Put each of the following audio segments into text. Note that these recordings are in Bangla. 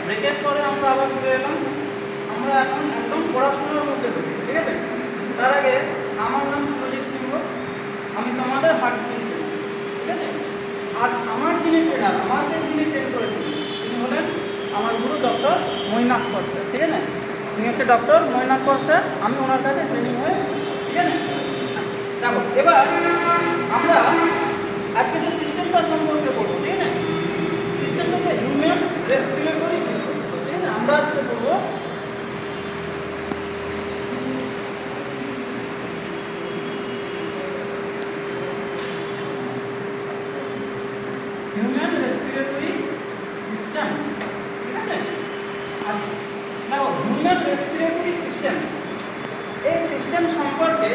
ব্রেকের পরে আমরা আবার ফিরে এলাম। আমরা এখন একদম পড়াশোনার মধ্যে ঢুকি, ঠিক আছে? তার আগে আমার নাম সুরজিৎ সিংহ, আমি তোমাদের হার্ট স্কিল ট্রেনার, ঠিক আছে? আর আমার যিনি ট্রেনার, আমাকে যিনি ট্রেন করেছেন তিনি হলেন আমার গুরু ডক্টর মৈনাককর স্যার, ঠিক আছে? তিনি হচ্ছে ডক্টর মৈনাককর স্যার, আমি ওনার কাছে ট্রেনিং হয়ে, ঠিক আছে? দেখো এবার আমরা আজকে যে সিস্টেমটা সম্পর্কে পড়বো, ঠিক আছে? সিস্টেমটা হচ্ছে হিউম্যান রেসপিরেটরি সিস্টেম, ঠিক আছে? আমরা আজকে পড়বো হিউম্যান রেসপিরেটরি সিস্টেম, ঠিক আছে? আচ্ছা দেখো, হিউম্যান রেসপিরেটরি সিস্টেম, এই সিস্টেম সম্পর্কে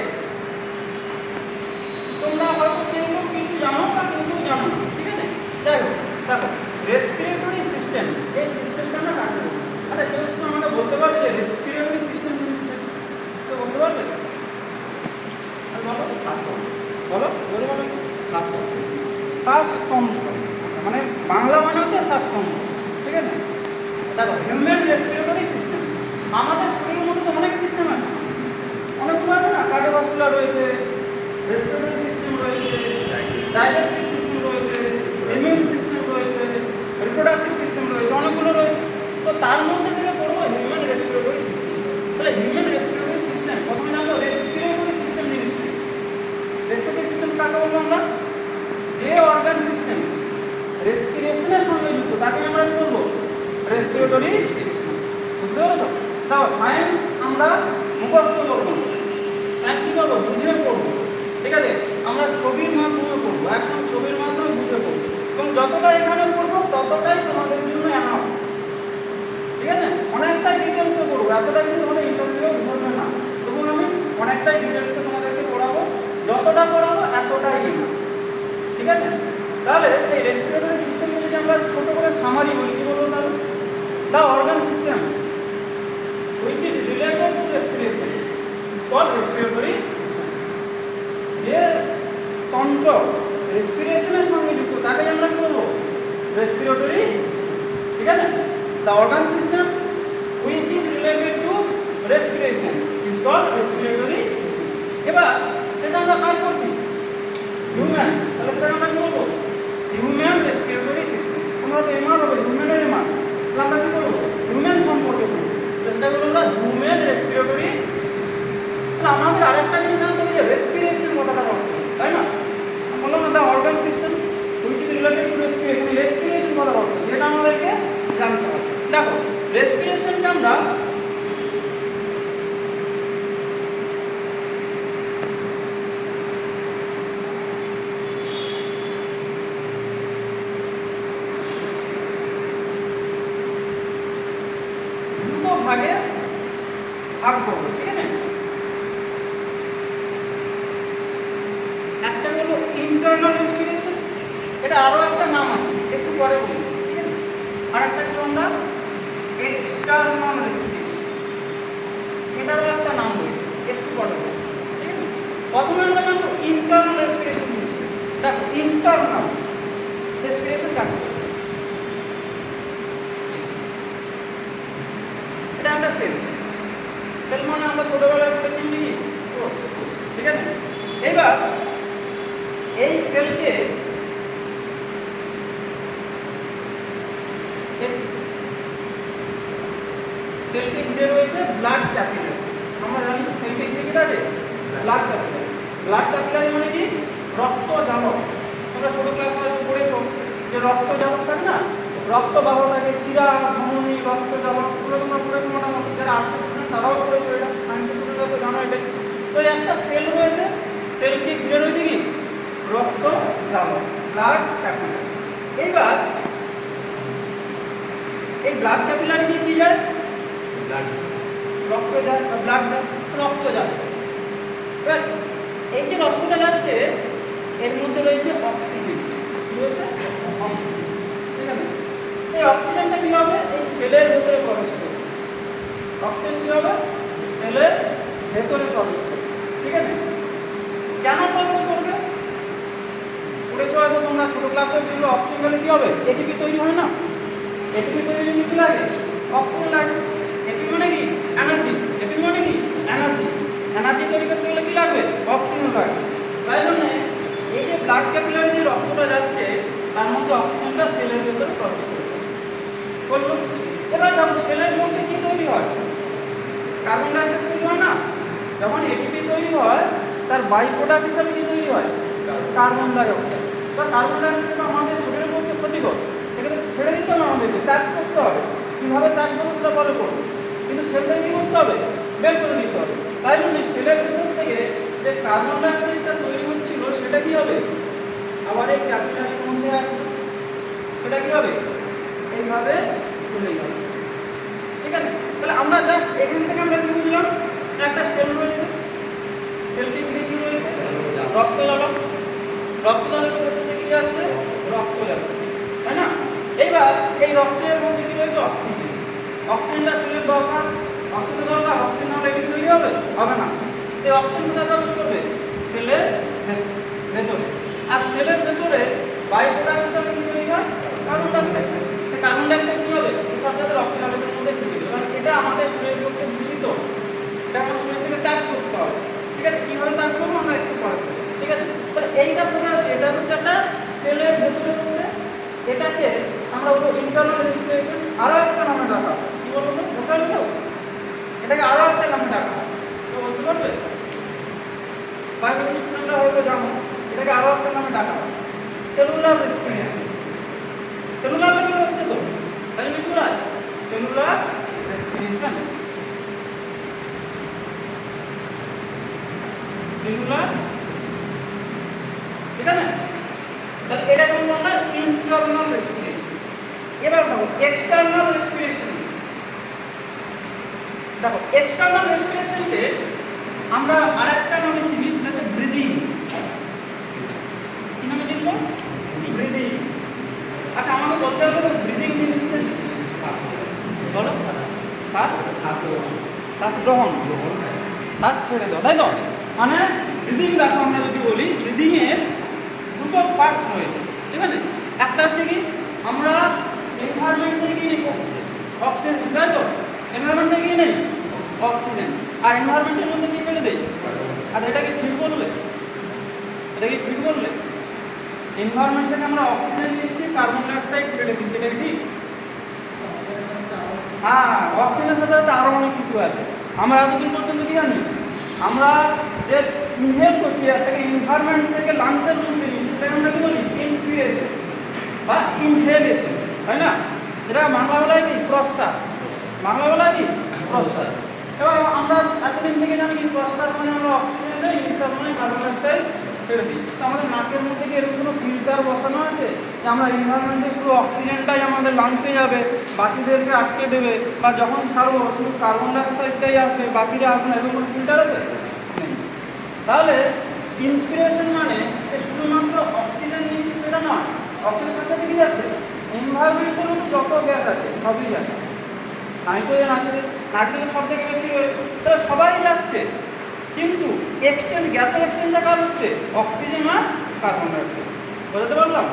তোমরা হয়তো কেউ কিছু জানো বা কেউ জানো না, ঠিক আছে? যাই হোক, দেখো রেসপিরেটরি সিস্টেম, এই সিস্টেমটা আমরা কাকে বলি? আচ্ছা কেউ একটু আমাকে বলতে পারবে যে রেসপিরেটরি সিস্টেম জিনিসটা তো বলতে পারবে? বলো বলো বলো। শ্বাসতন্ত্র, মানে বাংলা মানে হচ্ছে শ্বাসতন্ত্র, ঠিক আছে? দেখো হিউম্যান রেসপিরেটরি সিস্টেম, আমাদের শরীরের মধ্যে তো অনেক সিস্টেম আছে, অনেকগুলো আছে না? কার্ডিওভাস্কুলার রয়েছে, রেসপিরেটরি সিস্টেম রয়েছে, ডাইজেস্টিভ সিস্টেম রয়েছে, ইমিউন সিস্টেম রয়েছে, রিপ্রোডাক্টিভ সিস্টেম রয়েছে, অনেকগুলো রয়েছে। তো তার মধ্যে থেকে পড়বো হিউম্যান রেসপিরেটরি সিস্টেম। তাহলে হিউম্যান রেসপিরেটরি সিস্টেম প্রথমে জানবো রেসপিরেটরি সিস্টেম জিনিসটা। রেসপিরেটরি সিস্টেম কাকে বলবো আমরা? যে অর্গান সিস্টেম রেসপিরেশনের সঙ্গে যুক্ত তাকে আমরা কি বলবো? Respiratory system. বুঝতে পারো তো? তাও সায়েন্স আমরা মুখস্থ করবো না, সায়েন্স কী করবো? বুঝে পড়বো, ঠিক আছে? আমরা ছবির মাধ্যমে পড়বো, একদম ছবির মাধ্যমে বুঝে পড়বো, এবং যতটা এখানে পড়বো ততটাই তোমাদের জন্য এনাফ, ঠিক আছে? অনেকটাই ডিটেলসে পড়বো, এতটাই কিন্তু তোমাদের ইন্টারভিউ ধরবে না, তবু আমি অনেকটাই ডিটেলসে তোমাদেরকে পড়াবো, যতটা পড়াবো এতটাই এনাফ, ঠিক আছে? তাহলে এই রেসপিরেটরি সিস্টেমকে যদি আমরা ছোটো করে সামারি বলি, কী বলবো তাহলে? The organ system which is related to respiration is called respiratory system. যে তন্ত্র রেসপিরেশনের সঙ্গে যুক্ত তাকে আমরা কি বলবো? রেসপিরেটরি সিস্টেম, ঠিক আছে? The organ system which is related to respiration is called respiratory system. এবার সেটা আমরা কাজ করছি হিউম্যান, তাহলে সেটা আমরা কি বলবো? Human respiratory system. তোমরা তো এমআর হবে, হিউম্যানের এমআর, তাহলে আমরা কি করবো? হিউম্যান সম্পর্কে বলবো, সেটা হলো আমরা হিউম্যান রেসপিরেটরি সিস্টেম। তাহলে আমাদের আরেকটা জিনিস জানতে হবে যে রেসপিরেশন কথাটা বলতে, তাই না? বললাম না the organ system which is related to respiration, respiration কথা বলতে যেটা আমাদেরকে জানতে হবে। দেখো রেসপিরেশনকে আমরা দুটো ভাগে ভাগ করবো, ঠিক আছে? একটা হলো ইন্টারনাল রেসপিরেশন, এটা আরও একটা নাম আছে, একটু পরে বলছি, ঠিক আছে? আর একটা হলো আমরা এক্সটার্নাল রেসপিরেশন, এটারও একটা নাম রয়েছে, একটু পরে বলছি, ঠিক আছে? প্রথমে আমরা জানবো ইন্টারনাল রেসপিরেশন জিনিসটা। দেখো ইন্টারনাল রেসপিরেশন কাকে বলে? এটা একটা সেল, সেল মানে আমরা ছোটোবেলায় পড়েছি কি কোষ, ঠিক আছে? এবার এই সেলকে ঘিরে রয়েছে ব্লাড ক্যাপিলারি। আমরা জানি সেলকে ঘিরে কি থাকে? Blood capillary. ব্লাড ক্যাপিলারি মানে কি? রক্ত জালক। তোমরা ছোটো ক্লাসে হয়তো পড়েছো যে রক্ত জালক থাকে না, রক্তবাহ থাকে, শিরা, ধমনী, রক্ত জালক, পুরো তোমরা পড়েছো মোটামুটি, যারা আর্টস স্টুডেন্ট তারাও পড়েছো, এটা সায়েন্সের স্টুডেন্টরা তো জানো এটা। তো একটা সেল রয়েছে, সেলকে ঘিরে রয়েছে কি? রক্ত জালক, ব্লাড ক্যাপিলারি। এইবার এই ব্লাড ক্যাপিলারি দিয়ে কি যায়? রক্ত যায়, ব্লাড রক্ত যাচ্ছে। এবার এই যে রক্তটা যাচ্ছে এর মধ্যে রয়েছে অক্সিজেন, কি রয়েছে? অক্সিজেন, ঠিক আছে? এই অক্সিজেনটা কি হবে? এই সেলের ভেতরে প্রবেশ করবে। অক্সিজেন কি হবে? সেলের ভেতরে প্রবেশ করবে, ঠিক আছে? কেন প্রবেশ করবে? পড়েছো হয়তো তোমরা ছোটো ক্লাসে, যেগুলো অক্সিজেন হলে কী হবে? এটিপি তৈরি হয় না? এটিপি তৈরি যদি লাগে? অক্সিজেন লাগে। এপি মানে কি? এনার্জি। এপি মানে কি? এনার্জি। এনার্জি তৈরি করতে গেলে কি লাগবে? অক্সিজেন লাগবে। তাই জন্য এই যে ব্লাড ক্যাপিলারি যে রক্তটা যাচ্ছে তার মধ্যে অক্সিজেনটা সেলের ভেতরে প্রবেশ করলো। এবার দেখো সেলের মধ্যে কি তৈরি হয়? কার্বন ডাইঅক্সাইড তৈরি হয় না? যখন এটিপি তৈরি হয় তার বাই প্রোডাক্ট হিসাবে কি তৈরি হয়? Carbon dioxide. তো কার্বন ডাইঅক্সাইড আমাদের শরীরের মধ্যে ক্ষতিকর, এটাকে ছেড়ে দিতে হবে, আমাদেরকে ত্যাগ করতে হবে। কীভাবে ত্যাগ করবো সেটা পরে করবো, কিন্তু সেলটাকে কী করতে হবে? বের করে দিতে হবে। তাই জন্য সেলের ভেতর থেকে যে কার্বন ডাইঅক্সাইডটা তৈরি হচ্ছিল সেটা কী হবে? আবার এই ক্যাপিলারির মধ্যে আসবে, সেটা কী হবে? এইভাবে চলে যাবে। ঠিক আছে? তাহলে আমরা জাস্ট এখান থেকে আমরা কি বুঝলাম? একটা সেল রয়েছে, সেলটি ঘিরে কি রয়েছে? রক্ত জলক। রক্ত জলকের ভেতর দিয়ে কি যাচ্ছে? রক্ত যাচ্ছে, তাই না? এইবার এই রক্তের মধ্যে কি রয়েছে? অক্সিজেন। অক্সিজেনটা সেলের দরকার, অক্সিজেন দরকার। অক্সিজেন না হলে কি তৈরি হবে? হবে না। এই অক্সিজেন কোথায় প্রবেশ করবে? সেলের ভেতরে। আর সেলের ভেতরে বাই প্রোডাক্ট হিসাবে কি তৈরি হয়? Carbon dioxide. সেই কার্বন ডাইঅক্সাইড কি হবে? এই সাথে রক্ত জলকের মধ্যে ছেড়ে দেবে, কারণ এটা আমাদের শরীরের পক্ষে দূষিত, এটা আমার শরীর থেকে ত্যাগ করতে হবে। ঠিক আছে? কীভাবে ত্যাগ করবো আমরা একটু পরে করবো। ঠিক আছে? তাহলে এইটা বোঝা যাচ্ছে, এটা হচ্ছে একটা সেলের ভেতরে হচ্ছে। এটাকে আমরা বলবো ইন্টারনাল রেসপিরেশন। আরও একটা নামে ডাকা, কি বলবো? বোঝা গেল? এটাকে আরও একটা নামে ডাকা, তো বলতে পারবে? বায়োলজি স্টুডেন্টরা হয়তো জানো, এটাকে আরও একটা নামে ডাকা হয় সেলুলার রেসপিরেশন। সেলুলার লেভেল হচ্ছে তো, তাই লিখবো না? Cellular respiration, cellular. ঠিক আছে? তাহলে এটা বলবো আমরা ইন্টারনাল রেসপিরেশন। এবার দেখো এক্সটার্নাল রেসপিরেশন। দেখো এক্সটার্নাল রেসপিরেশনকে আমরা আরেকটা নামে চিনি, সেটা হচ্ছে ব্রিদিং। কি নামে চিনবো? ব্রিদিং। আচ্ছা আমাকে বলতে হবে ব্রিদিং জিনিসটা বলো। শ্বাস গ্রহণ, শ্বাস ছেড়ে দাও, তাই তো? মানে ব্রিদিং দেখো, আমরা যদি বলি ব্রিদিংয়ের দুটো পার্টস রয়েছে। ঠিক আছে? একটা হচ্ছে কি আমরা এনভায়রনমেন্ট থেকে কি অক্সিজেন, তাই তো? এনভায়রনমেন্ট থেকে নেই অক্সিজেন, আর এনভায়রনমেন্টের মধ্যে কি ছেড়ে দেয়? আর এটা কি ঠিক বললে? এটা কি ঠিক বললে? এনভায়রনমেন্ট থেকে আমরা অক্সিজেন নিচ্ছি, কার্বন ডাইঅক্সাইড ছেড়ে দিচ্ছি, এটা ঠিক? হ্যাঁ, অক্সিজেনের সাথে সাথে আরও অনেক কিছু আছে। আমরা এতদিন পর্যন্ত কি জানি? আমরা যে ইনহেল করছি একটাকে এনভায়রনমেন্ট থেকে লাংসের মধ্যে নিচ্ছি, সেটাকে আমরা কি বলি? ইন্সপিরেশন বা ইনহেলেশন, তাই না? এটা বাংলা বলায় কি? প্রশ্বাস। বাংলা বলায় কি? প্রশ্বাস। এবার আমরা এতদিন থেকে জানি কি? প্রশ্বাস মানে আমরা অক্সিজেন নেই, নিঃশ্বাস মানে কার্বন ডাইঅক্সাইড ছেড়ে দিই। তো আমাদের নাকের মধ্যে কি এরকম কোনো ফিল্টার বসানো আছে যে আমরা এনভায়রনমেন্টে শুধু অক্সিজেনটাই আমাদের লাংসে যাবে, বাকিদেরকে আটকে দেবে, বা যখন ছাড়বো শুধু কার্বন ডাইঅক্সাইডটাই আসবে, বাকিরা আসবে না, এরকম কোনো ফিল্টার আছে? নেই। তাহলে ইন্সপিরেশন মানে শুধুমাত্র অক্সিজেন নিচ্ছি সেটা নয়, অক্সিজেনের সাথে কি যাচ্ছে? এনভায়রনমেন্টের মধ্যে যত গ্যাস আছে সবই যাচ্ছে। নাইট্রোজেন আছে, নাইট্রোজেন সব থেকে বেশি, তাহলে সবাই যাচ্ছে, কিন্তু এক্সচেঞ্জ, গ্যাসের এক্সচেঞ্জটা কার হচ্ছে? অক্সিজেন আর কার্বন ডাইঅক্সাইড। বোঝাতে পারলাম?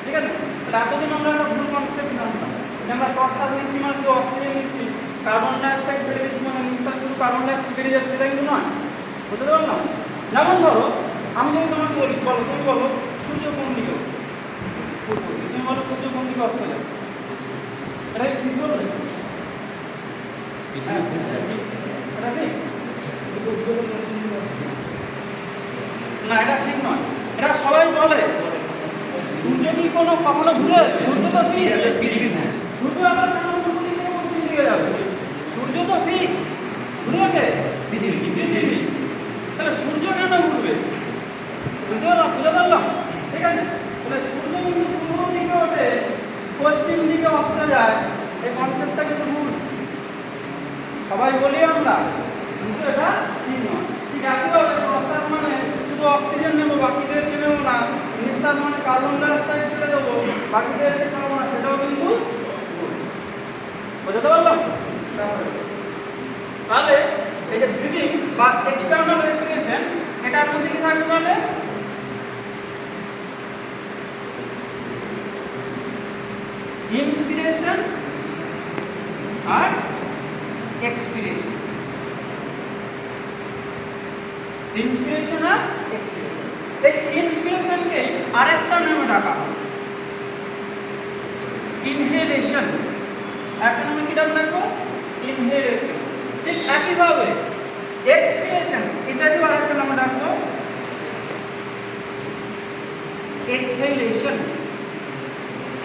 ঠিক আছে? তাহলে এতদিন আমরা একটা ভুল কনসেপ্ট জানতাম যে আমরা প্রশ্বাস নিচ্ছি মানে শুধু অক্সিজেন নিচ্ছি, কার্বন ডাইঅক্সাইড ছেড়ে দিচ্ছি মানে নিঃশ্বাস শুধু কার্বন ডাইঅক্সাইড বেরিয়ে যাচ্ছে, সেটা কিন্তু নয়। বুঝতে পারলাম? যেমন ধরো আমি যদি তোমাকে বলি, বলো, তুমি বলো সূর্য কোন দিকে? তুমি বলো সূর্য কোন দিকে অস্ত যায়? এটা ঠিক বলবে? এটা ঠিক না, এটা ঠিক নয়। এটা সবাই বলে সূর্য কি কোনো কখনো ঘুরে? সূর্য তো সূর্য আবার পশ্চিম দিকে যাবে, সূর্য তো ফিক্স, ঘুরবে কে? পৃথিবী। তাহলে সূর্য কেন ঘুরবে? বুঝতে পারলাম? ঠিক আছে? তাহলে সূর্য কিন্তু পূর্ব দিকে ওঠে, পশ্চিম দিকে অস্ত যায়, এই কনসেপ্টটা কিন্তু ভুল। সবাই বলি আমরা, কিন্তু এটা ঠিক নয়। ঠিক একইভাবে প্রশ্বাস মানে শুধু অক্সিজেন নেবো, বাকিদেরকে নেবো না, নিঃশ্বাস মানে কার্বন ডাইঅক্সাইড ছেড়ে দেবো, বাকিদেরকে ছাড়বো না, সেটাও কিন্তু ভুল। বুঝতে পারলাম? তাহলে এই যে ব্রিদিং বা এক্সটার্নাল রেসপিরেশন, এটার মধ্যে কি থাকবে? তাহলে ইন্সপিরেশন আর এক্সপিরেশন। ইন্সপিরেশন আর এক্সপিরেশন। এই ইন্সপিরেশনকে আরেকটা নামে ডাকা হয় ইনহেলেশন। একটা নামে কি নাম রাখবো? ইনহেলেশন। ঠিক একইভাবে এক্সপিরেশন এটাকেও আরেকটা নামে ডাকবো এক্সহেলেশন।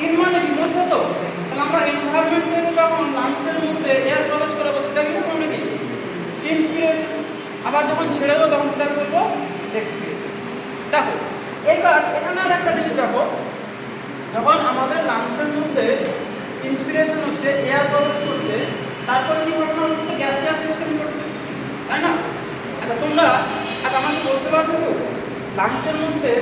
ইন মানে কি? মধ্যে তো, তাহলে আমরা এনভায়রনমেন্ট থেকে যখন লাংসের মধ্যে এয়ার প্রবেশ করাবো সেটা কিন্তু কোনো কিছু ইন্সপিরেশন। আবার যখন ছেড়ে দেবো তখন সেটা বলবো এক্সপিরেশন। দেখো এইবার এখানে আর একটা জিনিস দেখো, যখন আমাদের লাংসের মধ্যে ইন্সপিরেশন হচ্ছে, এয়ার প্রবেশ করছে, তারপরে কি ঘটনা হচ্ছে? গ্যাসিয়াস এক্সচেঞ্জ করছে, তাই না? আচ্ছা তোমরা আমাকে বলতে পারবো লাংসের মধ্যে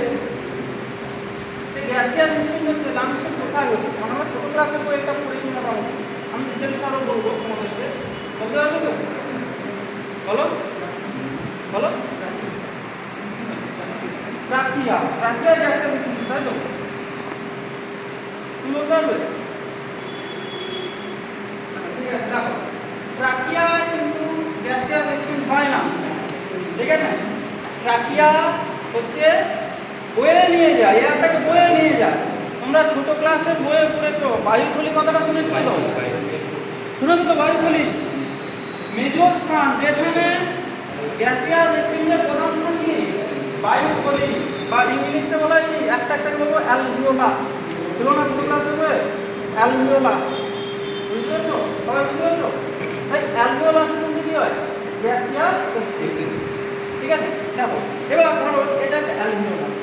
গ্যাসিয়াস এক্সচেঞ্জ হচ্ছে লাংসের কোথায় হচ্ছে? মানে আমরা ছোটো ক্লাসে বই একটা পড়েছি মোটামুটি, আমি ডিটেলস আরও বলবো তোমাদেরকে। বলতে পারবো তো? বলো বলো। ট্রাকিয়া, ট্রাকিয়া গ্যাসিয়াস এক্সচেঞ্জ, তাই তো? তুমি বলতে পারবে? ঠিক আছে, দেখো ট্রাকিয়ায় কিন্তু গ্যাসিয়াস এক্সচেঞ্জ হয় না, ঠিক আছে? ট্রাকিয়া হচ্ছে বয়ে নিয়ে যায়, এয়ারটাকে বয়ে নিয়ে যায়। তোমরা ছোট ক্লাসের বইয়ে পড়েছো, বায়ুথলি কথাটা শুনেছো তো? শুনেছো তো বায়ুথলি? মেজর স্থান যেখানে গ্যাসিয়াস এক্সচেঞ্জের প্রধান স্থান কি? বায়ুথলি, বা ইংলিশে বলা হয় কি, একটা বলবো অ্যালভিওলাস। ছিল না ছোট ক্লাসের বইয়ে? অ্যালভিওলাস, বুঝতে পারছো? সবাই বুঝতে পারছো? তাই অ্যালভিওলাসের মধ্যে কি হয়? গ্যাসিয়াস এক্সচেঞ্জ, ঠিক আছে? দেখো এবার ধরো এটা একটা অ্যালভিওলাস,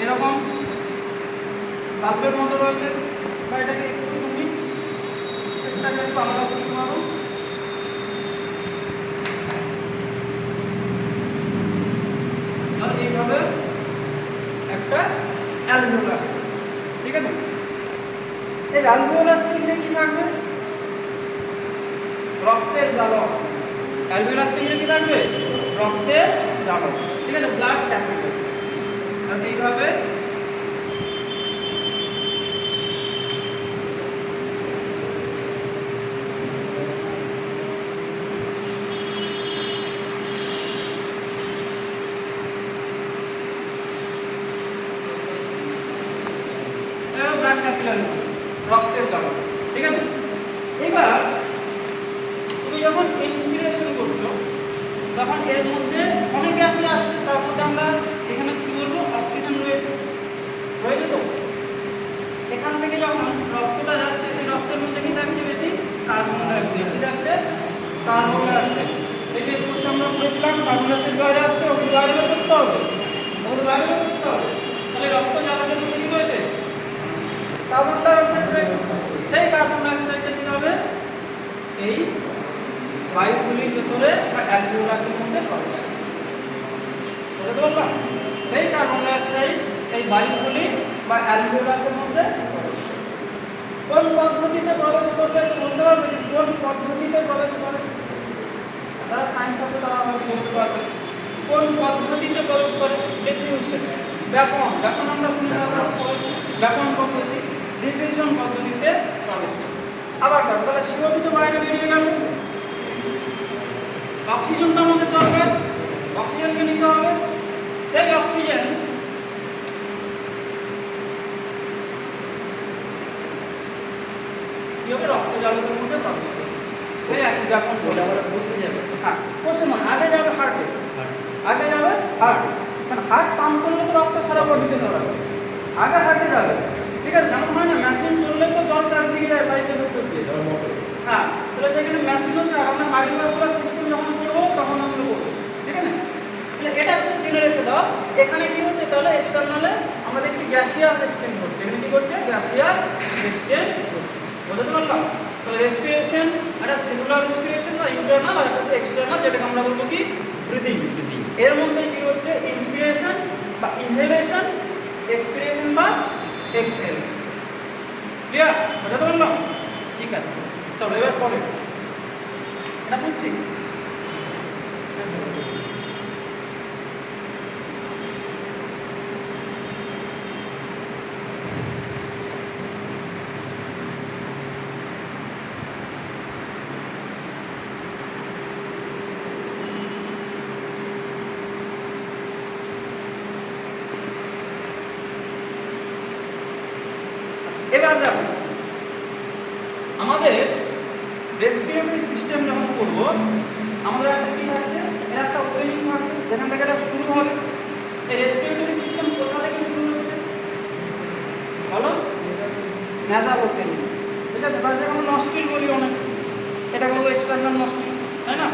এরকম বাল্বের মতো রয়েছে, বা এটাকে একটু তুমি সেটাকে একটু আলাদা করতে পারো। আর এইভাবে একটা অ্যালভিওলাস, ঠিক আছে? এই অ্যালভিওলাস থেকে কি থাকবে? রক্তের জালক। অ্যালভিওলাস থেকে কি থাকবে? রক্তের জালক, ঠিক আছে? Blood capillary. আর এইভাবে ব্লাড ক্যাপিলারি, রক্তের জালক, ঠিক আছে? এবার তুমি যখন ইন্সপিরেশন করছো তখন এর মধ্যে অনেক গ্যাস আসছে, তার মধ্যে আমরা এখানে কি বলবো? অক্সিজেন রয়েছে, রয়েছে তো? এখান থেকে যখন রক্তটা যাচ্ছে, সেই রক্তের মধ্যে কি থাকছে বেশি? Carbon dioxide. কি থাকছে? Carbon dioxide. এই যে কোর্সে আমরা পড়েছিলাম কার্বন ডাইঅক্সাইড বাইরে আসছে, ওকে বাইরে বের করতে হবে, ওকে বাইরে বের করতে হবে। তাহলে রক্ত জ্বালানোর মধ্যে কি রয়েছে? কার্বন ডাইঅক্সাইড রয়েছে। সেই কার্বন ডাইঅক্সাইডটা কি হবে? এই বায়ুথলির ভেতরে বা অ্যালভিওলাসের মধ্যে প্রবেশ করে, বুঝতে পারলাম? সেই কার্বন ডাইঅক্সাইড এই বায়ুথলি বা অ্যালভিওলাসের মধ্যে কোন পদ্ধতিতে প্রবেশ করবে? বলতে পারবে যে কোন পদ্ধতিতে প্রবেশ করে? তারা সায়েন্স হবে, তারা আমাকে বলতে পারবে কোন পদ্ধতিতে প্রবেশ করে। ডিফিউশন, ব্যাপন, ব্যাপন আমরা শুনে ব্যাপন পদ্ধতি, ডিফিউশন পদ্ধতিতে প্রবেশ করে। আবার তাহলে CO2 তো বাইরে বেরিয়ে গেল, অক্সিজেন তো আমাদের দরকার, অক্সিজেনকে নিতে হবে। সেই অক্সিজেন কি হবে? রক্তজালকের মধ্যে প্রবেশ করবে। সেই একই ব্যাপন বসে যাবে। হ্যাঁ, বসে নয়, আগে যাবে হার্টে, আগে যাবে হার্টে। কারণ হার্ট পাম্প করলে তো রক্ত সারা বডিতে যাবে, আগে হার্টে যাবে, ঠিক আছে? যেমন হয় না মেশিন চললে তো জল চারদিকে যায় পাইপের ভেতর দিয়ে, হ্যাঁ, তাহলে সেখানে মেশিন হচ্ছে। আর আমরা কার্ডিওভাস্কুলার সিস্টেম যখন করবো তখন আমরা করবো, ঠিক আছে? তাহলে এটা শুধু জেনে রেখে দাও। এখানে কি হচ্ছে? তাহলে এক্সটার্নালে আমরা দেখছি গ্যাসিয়াস এক্সচেঞ্জ হচ্ছে। এখানে কি করছে? গ্যাসিয়াস এক্সচেঞ্জ হচ্ছে, বুঝতে পারলাম? তাহলে রেসপিরেশন, একটা সেলুলার রেসপিরেশন বা ইন্টারনাল, আর একটা হচ্ছে এক্সটার্নাল, যেটাকে আমরা বলবো কি ব্রিদিং। এর মধ্যে কি হচ্ছে? ইন্সপিরেশন বা ইনহেলেশন, এক্সপিরেশন বা এক্সহেলেশন। ক্লিয়ার? বুঝতে পারলাম? ঠিক আছে, চলো এবার পরে এটা বুঝছি। এবার দেখো আমাদের রেসপিরেটরি সিস্টেম যখন করব আমাদের একটা কি থাকবে, এর একটা ওপেনিং থাকবে যেখান থেকে এটা শুরু হবে। এই রেসপিরেটরি সিস্টেম কোথা থেকে শুরু হচ্ছে বলো? নেজাল ওপেনিং, ঠিক আছে? তাহলে আমরা নস্ট্রিল বলি অনেক, এটা বলবো এক্সটার্নাল নস্ট্রিল, তাই না?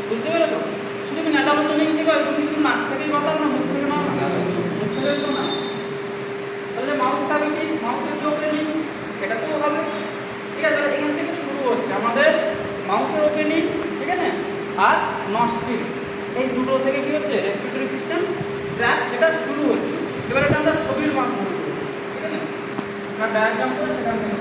বুঝতে পেরে তো? শুধু কি নেজাল ওপেনিং থেকে হয়, তুমি শুধু নাক থেকেই কথা না, মুখ থেকে না, মুখ থেকে তো না। তাহলে মাউথ থাকে কি, মাউথের যে ওপেনিং এটাতেও হবে, ঠিক আছে? তাহলে এখান থেকে শুরু হচ্ছে আমাদের মাউথের ওপেনিং, ঠিক আছে? আর নস্ট্রিল, এই দুটো থেকে কি হচ্ছে রেসপিরেটরি সিস্টেম ট্র্যাক যেটা শুরু হচ্ছে। এবার এটা আমরা ছবির মাধ্যমে, ঠিক আছে? আমরা ডায়াগ্রাম করে সেখান থেকে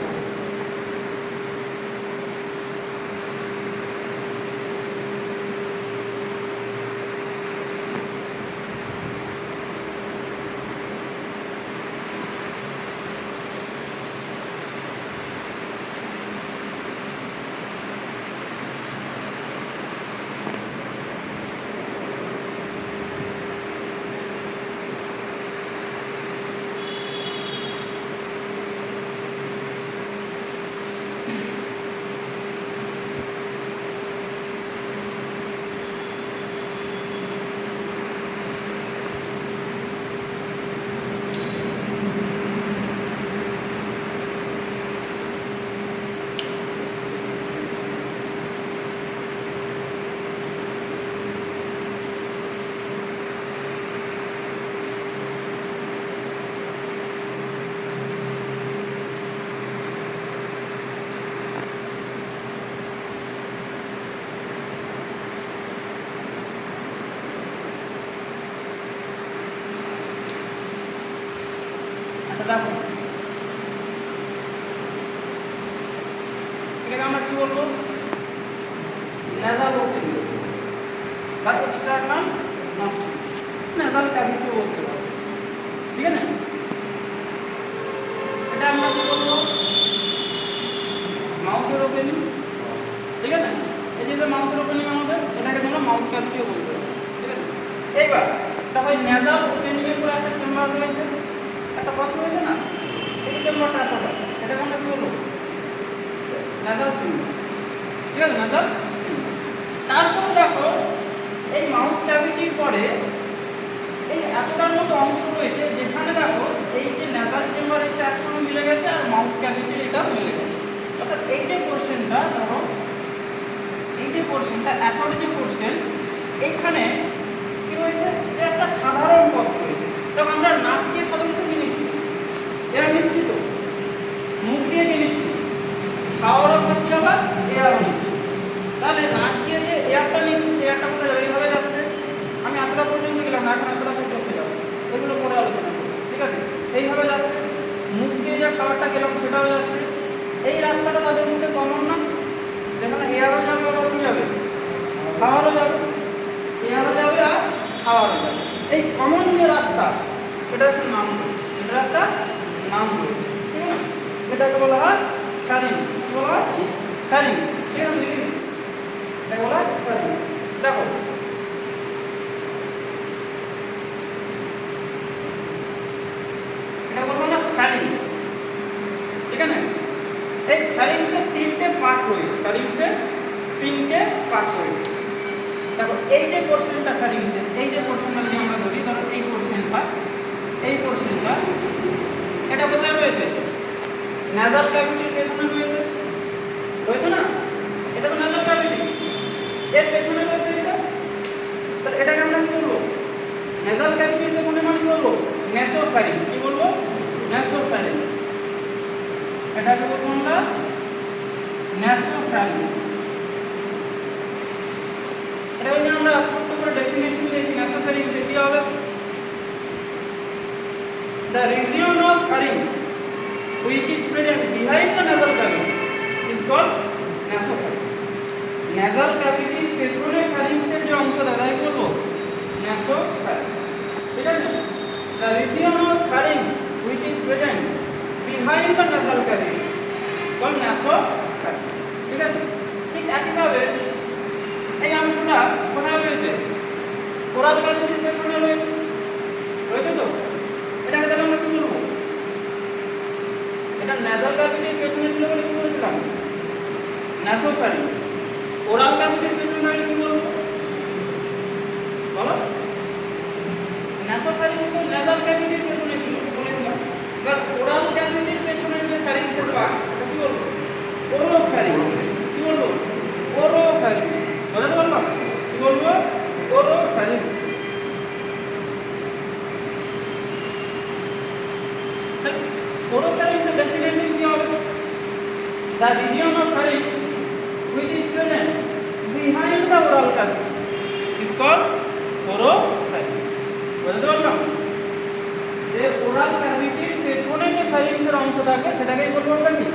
দেখো এটাকে আমরা কি বলবো? নেজাল ওপেনিং বা এক্সটার্নাল নস্ট্রিল, নেজাল ক্যাভিটি বলতে পারো, ঠিক আছে? এটা আমরা কি বলবো? মাউথের ওপেনিং, ঠিক আছে? এই যে মাউথের ওপেনিং আমাদের, এটাকে তোমরা মাউথ ক্যাভিটিও বলতে পারো, ঠিক আছে? এইবার দেখো নেজাল ওপেনিং এর পুরো একটা চেম্বার রয়েছে, একটা পথ রয়েছে না, এই চেম্বারটা এতটা, এটা আমরা কি বলবো? নেজাল চেম্বার, ঠিক আছে? Nasal chamber. তারপরে দেখো এই মাউথ ক্যাভিটির পরে এই এতটার মতো অংশ রয়েছে যেখানে দেখো এই যে নেজাল চেম্বার এসে একসঙ্গে মিলে গেছে আর মাউথ ক্যাভিটির এটা মিলে গেছে। অর্থাৎ এই যে পোর্শনটা ধরো, এই যে পোর্শনটা এখন যে পোর্শন এইখানে কি রয়েছে, যে একটা সাধারণ পথ রয়েছে। তখন আমরা নাক দিয়ে সাধারণত কি নিচ্ছি, এয়ার নিচ্ছি, তো মুখ দিয়ে কি নিচ্ছি, খাওয়ারও খাচ্ছি আবার এয়ারও নিচ্ছি। তাহলে নাক দিয়ে যে এয়ারটা নিচ্ছি সেই এয়ারটা কোথায় যাবে? এইভাবে যাচ্ছে। আমি এতটা পর্যন্ত গেলাম না, এখন এতটা পর্যন্ত যাবো, এগুলো পরে আলোচনা করবো, ঠিক আছে? এইভাবে যাচ্ছে। মুখ দিয়ে যে খাবারটা গেলাম সেটাও যাচ্ছে। এই রাস্তাটা তাদের মধ্যে কমন না, যেখানে এয়ারও যাবে আবার কি যাবে, খাওয়ারও যাবে, এয়ারও যাবে আর খাওয়ারও যাবে। এই কমন যে রাস্তা, এটা একটা নাম রয়েছে, এটা একটা নাম রয়েছে, ঠিক আছে? এটাকে বলা হয় ফ্যারিংস। কি বলা হয়? ফ্যারিংস, ঠিক আছে? এটা বলা হয় ফ্যারিংস। দেখো এটা বলবো না ফ্যারিংস, ঠিক আছে? এই ফ্যারিংসের তিনটে পার্ট রয়েছে, ফ্যারিংসের তিনটে পার্ট রয়েছে। দেখো এই যে পোর্শনটা ফ্যারিংসের, এই যে পোর্শনটা যদি আমরা ধরি, ধরো এই পোর্শনটা, এই পোর্শনটা এটা কোথায় রয়েছে? নেজাল ক্যাভিটির পেছনে রয়েছে, রয়েছে না? এটা তো নেজাল ক্যাভিটি, এর পেছনে রয়েছে এটা। তাহলে এটাকে আমরা কি বলবো? নেজাল ক্যাভিটির পেছনে মানে কি বলবো? নেসোফ্যারিংস। কি বলবো? নেসোফ্যারিংস। এটাকে বলবো আমরা নেসোফ্যারিংস। এটা যদি আমরা ছোট্ট করে ডেফিনেশন দেখি নেসোফ্যারিংস কি হবে? The region of pharynx which is present behind the nasal cavity is called nasopharynx. Nasal cavity পেছনে pharynx এর যে অংশটা তাই বলবো nasopharynx, ঠিক আছে? The region of pharynx which is present behind the nasal cavity is called nasopharynx, ঠিক আছে? ঠিক একইভাবে এই অংশটা কোথায় রয়েছে? ওরাল ক্যাভিটির পেছনে রয়েছে, রয়েছে তো? এটাকে তাহলে আমরা কি বলবো? এটা ন্যাসাল ক্যাভিটির পেছনে ছিল বলে কি বলেছিলাম? ন্যাসোফ্যারিংস। ওরাল ক্যাভিটির পেছনে থাকলে কি বলবো? বলো। ন্যাসোফ্যারিংস তো ন্যাসাল ক্যাভিটির পেছনে ছিল বলেছিলাম। এবার ওরাল ক্যাভিটির পেছনে যে ফ্যারিংসের পার্ট এটা কি বলবো? ওরোফ্যারিংস। কি বলবো? ওরোফ্যারিংস। বুঝতে পারলাম? কি বলবো? ওরোফ্যারিংস। Oropharynx definition কি হবে? The region of pharynx which is present behind the oral cavity is called oropharynx. বুঝতে পারলাম? যে ওরাল ক্যাভিটির পেছনে যে ফ্যারিংসের অংশ থাকে সেটাকেই বলবো আমরা কি?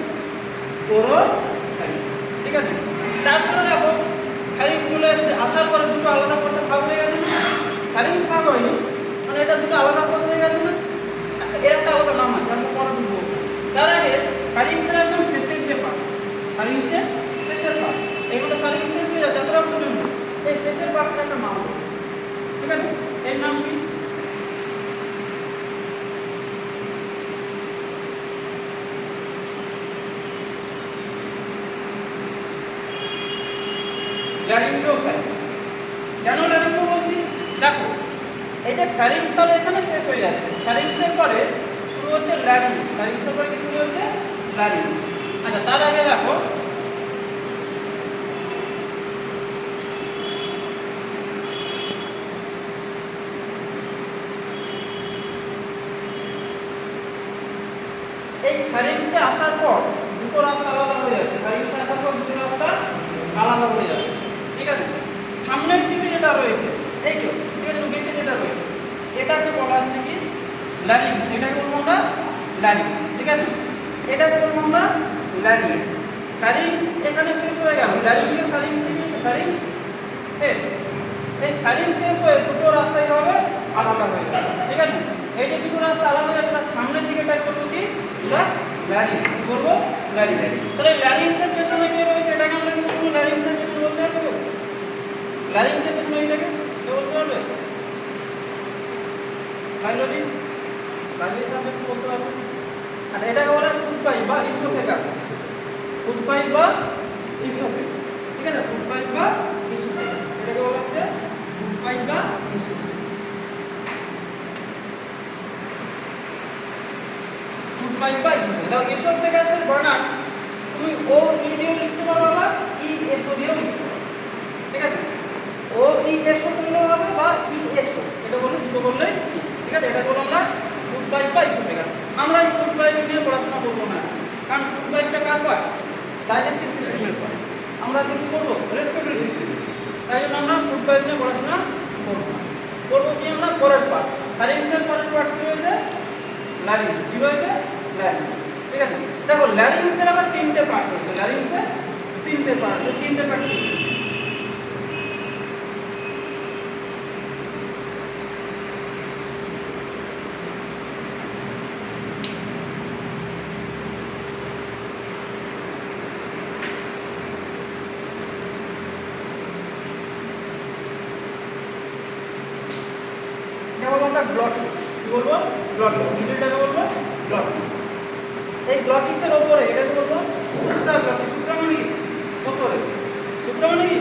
ওরোফ্যারিংস। ঠিক আছে? তারপরে দেখো ফ্যারিংস চলে আসছে, আসার পরে দুটো আলাদা করতে ভাগ হয়ে গেছে না? ফ্যারিংস ভাগ হয়নি, মানে এটা দুটো আলাদা করতে হয়ে গেছে না? এর একটা আলাদা নাম আছে, আমরা পরে বলবো। তার আগে ফ্যারিংসের একদম শেষের যে পার্ট, ফ্যারিংসের শেষের পার্ট, এইগুলো ফ্যারিংস শেষ হয়ে যায় যতটা পর্যন্ত, এই শেষের পার্টটা একটা নাম আছে। ঠিক আছে? এর নাম কি? ল্যারিঙ্গোফ্যারিংস। কেন ল্যারিঙ্গো বলছি? দেখো এই যে ফ্যারিংস তাহলে এখানে শেষ হয়ে যাচ্ছে, ফ্যারিংসের পরে শুরু হচ্ছে ল্যারিংস, ফ্যারিংসের পরে কি শুরু হচ্ছে? ল্যারিংস। আচ্ছা, তার আগে দেখো এই ফ্যারিংসে আসার পর দুটো রাস্তা আলাদা হয়ে যাচ্ছে, ফ্যারিংসে আসার পর দুটো রাস্তা আলাদা হয়ে যাচ্ছে। ঠিক আছে? সামনের দিকে যেটা রয়েছে এইটা, ঠিক আছে, দিকে যেটা রয়েছে এটাকে বলা হচ্ছে কি? ল্যারিংস। এটাকে বলবো আমরা ল্যারিংস। ঠিক আছে? এটাকে বলবো আমরা ল্যারিংস। ফ্যারিংস এখানে শেষ হয়ে গেল, ল্যারিঙ্গিও ফ্যারিংস ফ্যারিংস শেষ। এই ফ্যারিংস শেষ হয়ে দুটো রাস্তায় হবে আলাদা হয়ে যাবে। ঠিক আছে? এই যে দুটো রাস্তা আলাদা হয়ে যাবে তার সামনের দিকেটাই বলবো কি? এটা ল্যারিংস। কি বলবো? ল্যারিংস। তাহলে ল্যারিংসের পেছনে কি রয়েছে এটাকে আমরা কি বলবো? ল্যারিংসের পেছনে বলতে পারবো? ল্যারিংসের পেছনে এটাকে কে বলতে পারবে? বায়োলজি বায়োলজির সাথে কি বলতে পারবে? আর এটাকে বলা হয় ফুড পাইপ বা ইসোফেগাস। ফুড পাইপ বা ইসোফেগাস। ঠিক আছে? ফুড পাইপ বা ইসোফেগাস, এটাকে বলা হচ্ছে ফুড পাইপ বা ইসোফেগাস। ফুড পাইপ বা ইসোফেগাস। তাহলে ইসোফেগাসের বানান তুমি ও ই দিয়েও লিখতে পারো, আবার ই এস ও দিয়েও লিখতে পারো। ঠিক আছে? ও ই এস ও করলেও হবে বা ই এস ও, এটা বলে দুটো করলেই। ঠিক আছে? এটা বললাম আমরা ফুড পাইপ বা ইসোফেগাস। আমরা এই ফুড পাইপ নিয়ে পড়াশোনা করবো না, কারণ ফুড পাইপটা কার পার্ট? ডাইজেস্টিভ সিস্টেমের পার্ট। আমরা কি করবো? Respiratory system. তাই জন্য আমরা ফুড পাইপ নিয়ে পড়াশোনা করবো না। করবো কি আমরা? পরের পার্ট। ফ্যারিংসের পরের পার্ট কি রয়েছে? ল্যারিংস। কি রয়েছে? ল্যারিংস। ঠিক আছে? দেখো ল্যারিংসের আবার তিনটে পার্ট রয়েছে, ল্যারিংসের তিনটে পার্ট আছে। তিনটে পার্ট গ্লটিস। কি বলবো? গ্লটিস। এটাকে বলবো গ্লটিস। এই গ্লটিসের উপরে এটাকে বলবো সুপ্রা গ্লটিস। সুপ্রা মানে কি? উপরে। সুপ্রা মানে কি?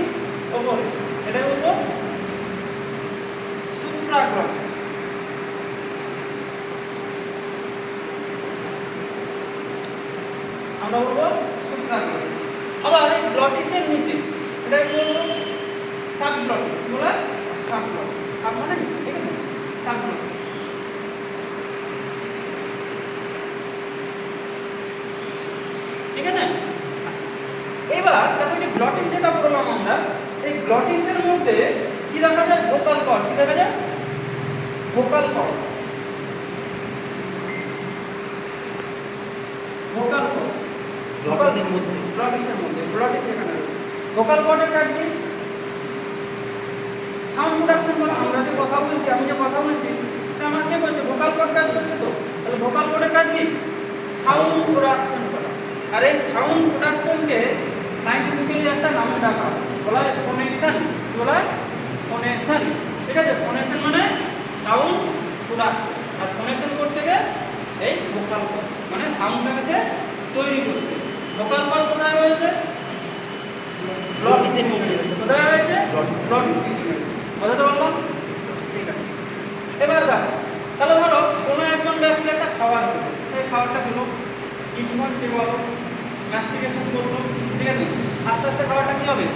উপরে। এটাকে বলবো সুপ্রা গ্লটিস। আমরা বলবো সুপ্রা গ্লটিস। আবার এই গ্লটিসের নিচে এটাকে বলবো সাব গ্লটিস। কি বলে? Sub glottis. সাব মানে কি? ঠিক আছে? Sub glottis. ঠিক আছে? এবার দেখো যে গ্লটিস যেটা বললাম আমরা, এই গ্লটিসের মধ্যে কি দেখা যায়? Vocal cord. কি দেখা যায়? Vocal cord. ভোকাল কর্ড গ্লটিসের মধ্যে, গ্লটিসের মধ্যে, গ্লটিস এখানে ভোকাল কর্ডের কাজ কি? সাউন্ড প্রোডাকশন করে। আমরা যে কথা বলছি, আমি যে কথা বলছি এটা আমার কে করছে? ভোকাল কর্ড কাজ করছে। তো তাহলে ভোকাল কর্ডের কাজ কি? সাউন্ড প্রোডাকশন করা। আর এই সাউন্ড প্রোডাকশনকে সাইন্টিফিক্যালি একটা নামে ডাকা হয়, বলা হয় ফোনেশন। বলা হয় ফোনেশন। ঠিক আছে? ফোনেশন মানে সাউন্ড প্রোডাকশন। আর ফোনেশন করতে গিয়ে এই ভোকাল কর্ড, মানে সাউন্ডটাকে সে তৈরি করছে। ভোকাল কর্ড কোথায় রয়েছে? গ্লটিসের মধ্যে রয়েছে। কোথায় রয়েছে? গ্লটিস। বুঝতে পারলাম? ঠিক আছে। এবার দেখো, তাহলে ধরো কোনো একজন ব্যক্তি একটা খাবার খেলো, সেই খাবারটা খেলো, কিছুক্ষণ বলো ম্যাস্টিকেশন করলো, ঠিক আছে, আস্তে আস্তে খাবারটা কী হবে?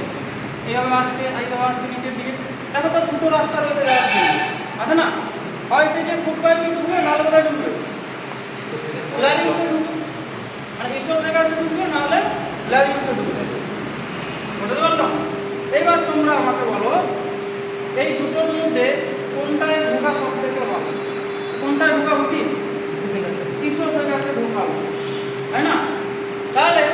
এইভাবে আসতে এইভাবে আসতে নিচের দিকে। দেখো তো দুটো রাস্তা রয়েছে যাওয়ার জন্য, আছে না? হয় সে যে ফুড পাইপে ঢুকবে, নাহলে কোথায় ঢুকবে? ল্যারিংসে ঢুকবে, মানে ইসোফেগাসে ঢুকবে, নাহলে ল্যারিংসে ঢুকবে। বুঝতে পারলাম? এইবার তোমরা আমাকে বলো, এই দুটোর মধ্যে কোনটায় ঢোকা সব থেকে ভালো? কোনটায় ঢোকা উচিত? ইসোফেগাসে ঢোকা উচিত, তাই না? তাহলে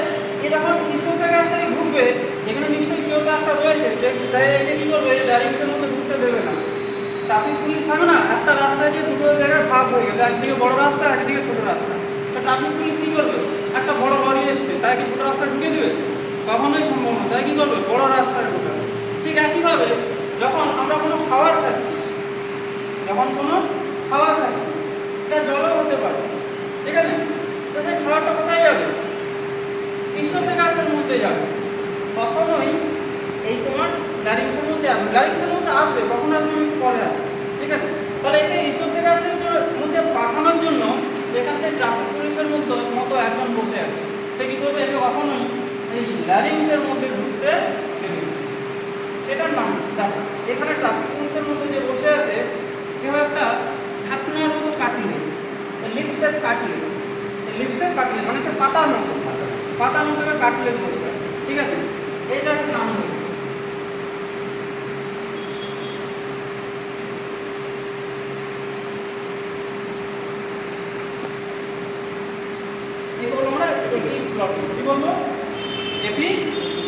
এ যখন ইসোফেগাসে ঢুকবে, এখানে নিশ্চয়ই কেউ তো একটা রয়েছে যে এই যে কী করবে, ল্যারিংসের মধ্যে ঢুকতে দেবে না। ট্রাফিক পুলিশ থাকে না, একটা রাস্তায় যে দুটো জায়গায় ভাগ হয়ে গেছে, একদিকে বড় রাস্তা, একদিকে ছোটো রাস্তা। তো ট্রাফিক পুলিশ কী করবে? একটা বড় লরি এসছে, তাই কি ছোটো রাস্তায় ঢুকে দেবে? কখনোই সম্ভব না। তাই কী করবে? বড় রাস্তায় ঢুকাবে। ঠিক একইভাবে যখন আমরা কোনো খাবার খাচ্ছি, এটা জলও হতে পারে, ঠিক আছে, তো সেই খাবারটা কোথায় যাবে? ইসোফেগাসের মধ্যে যাবে। কখনোই এই তোমার ল্যারিংসের মধ্যে আসবে, কখন আসবে আমি পরে আসবে, ঠিক আছে। তাহলে এটা ইসোফেগাসের মধ্যে পাঠানোর জন্য এখান থেকে ট্রাফিক পুলিশের মতো একজন বসে আছে, সে কী করবে? একে কখনোই এই ল্যারিংসের মধ্যে ঢুকতে দেবে না। সেটার নাম দেখো, এখানে ট্রাফিক পুলিশের মধ্যে যে বসে আছে, কেউ একটা ঢাকনার মতো কাটলেজ, লিপসের কাটলেজ, মানে হচ্ছে পাতার মতো কাটলেজ বসে আছে, ঠিক আছে। এইটা একটা নাম রয়েছে। এগুলো আমরা এপিগ্লটিস কি বলবো? এপিগ্লটিস।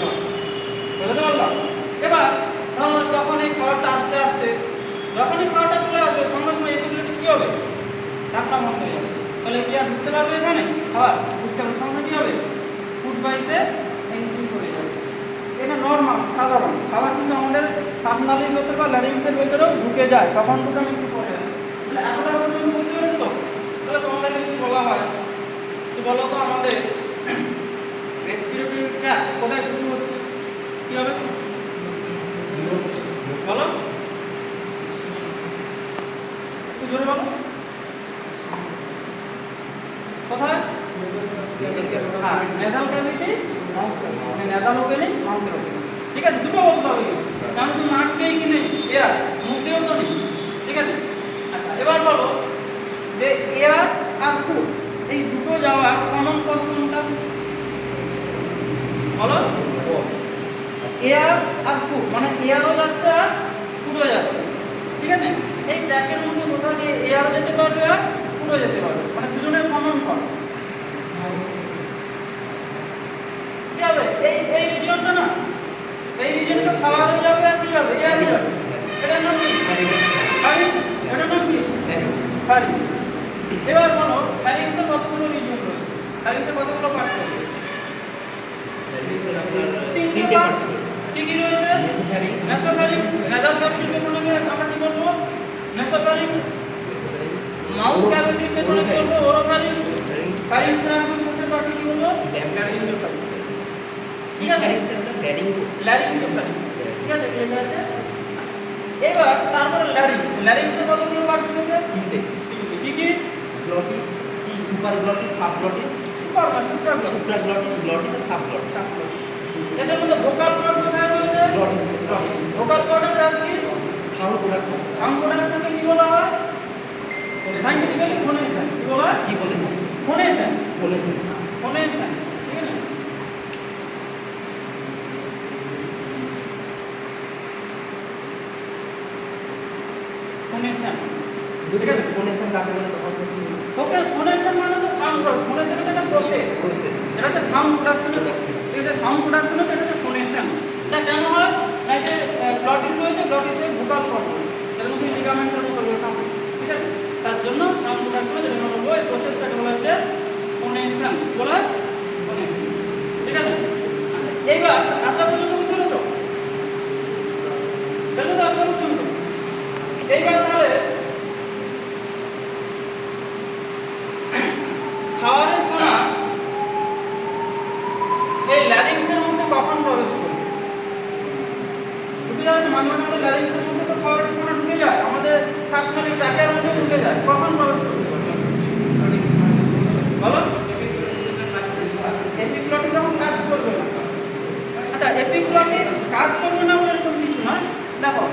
বুঝতে পারলাম? এবার যখন এই খাবারটা যখনই খাবারটা চলে আসবে, সঙ্গে সঙ্গে এপিগ্লটিস কী হবে? ঢাকনা বন্ধ হয়ে যাবে। তাহলে কি আর ঢুকতে পারবে এখানে? খাবার ঢুকতে পারবে, সঙ্গে কী হবে? ফুড পাইপে এন্ট্রি করে যাবে। এটা নর্মাল, সাধারণ খাবার, কিন্তু আমাদের শ্বাসনালীর ভেতরে বা ল্যারিংসের ভেতরেও ঢুকে যায়। কখন ঢুকে আমি একটু পরে যাই। তাহলে এতটা পর্যন্ত বুঝতে পেরেছো তো? তাহলে তোমাদেরকে কি বলা হয়, কি বলো তো, আমাদের রেসপিরেটরি ট্র্যাক্ট কোথায় শুরু হচ্ছে? কী হবে বলো, একটু জোরে বলো। কোথায়? হ্যাঁ, নেজাল ক্যাভিটি, নেজাল ওপেনিং, মাউথের ওপেনিং, ঠিক আছে। দুটো বলতে হবে, কারণ তুমি নাক দিয়ে কি নেই, এয়ার, মুখ দিয়েও তো নেই, ঠিক আছে। আচ্ছা, এবার বলো যে এয়ার আর ফুড, এই দুটো যাওয়ার কমন পথ কোনটা? বলো। এয়ার আর ফুড, মানে এয়ারও যাচ্ছে আর ফুডও যাচ্ছে, ঠিক আছে। এই ট্র্যাকের মধ্যে কোথাও দিয়ে এয়ারও যেতে পারবে আর ফুডও যেতে পারবে, মানে দুজনের কমন পথ কি হবে? এই রিজিয়নটা না, এই রিজিয়নটা খাওয়ারও যাবে আর কি যাবে? এয়ারও যাবে। এটার নাম কি? এটার নাম কি? ফ্যারিংস। এবার বলো, ফ্যারিংসের কতগুলো রিজিয়ন রয়েছে? ফ্যারিংসের কতগুলো পার্ট রয়েছে? তিনটে পার্ট। কি কি রয়েছে? নেসোফ্যারিংস, নেজাল ক্যাভিটির পেছনে গিয়ে আমরা কি বলবো? নেসোফ্যারিংস। মাউথ ক্যাভিটির পেছনে কি বলবো? ওরোফ্যারিংস। ফ্যারিংসের একদম শেষের পার্টে কি বলবো? ল্যারিঙ্গোফ্যারিংস। ঠিক আছে, ল্যারিঙ্গোফ্যারিংস, ঠিক আছে, এটা আছে। এবার তারপরে ল্যারিংসের কতগুলো পার্ট রয়েছে? তিনটে। কি কি? গ্লটিস, সুপারগ্লটিস, সাবগ্লটিস। সুপ্রাগ্লটিস, গ্লটিস আর সাবগ্লটিস। এদের মধ্যে ভোকাল কর্ড কোথায় রয়েছে? গ্লটিস। ভোকাল কর্ডের কাজ কি? Sound production. সাউন্ড কি বলা হয়? সাইন্টিফিক্যালি ফোনেশন। কি বলা হয়? কি বলে? ফোনেশন। ঠিক আছে। ফোনেশন, ঠিক আছে। ফোনেশন কাকে বলে তখন? ওকে, ফোনেশন মানে তো সাউন্ড প্রসেস। ফোনেশন হচ্ছে একটা প্রসেস। এটা হচ্ছে সাউন্ড প্রোডাকশন। এই যে সাউন্ড প্রোডাকশন হচ্ছে, এটা হচ্ছে ফোনেশন। এটা কেন হয়? এই যে গ্লটিস রয়েছে, গ্লটিসের ভোকাল কর্ড রয়েছে, এর মধ্যে লিগামেন্টের মতো রয়েছে, ঠিক আছে। তার জন্য সাউন্ড প্রোডাকশনের জন্য বলবো এই প্রসেসটাকে বলা হচ্ছে ফোনেশন। বলা হয় ফোনেশন, ঠিক আছে। আচ্ছা, এইবার আপনারা পর্যন্ত বুঝতে পেরেছো? পেলে তো আপনারা পর্যন্ত। এইবার তাহলে ল্যারিংসের মধ্যে কখন প্রবেশ করবে? ঢুকে যায় না, মাঝে মাঝে আমাদের ল্যারিংসের মধ্যে তো খাবারের কণা ঢুকে যায়, আমাদের শ্বাসনালী ট্র্যাকের মধ্যে ঢুকে যায়, কখন প্রবেশ করবে বলো? এপিগ্লটিস যখন কাজ করবে না। আচ্ছা, এপিগ্লটিস কাজ করবে না বলে এরকম কিছু নয়। দেখো,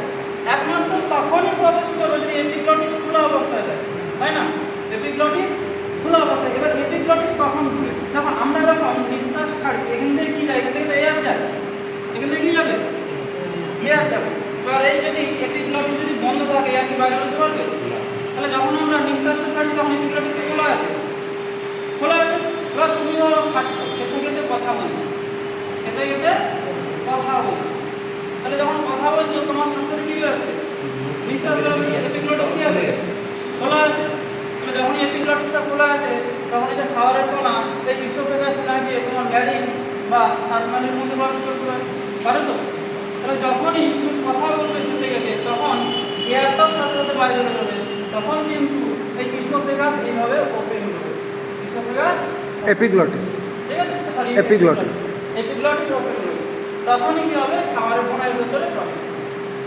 একমাত্র তখনই প্রবেশ করবে যদি এপিগ্লটিস খোলা অবস্থায় থাকে, তাই না? এপিগ্লটিস খোলা অবস্থায়। এবার এপিগ্লটিস কখন খুলে? দেখো, আমরা যখন নিঃশ্বাস ছাড়ছি, এখান থেকে কি যায়? এখান থেকে তো এয়ার যায়, এখান থেকে কি যাবে? এয়ার যাবে। এবার এই যদি এপিগ্লটিস যদি বন্ধ থাকে, এয়ার কি বাইরে হতে পারবে? তাহলে যখন আমরা নিঃশ্বাসটা ছাড়ছি তখন এপিগ্লটিস খোলা আছে, খোলা আছে। এবার তুমিও খাচ্ছ, খেতে খেতে কথা বলছো, খেতে খেতে কথা বলছো, তাহলে যখন কথা বলছো তোমার সাথে কি হচ্ছে? নিঃশ্বাস এপিগ্লটিস কি আছে? খোলা আছে। তাহলে যখন এপিগ্লটিসটা খোলা আছে তখন এই যে খাবারের কণা এই ইসোফেগাস লাগিয়ে তোমার ল্যারিংস বা শ্বাসনালীর মধ্যে প্রবেশ করতে পারে তো। তাহলে যখনই তুমি কথা বলবে খেতে খেতে তখন এয়ারটাও সাথে সাথে বাইরে হয়ে যাবে, তখন কিন্তু এই ইসোফেগাস এইভাবে ওপেন হবে। ইসোফেগাস এপিগ্লটিস, ঠিক আছে, সরি এপিগ্লটিস এপিগ্লটিস ওপেন হবে। তখনই কি হবে? খাবারের কণার ভিতরে প্রবেশ করবে।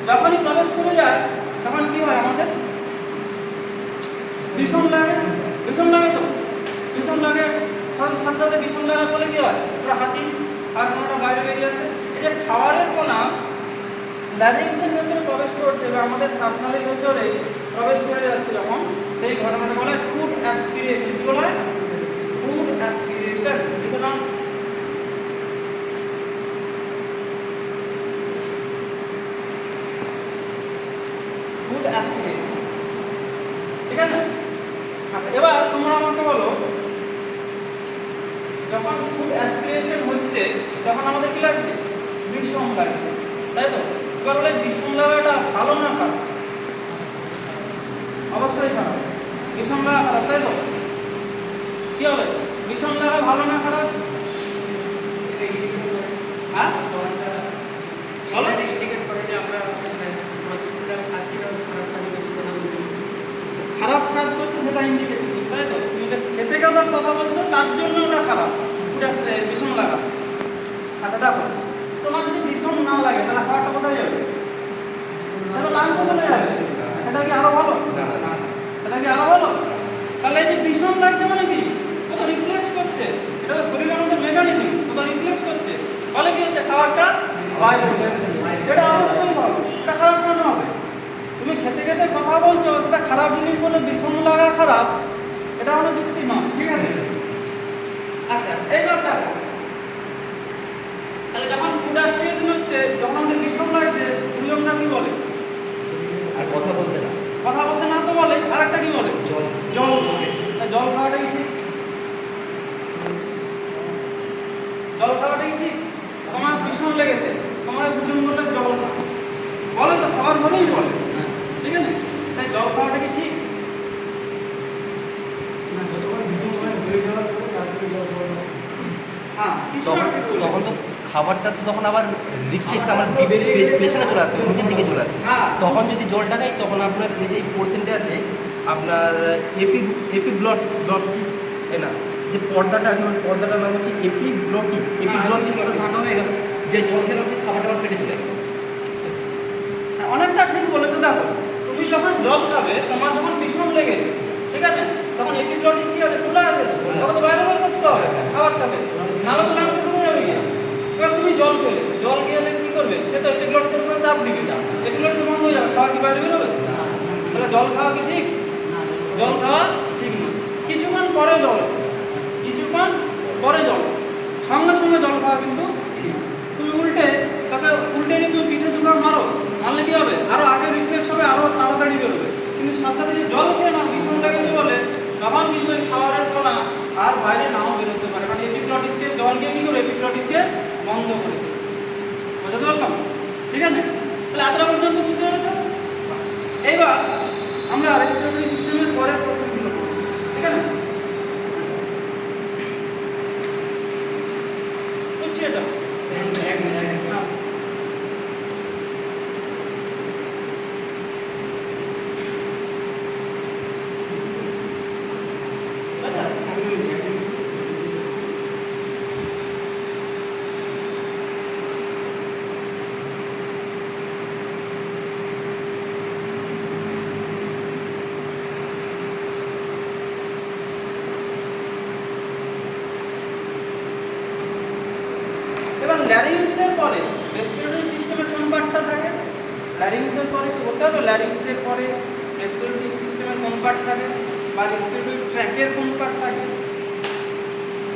যখনই প্রবেশ করে যায় তখন কি হয়? আমাদের ভীষণ লাগে, ভীষণ লাগে তো, ভীষণ লাগে। সাথে সাথে ভীষণ লাগার ফলে কি হয়? পুরো হাঁচি, আর কোনোটা বাইরে বেরিয়ে আসে। এই যে খাবারের কণা ল্যারিংসের ভেতরে প্রবেশ করছে বা আমাদের শ্বাসনালীর ভেতরে প্রবেশ করে যাচ্ছে যখন, সেই ঘটনাটা বলে ফুড অ্যাসপিরেশন। কি বলে? Food aspiration. লিখে নাও। ফুড অ্যাসপিরেশন, ঠিক আছে? আচ্ছা, এবার তোমরা আমাকে বলো, যখন ফুড অ্যাসপিরেশন হচ্ছে তখন আমাদের কি লাগছে? বিষম লাগছে, তাই তো? এবার বলে বিষম লাগাটা ভালো না খারাপ? অবশ্যই খারাপ। বিষম লাগা খারাপ, তাই তো? কি হবে? বিষম লাগা ভালো না খারাপ? হ্যাঁ বলো। খারাপ কাজ করছে সেটা ইন্ডিকেশন, তাই তো? তুমি যে খেতে গেলে কথা বলছো তার জন্য ওটা খারাপ, ওটা বিষম লাগা। আচ্ছা দেখো, তোমার যদি বিষম না লাগে তাহলে খাওয়াটা কোথায় যাবে? তাহলে লাংসে চলে যাবে। সেটা কি আরো ভালো? সেটা কি আরো ভালো? তাহলে এই যে বিষম লাগছে মানে কি? ও তো রিফ্লেক্স করছে, এটা তো শরীরের মধ্যে মেকানিজম, ও তো রিফ্লেক্স করছে। ফলে কি হচ্ছে? খাবারটা বাইরে যাচ্ছে। এটা অবশ্যই ভালো, এটা খারাপ কেন হবে? তুমি খেতে খেতে কথা বলছো, সেটা খারাপ জিনিস বলে বিষম লাগা খারাপ, এটা হলো যুক্তি নয়, ঠিক আছে? আচ্ছা, এইবার দেখো, তাহলে যখন ফুড অ্যাসপিরেশন হচ্ছে, যখন আমাদের বিষম লাগছে, দুজনরা কি বলে? আর কথা বলতে না, কথা বলতে না তো বলে, আর একটা কি বলে? জল জল খাবে। জল খাওয়াটা কি ঠিক? জল খাওয়াটা কি ঠিক? তোমার ভীষণ লেগেছে, তোমার দুজন বললে জল খাও, বলে তো, সবার ঘরেই বলে, ঠিক আছে? তাই জল খাওয়াটা কি ঠিক? হ্যাঁ, কিছুটা তখন ঠিক বলেছো। তখন তো খাবারটা তো তখন আবার রিফ্লেক্স আমার পেছনে চলে আসছে, মুখের দিকে চলে আসছে। হ্যাঁ। তখন যদি জলটা খাই তখন আপনার এই যে পোর্শনটা আছে আপনার এপিগ্লটিস, না যে পর্দাটা আছে ওই পর্দাটার নাম হচ্ছে এপিগ্লটিস। এপিগ্লটিস তো ঢাকা হয়ে গেল, যে জল খেলাম সেই খাবারটা আমার পেটে চলে গেল। অনেকটা ঠিক বলেছো। দেখো, তুমি যখন জল খাবে, তোমার যখন বিষম লেগেছে, ঠিক আছে, তখন এপিগ্লটিস কি আছে? খোলা আছে, তখন তো বাইরে বের করতে হবে খাবার খাবে, নাহলে তো লাংসে ঢুকে যাবে গিয়ে। এবার তুমি জল খেলে, জল খেলে কি করবে? সে তো এপিগ্লটিসের উপরে চাপ দিবে, এপিগ্লটিস বন্ধ হয়ে যাবে, খাওয়া কি বাইরে বেরোবে? তাহলে জল খাওয়া কি ঠিক? জল খাওয়া ঠিক না। কিছুক্ষণ পরে জল, কিছুক্ষণ পরে জল, সঙ্গে সঙ্গে জল খাওয়া কিন্তু ঠিক। তুমি উল্টে তাকে উল্টে যদি তুমি পিঠে দুটো মারো, মারলে কি হবে? আরো আগে রিফ্লেক্স হবে, আরো তাড়াতাড়ি বেরোবে। কিন্তু সাথে সাথে জল খেয়ে না ভীষণ লেগেছে বলে তখন কিন্তু এই খাবারের কণা আর বাইরে নাও বেরোতে পারে, মানে এপিগ্লটিসকে জল দিয়ে কি করে? এপিগ্লটিসকে বন্ধ করে দেবে। বুঝতে পারলাম? ঠিক আছে? তাহলে এতটা পর্যন্ত বুঝতে পেরেছো? এইবার আমরা রেসপিরেটরি সিস্টেমের পরের প্রশ্নগুলো করব, ঠিক আছে? বুঝছি এটা? এবার ল্যারিংসের পরে রেসপিরেটরি সিস্টেমের কোন পার্টটা থাকে? ল্যারিংসের পরে কি বলতে হবে? ল্যারিংসের পরে রেসপিরেটরি সিস্টেমের কোন পার্ট থাকে বা রেসপিরেটরি ট্র্যাকের কোন পার্ট থাকে?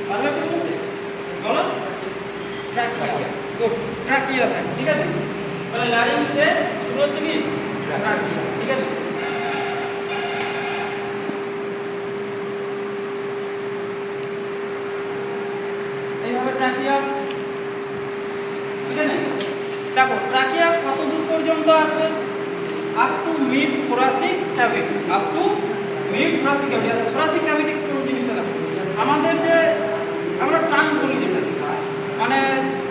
পারবে কি বলতে? বলো। ট্র্যাকিয়া। গুড, ট্র্যাকিয়া থাকে, ঠিক আছে? তাহলে ল্যারিংস শেষ, শুরু হচ্ছে কি? ট্র্যাকিয়া, ঠিক আছে? এইভাবে ট্র্যাকিয়া, ঠিক আছে? দেখো ট্র্যাকিয়া কত দূর পর্যন্ত আসবে? Up to mid thoracic cavity, up to mid thoracic cavity. আর থোরাসিক ক্যাভিটি কোন জিনিসটা দেখো, আমাদের যে আমরা ট্রাঙ্ক বলি যেটা, মানে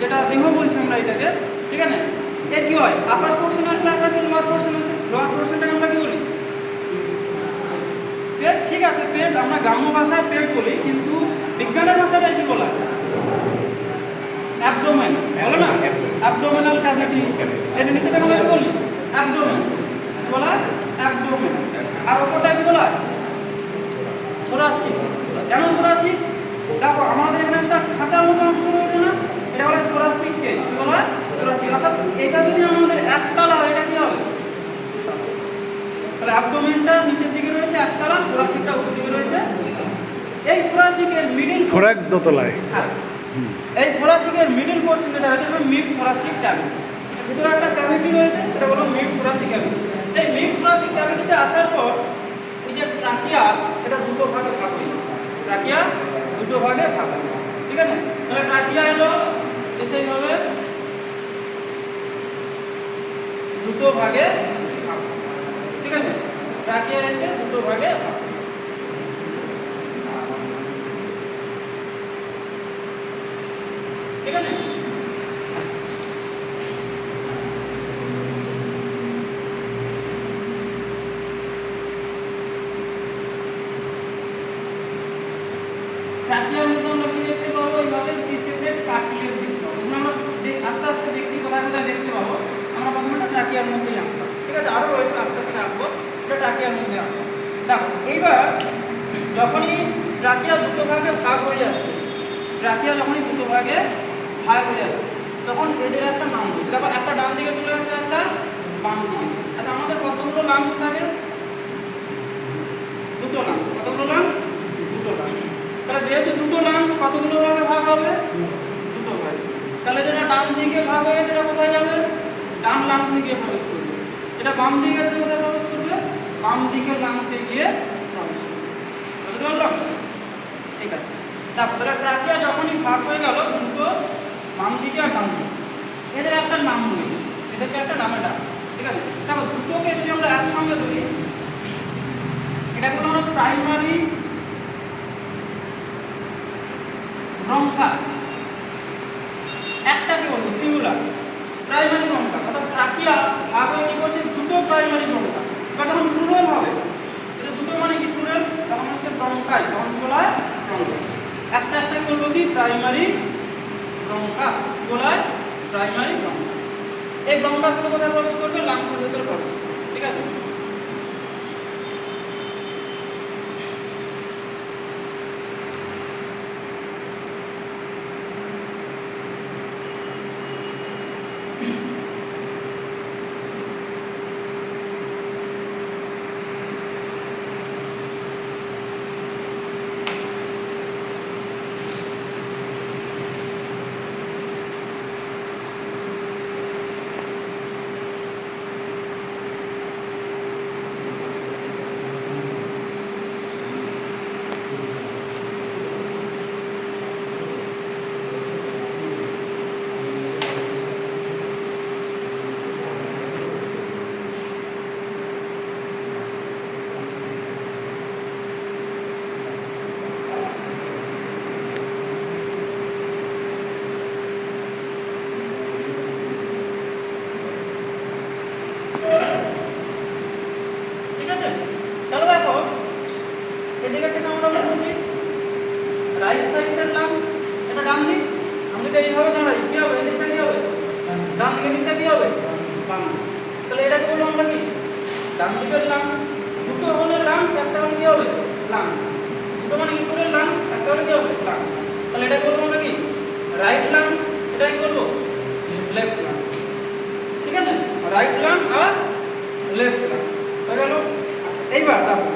যেটা দেহ বলছি আমরা এটাকে, ঠিক আছে? এর কি হয়? আপার পোর্শন একটা আছে, লোয়ার পোর্শন আছে। লোয়ার পোর্শনটাকে আমরা কি বলি? পেট, ঠিক আছে? পেট আমরা গ্রাম্য ভাষায় পেট বলি, কিন্তু বিজ্ঞানের ভাষাটাই কি বলা আছে? অ্যাবডোমেন, বলো না? অ্যাবডোমিনাল ক্যাভিটি, এর নিচেটা আমরা কি বলি? অ্যাবডোমেন বলা, অ্যাবডোমেন। আর ওপরটা কি বলা? থোরাসিক। কেন থোরাসিক? দেখো আমাদের এখানে একটা খাঁচার মতো অংশ রয়েছে না, এটা বলে থোরাসিক কেজ, কি বলা? থোরাসিক। অর্থাৎ এটা যদি আমাদের একতলা হয়, এটা কি হবে? তাহলে অ্যাবডোমেনটা নিচের দিকে রয়েছে একতলা, থোরাসিকটা উপর দিকে রয়েছে। এই থোরাসিকের মিডল, থোরাক্স দোতলায়। হ্যাঁ, এই থোরাসিকের মিডল পোর্শন যেটা হচ্ছে মিড থোরাসিক ক্যাভিটি। ভিতরে একটা ক্যাভিটি রয়েছে, এটা হলো মিড থোরাসিক ক্যাভিটি। এই মিড থোরাসিক ক্যাভিটিতে আসার পর এই যে ট্রাকিয়া, এটা দুটো ভাগে ভাগ হয়ে যায়। ট্রাকিয়া দুটো ভাগে ভাগ হয়ে যায়, ঠিক আছে? তাহলে ট্রাকিয়া এলো সেইভাবে দুটো ভাগে ভাগ, ঠিক আছে? ট্রাকিয়া এসে দুটো ভাগে ভাগ, ঠিক আছে? ট্রাকিয়ার মধ্যে আমরা কি দেখতে পাবো? এইভাবে সিসেটেড কার্টিলেজ দেখতে পাবো। আমরা আস্তে আস্তে দেখছি, কোথায় কোথায় দেখতে পাবো। আমরা প্রথমে ট্রাকিয়ার মধ্যেই আঁকবো, ঠিক আছে? আরও রয়েছে, আস্তে আস্তে আঁকবো। এটা ট্রাকিয়ার মধ্যে আঁকবো। দেখো এইবার যখনই ট্রাকিয়া দুটো ভাগে ভাগ হয়ে যাচ্ছে, ট্রাকিয়া যখনই দুটো ভাগে ভাগ হয়ে যাচ্ছে, তখন এদের একটা নাম রয়েছে। দেখো একটা ডান দিকে চলে যাচ্ছে, একটা বাম দিকে। আচ্ছা আমাদের কতগুলো লাংস থাকে? দুটো লাংস। কতগুলো লাংস? দুটো লাংস। তাহলে যেহেতু দুটো লাংস, কতগুলো ভাগে ভাগ হবে? দুটো ভাগে। তাহলে যেটা ডান দিকে ভাগ হয়ে যেটা কোথায় যাবে? ডান লাংসে গিয়ে প্রবেশ করবে। এটা বাম দিকে কোথায় প্রবেশ করবে? বাম দিকের লাংসে গিয়ে প্রবেশ করবে। বুঝতে পারলাম? ঠিক আছে। তারপরে ট্রাকিয়া যখনই ভাগ হয়ে গেল দুটো, বাম দিকে আর ডান দিকে, এদের একটা নাম রয়েছে, এদেরকে একটা নামে ডাক, ঠিক আছে? দেখো দুটোকে যদি আমরা একসঙ্গে ধরি, এটা হলো আমরা প্রাইমারি ব্রঙ্কাস। একটাকে বলবো সিঙ্গুলার প্রাইমারি ব্রঙ্কাস। অর্থাৎ ট্রাকিয়া ভাগ হয়ে কি করছে? দুটো প্রাইমারি ব্রঙ্কাস। এবার যখন প্লুরাল হবে, এটা দুটো মানে কি প্লুরাল, তখন হচ্ছে ব্রঙ্কাই, তখন কি বলা হয়? ব্রঙ্কাস। একটা একটা করবো কি? Primary bronchus. কি বলা হয়? Primary bronchus. এই ব্রঙ্কাসগুলো কোথায় প্রবেশ করবে? লাংসের ভিতরে প্রবেশ করবে, ঠিক আছে? এদিকে থেকে আমরা বলবো কি? রাইট সাইডের লাম, এটা ডান দিক। আমি যদি এইভাবে দাঁড়াই, কি হবে? এদিকটা কি হবে? ডান দিকের দিকটা কি হবে? বাম দিক। তাহলে এটাকে বলবো আমরা কি? ডান দিকের লাম। দুটো হলে লাম, একটা হলে কি হবে? লাম। মানে কি করে লাম, একটা হলে কি হবে? লাম। তাহলে এটা করবো আমরা কি? রাইট লাম। এটাই করবো লেফট লাং হয়ে গেল। আচ্ছা এইবার দেখো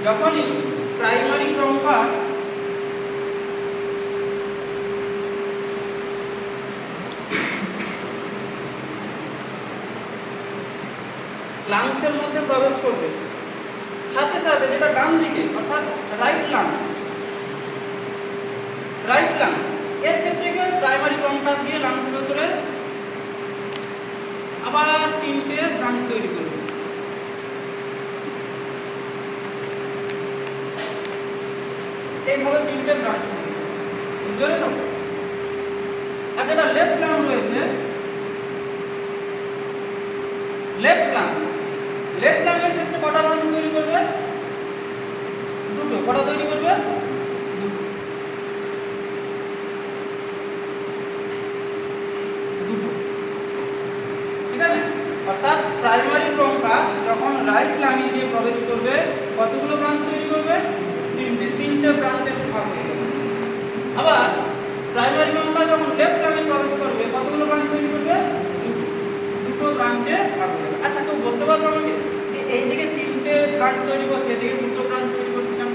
যখনই প্রাইমারি ব্রঙ্কাস লাংসের মধ্যে প্রবেশ করবে, সাথে সাথে যেটা ডান দিকে অর্থাৎ রাইট লাং এর ক্ষেত্রে কি প্রাইমারি ব্রঙ্কাস গিয়ে লাংসের ভেতরে আবার তিনটে ব্রাঞ্চ তৈরি করবে। এইভাবে তিনটে ব্রাঞ্চ বুঝতে পেরেছ? আর যেটা লেফট লাং রয়েছে, লেফট লাংয়ের ক্ষেত্রে কটা ব্রাঞ্চ তৈরি করবে? দুটো। কটা তৈরি করবে? দুটো। ঠিক আছে? অর্থাৎ প্রাইমারি ব্রঙ্কাস যখন রাইট লাংয়ে গিয়ে প্রবেশ করবে কতগুলো ব্রাঞ্চ তৈরি করবে? তিনটে ব্রাঞ্চে সে ভাগ হয়ে যাবে। আবার প্রাইমারি ব্রঙ্কাস যখন লেফট লাংয়ে প্রবেশ করবে কতগুলো ব্রাঞ্চ তৈরি করবে? দুটো ব্রাঞ্চে ভাগ হয়ে যাবে। আচ্ছা কেউ বলতে পারবো আমাকে যে এইদিকে তিনটে ব্রাঞ্চ তৈরি করছে, এদিকে দুটো ব্রাঞ্চ তৈরি করছে কেন?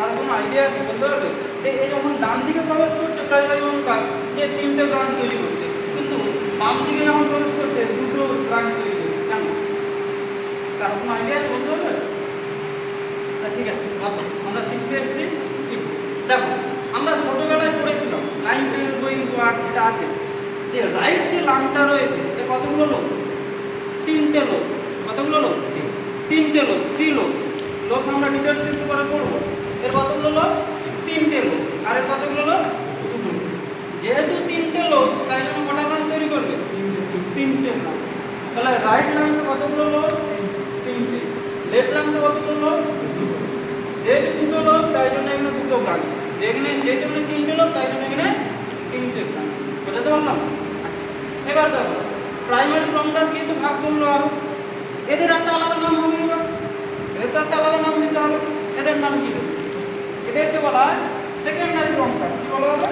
আর কোনো আইডিয়া আছে? বলতে পারবে যে এই যখন ডান দিকে প্রবেশ করছে প্রাইমারি ব্রঙ্কাস যে তিনটে ব্রাঞ্চ তৈরি করছে, কিন্তু বাম দিকে যখন প্রবেশ করছে দুটো ব্রাঞ্চ তৈরি করছে কেন? কার কোনো আইডিয়া আছে? বলতে পারবে? ঠিক আছে, ভালো, আমরা শিখতে এসেছি, শিখবো। দেখো আমরা ছোটবেলায় পড়েছিলাম 9 10 বই এটা আছে যে রাইট যে লাংটা রয়েছে এর কতগুলো লোক? তিনটে লোক। কতগুলো লোক? তিনটে লোক, 3 লোক। লোক আমরা ডিটেলস একটু পরে পড়বো। এর কতগুলো লোক? তিনটে লোক। আর এর কতগুলো লোক? দুটো। যেহেতু তিনটে লোক তাই জন্য কটা ব্রাঞ্চ তৈরি করবে? তিনটে ব্রাঞ্চ। তাহলে রাইট লাংসে কতগুলো লোক? তিনটে। লেফট লাংসে কতগুলো লোক? যেহেতু দুটো লোক তাই জন্য এখানে দুটো ব্রাঞ্চ। যেহেতু এখানে তিনটে লোক তাই জন্য এখানে তিনটে ব্রাঞ্চ। বোঝাতে পারলাম? আচ্ছা এবার দেখো প্রাইমারি ব্রঙ্কাস কিন্তু ভাগ করলো আরো, এদের একটা আলাদা নাম হবে। এবার এদের তো একটা আলাদা নাম দিতে হবে। এদের নাম কি দেবে? এদেরকে বলা হয় সেকেন্ডারি ব্রঙ্কাস। কি বলা হবে?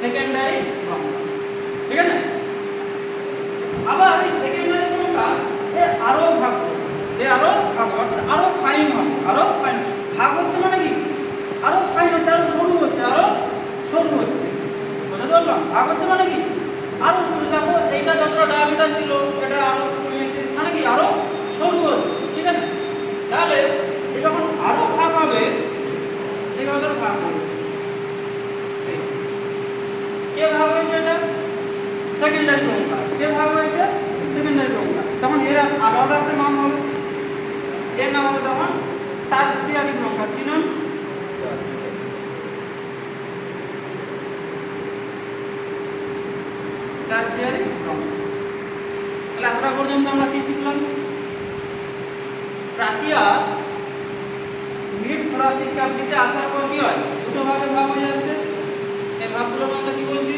Secondary bronchus. ঠিক আছে? আবার এই সেকেন্ডারি ব্রঙ্কাস আরো ভাগ অর্থাৎ আরো ফাইন হবে। আরো ফাইন ভাগ হচ্ছে মানে কি? আরো ফাইন হচ্ছে, আরো সরু হচ্ছে, আরো সরু হচ্ছে। বুঝতে পারলাম? ভাগ হচ্ছে মানে কি? আরো সরু। দেখো এইটা যতটা ডায়ামিটার ছিল এটা আরো কমিয়েছে, মানে কি আরো সরু হচ্ছে। ঠিক আছে? তাহলে এই যখন আরো ভাগ হবে এইভাবে ভাগ হবে। কে ভাগ হয়েছে? এটা সেকেন্ডারি ব্রঙ্কাস। কে ভাগ হয়েছে? Secondary bronchus. তখন এর আলাদা একটা নাম হবে। এর নাম হবে তখন টারসিয়ারি ব্রঙ্কাস। কি নাম? Tertiary bronchus. তাহলে এতটা পর্যন্ত আমরা কি শিখলাম? ট্রাকিয়া মিড থোরাসিক ক্যাভিটিতে আসার পর কি হয়? দুটো ভাগে ভাগ হয়ে যাচ্ছে। এই ভাগগুলো আমরা কি বলছি?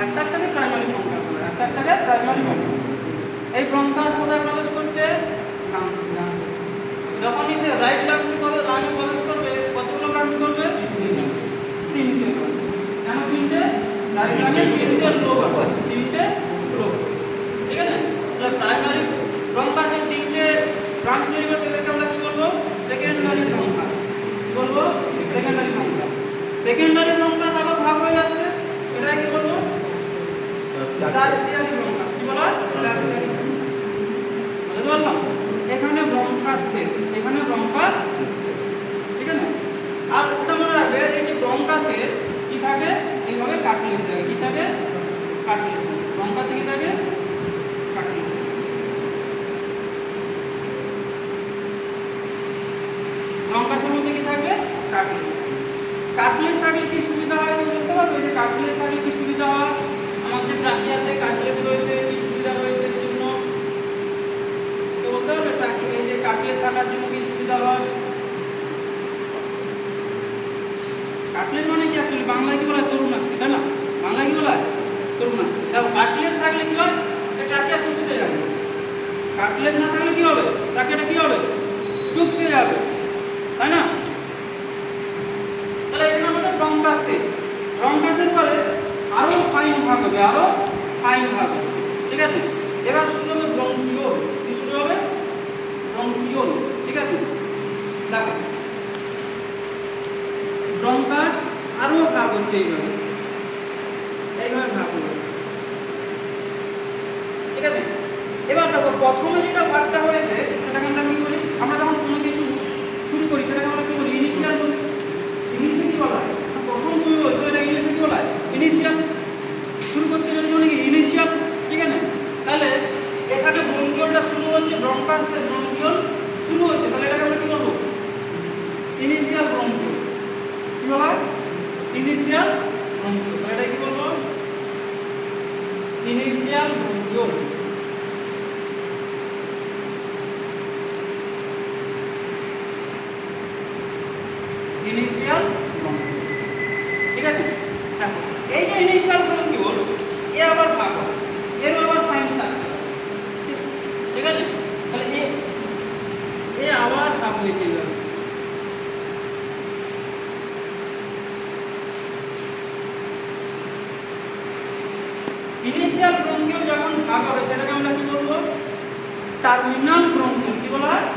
একটাকে প্রাইমারি ব্রঙ্কাস বলে, একটাকে প্রাইমারি ব্রঙ্কাস। এই ব্রঙ্কাস কোথায় প্রবেশ করছে? যখনই সে রাইট লাংসে প্রবেশ করবে কতগুলো ব্রাঞ্চ করবে? তিনটে ব্রাঞ্চ। কেন তিনটে? রাইট লাংয়ে তিনটে লোব আছে, তিনটে লোব। ঠিক আছে? তাহলে প্রাইমারি ব্রঙ্কাসের তিনটে ব্রাঞ্চ তৈরি করছে, এদেরকে আমরা কি বলবো? Secondary bronchus. কি বলবো? Secondary bronchus. সেকেন্ডারি ব্রঙ্কাস আবার ভাগ হয়ে যাচ্ছে, এটা কি বলবো? Tertiary bronchus. কি বলা হয়? Tertiary bronchus. বুঝতে পারলাম? এখানে ব্রঙ্কাস শেষ, এখানে ব্রঙ্কাস শেষ। ঠিক আছে? আর এটা মনে রাখবে এই যে ব্রঙ্কাসে কি থাকে? এইভাবে কাটলেজ থাকে। কি থাকে? কাটলেজ। ব্রঙ্কাসে কি থাকে? কাটলেজ। ব্রঙ্কাসের মধ্যে কি থাকবে? কাটলেজ। কাটলেজ থাকলে কি সুবিধা হয় বলতে পারবে? যে কাটলেজ থাকলে কি সুবিধা হয়? আমাদের ট্রাকিয়াতে কাটলেজ রয়েছে, কি সুবিধা রয়েছে এর জন্য তো বলতে পারবে? এই যে কাটলেজ থাকার জন্য কি সুবিধা হয়? কাটলেজ মানে কি অ্যাকচুয়ালি বাংলায় কি বলা হয়? তরুণ আসতে, তাই না? বাংলায় কি বলা হয়? তরুণ আসতে। দেখো কাটলেজ থাকলে কি হয়? ট্রাকিয়া চুপসে যাবে। কার্টিলেজ না থাকলে কি হবে, ট্রাকিয়াটা কি হবে, চুপসে যাবে, তাই না? তাহলে এখানে আমাদের ব্রঙ্কাস শেষ। ব্রঙ্কাসের পরে আরো ফাইন ভাগ হবে, আরো ফাইন ভাগ হবে, ঠিক আছে? এবার শুরু হবে ব্রঙ্কিওল। কি শুরু হবে? ব্রঙ্কিওল, ঠিক আছে? দেখো ব্রঙ্কাস আরো ভাগ হচ্ছে এইভাবে, এইভাবে ভাগ হবে, ঠিক আছে? এবার দেখো প্রথমে যেটা ভাগটা হয়েছে সেটাকে আমরা কি বলি, আমরা যখন কোনো কিছু শুরু করি সেটাকে আমরা কি বলি, ইনিশিয়াল বলি। ইনিশিয়াল কি বলা হয়? প্রথম তুমি বলছো এটা ইংলিশে কি বলা হয়, ইনিশিয়াল। শুরু করতে চলেছে মানে কি ইনিশিয়াল, ঠিক আছে? তাহলে এখানে ব্রঙ্কিওলটা শুরু হচ্ছে, ব্রঙ্কাসের ব্রঙ্কিওল শুরু হচ্ছে, তাহলে এটাকে আমরা কি বলবো, ইনিশিয়াল ব্রঙ্কিওল। কি বলা হয়? Initial bronchiole. তাহলে এটা কি বলবো, ইনিশিয়াল ব্রঙ্কিওল। ইনিশিয়াল ব্রঙ্কিওল, ঠিক আছে? দেখো এই যে ইনিশিয়াল ব্রঙ্কিওল, এ আবার ভাগ হবে, এরও আবার ফাইন স্ট্রাকচার, ঠিক আছে? তাহলে এ আবার ভাগ হয়ে যাবে, ইনিশিয়াল ব্রঙ্কিওল যখন ভাগ হবে সেটাকে আমরা কি বলবো, টার্মিনাল ব্রঙ্কিওল। কি বলা হয়?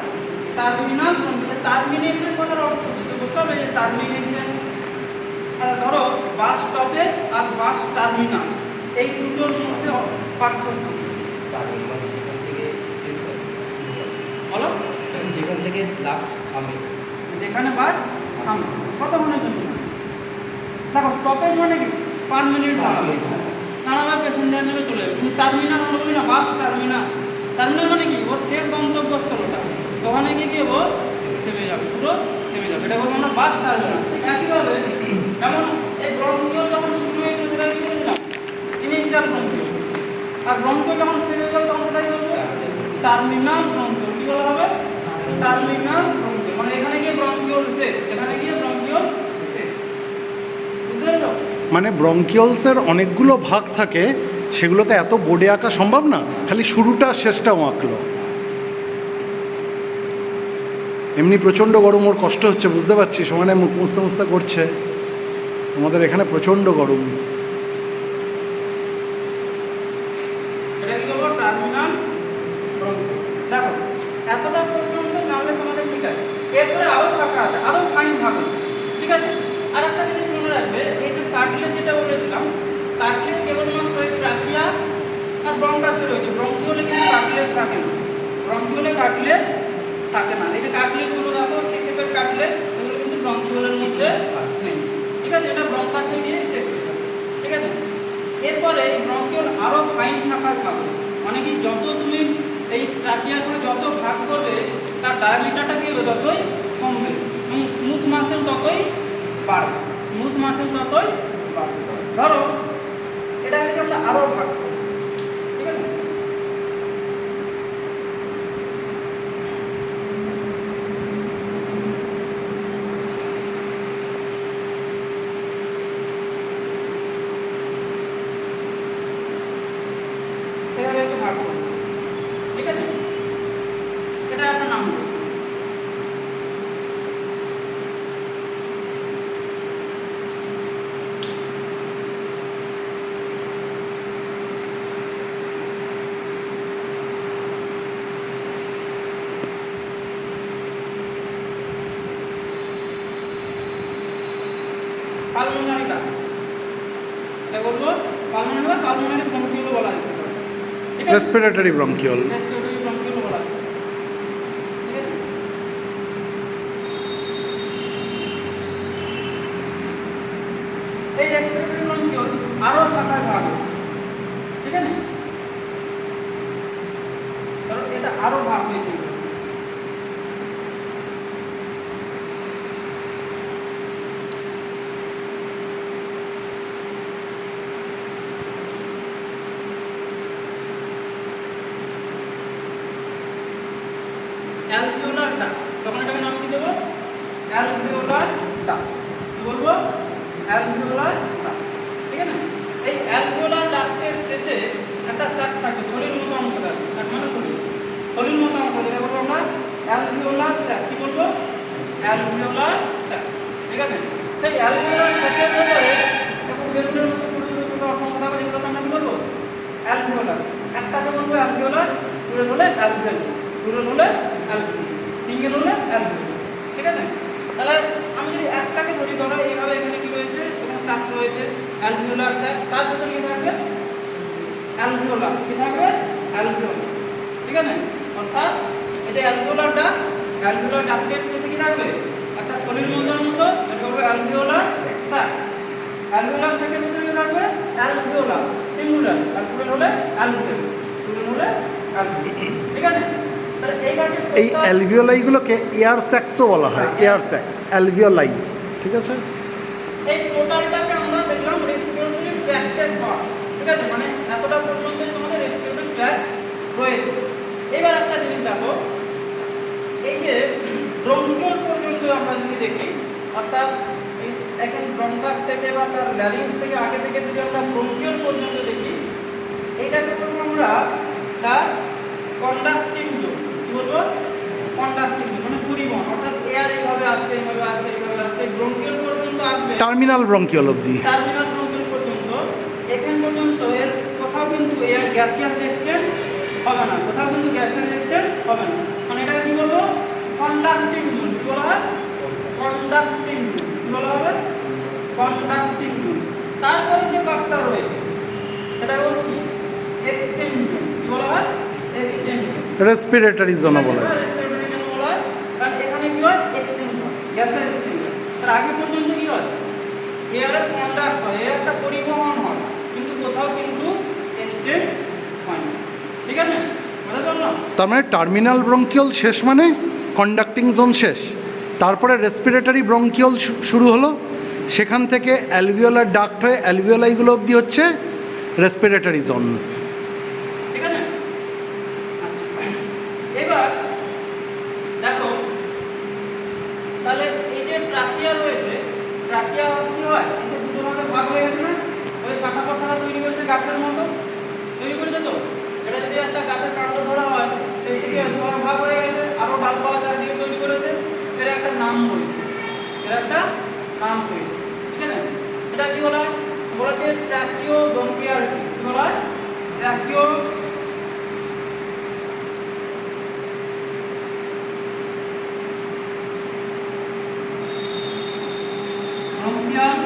Terminal bronchiole. টার্মিনেশন কথার অর্থ কি বলতে হবে, যে টার্মিনেশন, ধরো বাস স্টপেজ আর বাস টার্মিনাস, এই দুটোর মধ্যে পার্থক্য মানে যেখান থেকে শেষ হয়, শুরু হয়, বলো, যেখান থেকে লাস্ট থামে। যেখানে বাস থামে কতক্ষণের জন্য। দেখো স্টপেজ মানে কি, পারমানেন্ট দাঁড়াবে, প্যাসেঞ্জার নেবে চলে যাবে। কিন্তু টার্মিনাল বলবি না, বাস টার্মিনাস। টার্মিনাল মানে কি, ওর শেষ গন্তব্যস্থলটা, ওখানে গিয়ে কি হবো, থেমে যাবে, পুরো থেমে যাবে, এটা বলবো আমরা বাস টার্মিনাস। একইভাবে যেমন এই ব্রঙ্কিওল যখন শুরু হয়েছিল সেটা কি বলছিলাম, ইনিশিয়াল ব্রঙ্কিওল। আর ব্রঙ্কিওল যখন শেষ হয়ে যাবে তখন সেটা কি বলবো, টার্মিনাল ব্রঙ্কিওল। কি বলা হবে, টার্মিনাল ব্রঙ্কিওল। মানে এখানে গিয়ে ব্রঙ্কিওল শেষ, এখানে গিয়ে ব্রঙ্কিওল শেষ, বুঝতে পেরেছো? মানে ব্রঙ্কিওলসের অনেকগুলো ভাগ থাকে, সেগুলোতে এত বোর্ডে আঁকা সম্ভব না, খালি শুরুটা শেষটাও আঁকলো। এমনি প্রচণ্ড গরম, ওর কষ্ট হচ্ছে বুঝতে পারছি, সমানে মুখ মুছতে মুছতে করছে। আমাদের এখানে প্রচণ্ড গরম। এটা কি বলবো, টার্মিনাল ব্রঙ্কিওল। দেখো এতটা পর্যন্ত জানলে তোমাদের ঠিক আছে। এরপরে আরো শাখা আছে, আরো ফাইন ভাগ আছে, ঠিক আছে? আর একটা জিনিস মনে রাখবে, এই যে কার্টিলেজ যেটা বলেছিলাম, কার্টিলেজ কেবলমাত্র এই ট্রাকিয়া আর ব্রঙ্কাসে রয়েছে, ব্রঙ্কিওলে কিন্তু কার্টিলেজ থাকে না, ব্রঙ্কিওলে কার্টিলেজ থাকে না। এই যে কার্টিলেজগুলো দেখো, সিসেপের কার্টিলেজ, এগুলো কিন্তু ব্রঙ্কিওলের মধ্যে নেই, ঠিক আছে? এটা ব্রঙ্কাসে গিয়ে শেষ হয়ে যাবে, ঠিক আছে? এরপরে এই ব্রঙ্কিওল আরো ফাইন শাখায় ভাগ হবে, মানে কি যত তুমি এই ট্রাকিয়া করে যত ভাগ করবে তার ডায়ামিটারটা কি হবে, ততই কমবে, এবং স্মুথ মাসেল ততই বাড়বে, স্মুথ মাসেল ততই বাড়বে। ধরো এটা হচ্ছে আমরা আরো ভাগ করব, ঠিক আছে? এভাবে হচ্ছে ভাগ করব, ঠিক আছে? এটা একটা নাম দেবো। পালমোনারিটা, এটা বলবো পালমোনারি বা পালমোনারি ব্রঙ্কিওল বলা যেতে পারে, ঠিক আছে? Respiratory bronchiole. রেসপিরেটরি ব্রঙ্কিওল বলা যেতে পারে, ঠিক আছে? এই রেসপিরেটরি ব্রঙ্কিওল আরো শাখায় ভাগ হবে, ঠিক আছে? কারণ এটা আরো ভাগ হয়েছে। অ্যালভিওলার ডাক্ট, তখন এটাকে নাম কি দেবো, অ্যালভিওলার ডাক্ট। কি বলবো, অ্যালভিওলার ডাক্ট, ঠিক আছে? এই অ্যালভিওলার ডাক্টের শেষে একটা স্যাক থাকে, থলির মতো অংশ থাকে, স্যাক মানে থলি, থলির অ্যালভিওলার স্যাক, কি বলবো? অ্যালভিওলার স্যাক, ঠিক আছে? সেই অ্যালভিওলার স্যাকের ভেতরে এখন বেলুনের মতো ছোটো ছোটো ছোটো অসংখ্য থাকবে, যেগুলোকে আমরা কি বলবো? অ্যালভিওলাস। একটাকে বলবো অ্যালভিওলাস, প্লুরাল হলে অ্যালভিওল, প্লুরাল হলে অ্যালভিওল, সিঙ্গেল হলে অ্যালভিওলাস, ঠিক আছে? তাহলে আমি যদি একটাকে ধরি, ধরো এইভাবে এখানে কি রয়েছে, কোনো স্যাক রয়েছে, অ্যালভিওলার স্যাক, তার ভেতরে কি থাকবে? অ্যালভিওলাস, কি থাকবে? অ্যালভিওলাস, ঠিক আছে? অর্থাৎ এই যে অ্যালভিওলারটা, অ্যালভিওলার ডাক্টের শেষে কি থাকবে? একটা থলির মতো অংশ, এটা হবে অ্যালভিওলার স্যাক। অ্যালভিওলার স্যাকের ভিতরে কি থাকবে? অ্যালভিওলাস, সিঙ্গুলার, আর প্লুরাল হলে অ্যালভিওল, প্লুরাল হলে অ্যালভিওল, ঠিক আছে? তাহলে এই অ্যালভিওলাইগুলোকে এয়ার স্যাক্সও বলা হয়, এয়ার স্যাক্স, অ্যালভিওলাই, ঠিক আছে? এই টোটালটাকে আমরা দেখলাম রেসপিরেটরি ট্র্যাক্টের পার্ট, ঠিক আছে? মানে এতটা পর্যন্ত যে তোমাদের রেসপিরেটরি ট্র্যাক্ট রয়েছে। এবার একটা জিনিস দেখো, এই যে ব্রঙ্কিওল পর্যন্ত আমরা যদি দেখি, অর্থাৎ এখন ব্রঙ্কাস থেকে বা তার ল্যারিংস থেকে আগে থেকে যদি আমরা ব্রঙ্কিওল পর্যন্ত দেখি, এইটাকে বলবো আমরা তার কন্ডাক্টিং জোন, কি বলবো? কন্ডাক্টিং জোন, মানে পরিবহন, অর্থাৎ এয়ার এইভাবে আসবে, এইভাবে আসবে, এইভাবে আসবে, ব্রঙ্কিওল পর্যন্ত আসবে, টার্মিনাল ব্রঙ্কিওল অবধি, টার্মিনাল ব্রঙ্কিওল পর্যন্ত। এখান পর্যন্ত এর কোথাও কিন্তু এয়ার গ্যাসিয়াস এক্সচেঞ্জ হবে না, কোথাও কিন্তু গ্যাসিয়াস এক্সচেঞ্জ হবে না, মানে এটাকে কি বলবো? কন্ডাক্টিং জোন, কি বলা হয়? কন্ডাক্টিং জোন, কি বলা হবে? Conducting zone. তারপরে যে পার্টটা রয়েছে সেটা হলো কি? এক্সচেঞ্জ জোন, কি বলা হয়? এক্সচেঞ্জ জোন, রেসপিরেটরি জোনও বলা হয়। রেসপিরেটরি জোন বলা হয়, কারণ এখানে কি হয়? এক্সচেঞ্জ হয়, গ্যাসের এক্সচেঞ্জ হয়। তার আগে পর্যন্ত কি হয়? এয়ারের কন্ডাক্ট হয়, এয়ারটা পরিবহন হয়, কিন্তু কোথাও কিন্তু এক্সচেঞ্জ হয় না, ঠিক আছে? বুঝতে পারলাম? তার মানে টার্মিনাল ব্রঙ্কিওল শেষ মানে কন্ডাক্টিং জোন শেষ, তারপরে রেসপিরেটরি ব্রঙ্কিওল শুরু হলো, সেখান থেকে অ্যালভিওলার ডাক্ট হয়ে অ্যালভিওলাইগুলো অবধি হচ্ছে রেসপিরেটরি জোন। ঠিক আছে? আচ্ছা, এবার দেখো, তাহলে এই যে ট্রাকিয়া রয়েছে, ট্রাকিয়া কি হয়? এসে দুটো ভাগে ভাগ হয়ে গেছে না? ওই শাখা প্রশাখা তৈরি করেছে গাছের মতো, তৈরি করেছে তো? এটা যদি একটা গাছের কাণ্ড ধরা হয়, এসে কি হয়? ভাগ হয়ে গেছে, আরও ডালপালা চারিদিকে তৈরি করেছে, এর একটা নাম রয়েছে, এর একটা নাম রয়েছে, ঠিক আছে? এটা কি বলা হয়? বলা হচ্ছে ট্রাকিও ব্রঙ্কিয়াল, কি বলা হয়? ট্রাকিও ব্রঙ্কিয়াল,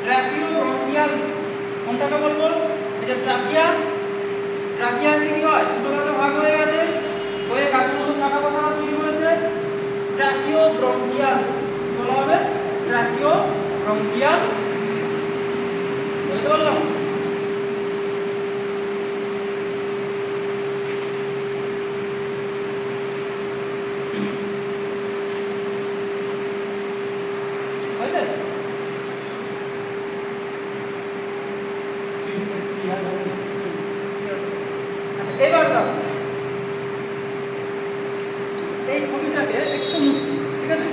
ট্রাকিও ব্রঙ্কিয়াল, কোনটাকে বলবো? এই যে ট্রাকিয়া, ট্রাকিয়া আছে কি হয়? দুটো ভাগে ভাগ হয়ে গেছে, হয়ে গাছের মতো শাখা প্রশাখা তৈরি করেছে, ট্রাকিও ব্রঙ্কিয়াল বলা হবে, ট্রাকিও ব্রঙ্কিয়াল, বুঝতে পারলাম? এবার এই ছবিটাকে একটু মুছছি, ঠিক আছে?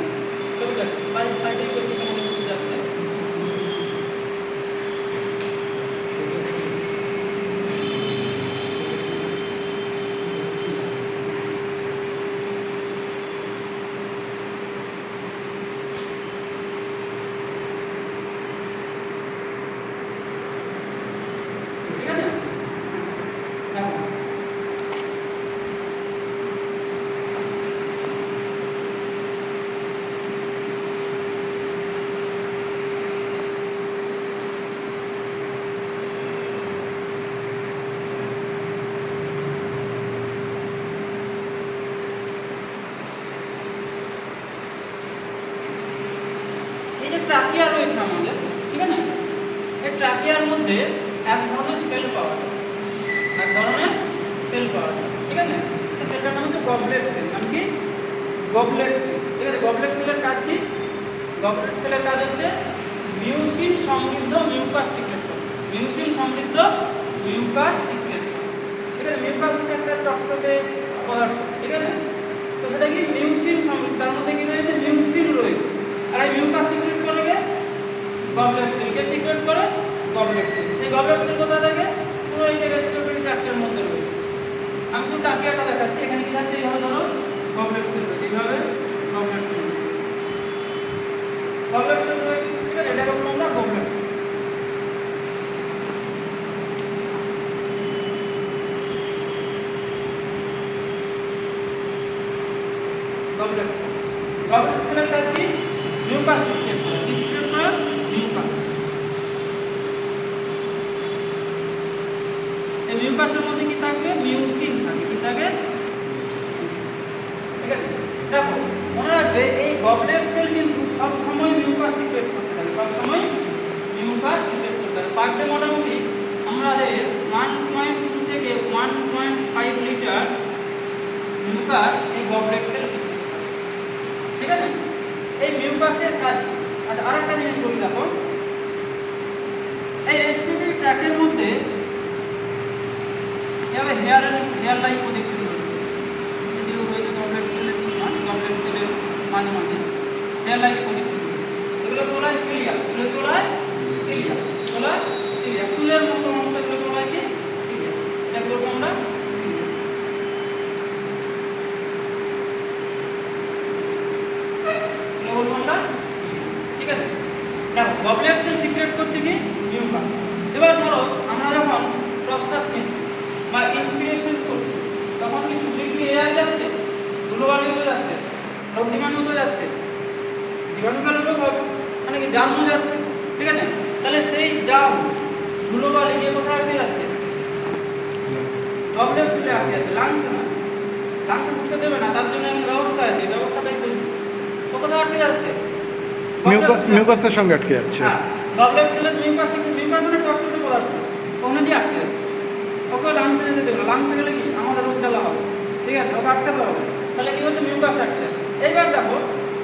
ছবিটাকে বাইরে সাইডে একটু কেমন মুছে যাচ্ছে। ঠিক আছে? দেখো, এই যে ট্রাকিয়া রয়েছে আমাদের, ঠিক আছে? এই ট্রাকিয়ার মধ্যে এক ধরনের সেল পাওয়া যায়, এক ধরনের সেল পাওয়া যায়, ঠিক আছে? এই সেলটার নাম হচ্ছে গবলেট সেল, নাম কি? গবলেট সেল, ঠিক আছে? গবলেট সেলের কাজ কি? গবলেট সেলের কাজ হচ্ছে মিউসিন সমৃদ্ধ মিউকাস সিক্রেট করে, মিউসিন সমৃদ্ধ মিউকাস সিক্রেট করে, ঠিক আছে? মিউকাস হচ্ছে একটা চকচকে পদার্থ, ঠিক আছে? তো সেটা কি? মিউসিন সমৃদ্ধ, তার মধ্যে কি রয়েছে? মিউসিন রয়েছে। আর এই মিউকাস সিক্রেট করে কে? Goblet cell. কে সিক্রেট করে? Goblet cell. সেই গবলেট সেল কোথা থেকে? পুরো এই যে রেসপিরেটরি ট্র্যাক্টের মধ্যে রয়েছে, আমি শুধু টাকিয়াটা দেখাচ্ছি। এখানে কি থাকছে? এইভাবে ধরো গবলেট সেল রয়েছে, এইভাবে গবলেট সেল রয়েছে, গবলেট সেল রয়েছে, ঠিক আছে? এটা বললাম না goblet cell. Goblet cell, goblet সেলের কাজ কি? মিউকাস সিক্রেট করা, সিক্রেট করা মিউকাস। এই মিউকাসের মধ্যে কি থাকবে? মিউসিন থাকে। কি থাকে? ঠিক আছে? দেখো মনে রাখবে এই গবলেট সেল কিন্তু সব সময় মিউকাস সিক্রেট করতে থাকে, সব সময় মিউকাস সিক্রেট করতে থাকে। পার ডে মোটামুটি আমাদের 1.2 থেকে 1.5 লিটার মিউকাস এই গবলেট সেল সিক্রেট করে, ঠিক আছে? এই মিউকাসের কাজ। আচ্ছা আরেকটা জিনিস বলি, দেখো এই রেসপিরেটরি ট্র্যাকের মধ্যে এভাবে হেয়ার লাইক প্রজেকশন রয়েছে, যেগুলো রয়েছে গবলেট সেলের গবলেট সেলের মাঝে মাঝে হেয়ার লাইক প্রজেকশন রয়েছে। এগুলো বলা হয় সিলিয়া, এগুলো বলা হয় সিলিয়া, বলা হয় সিলিয়া। চুলের মতো অংশ এগুলো বলা হয় কি? সিলিয়া। এটা বলবো আমরা সিলিয়া। এগুলো বলবো আমরা সিলিয়া, ঠিক আছে? দেখো গবলেট সেল সিক্রেট করছে কি? মিউকাস। এবার ধরো আমরা যখন প্রশ্বাস নিচ্ছি বা ইন্সপিরেশন করছি, তখন কি শুধু কি এয়ার যাচ্ছে? ধুলোবালি উঠে যাচ্ছে, রোগ জীবাণু উঠে যাচ্ছে, জীবাণুকাল রোগ হবে, মানে কি জার্ম যাচ্ছে, ঠিক আছে? তাহলে সেই জার্ম ধুলোবালি গিয়ে কোথায় আটকে যাচ্ছে? গবলেট সেলে আটকে যাচ্ছে, লাংসে না। লাংসে ঢুকতে দেবে না, তার জন্য এমন ব্যবস্থা আছে, ব্যবস্থাটাই বলছি। তো কোথায় আটকে যাচ্ছে? মিউকাসের সঙ্গে আটকে যাচ্ছে। হ্যাঁ, গবলেট সেলের মিউকাস, মিউকাস মানে চকচকে পদার্থ, ওখানে যে আটকে যাচ্ছে। ওকে লাংসে যেতে দেবে না, লাংসে গেলে কি আমাদের রোগ জ্বালা হবে, ঠিক আছে? ওকে আটকাতে হবে। তাহলে কি হচ্ছে? মিউকাস আটকে যাচ্ছে। এইবার দেখো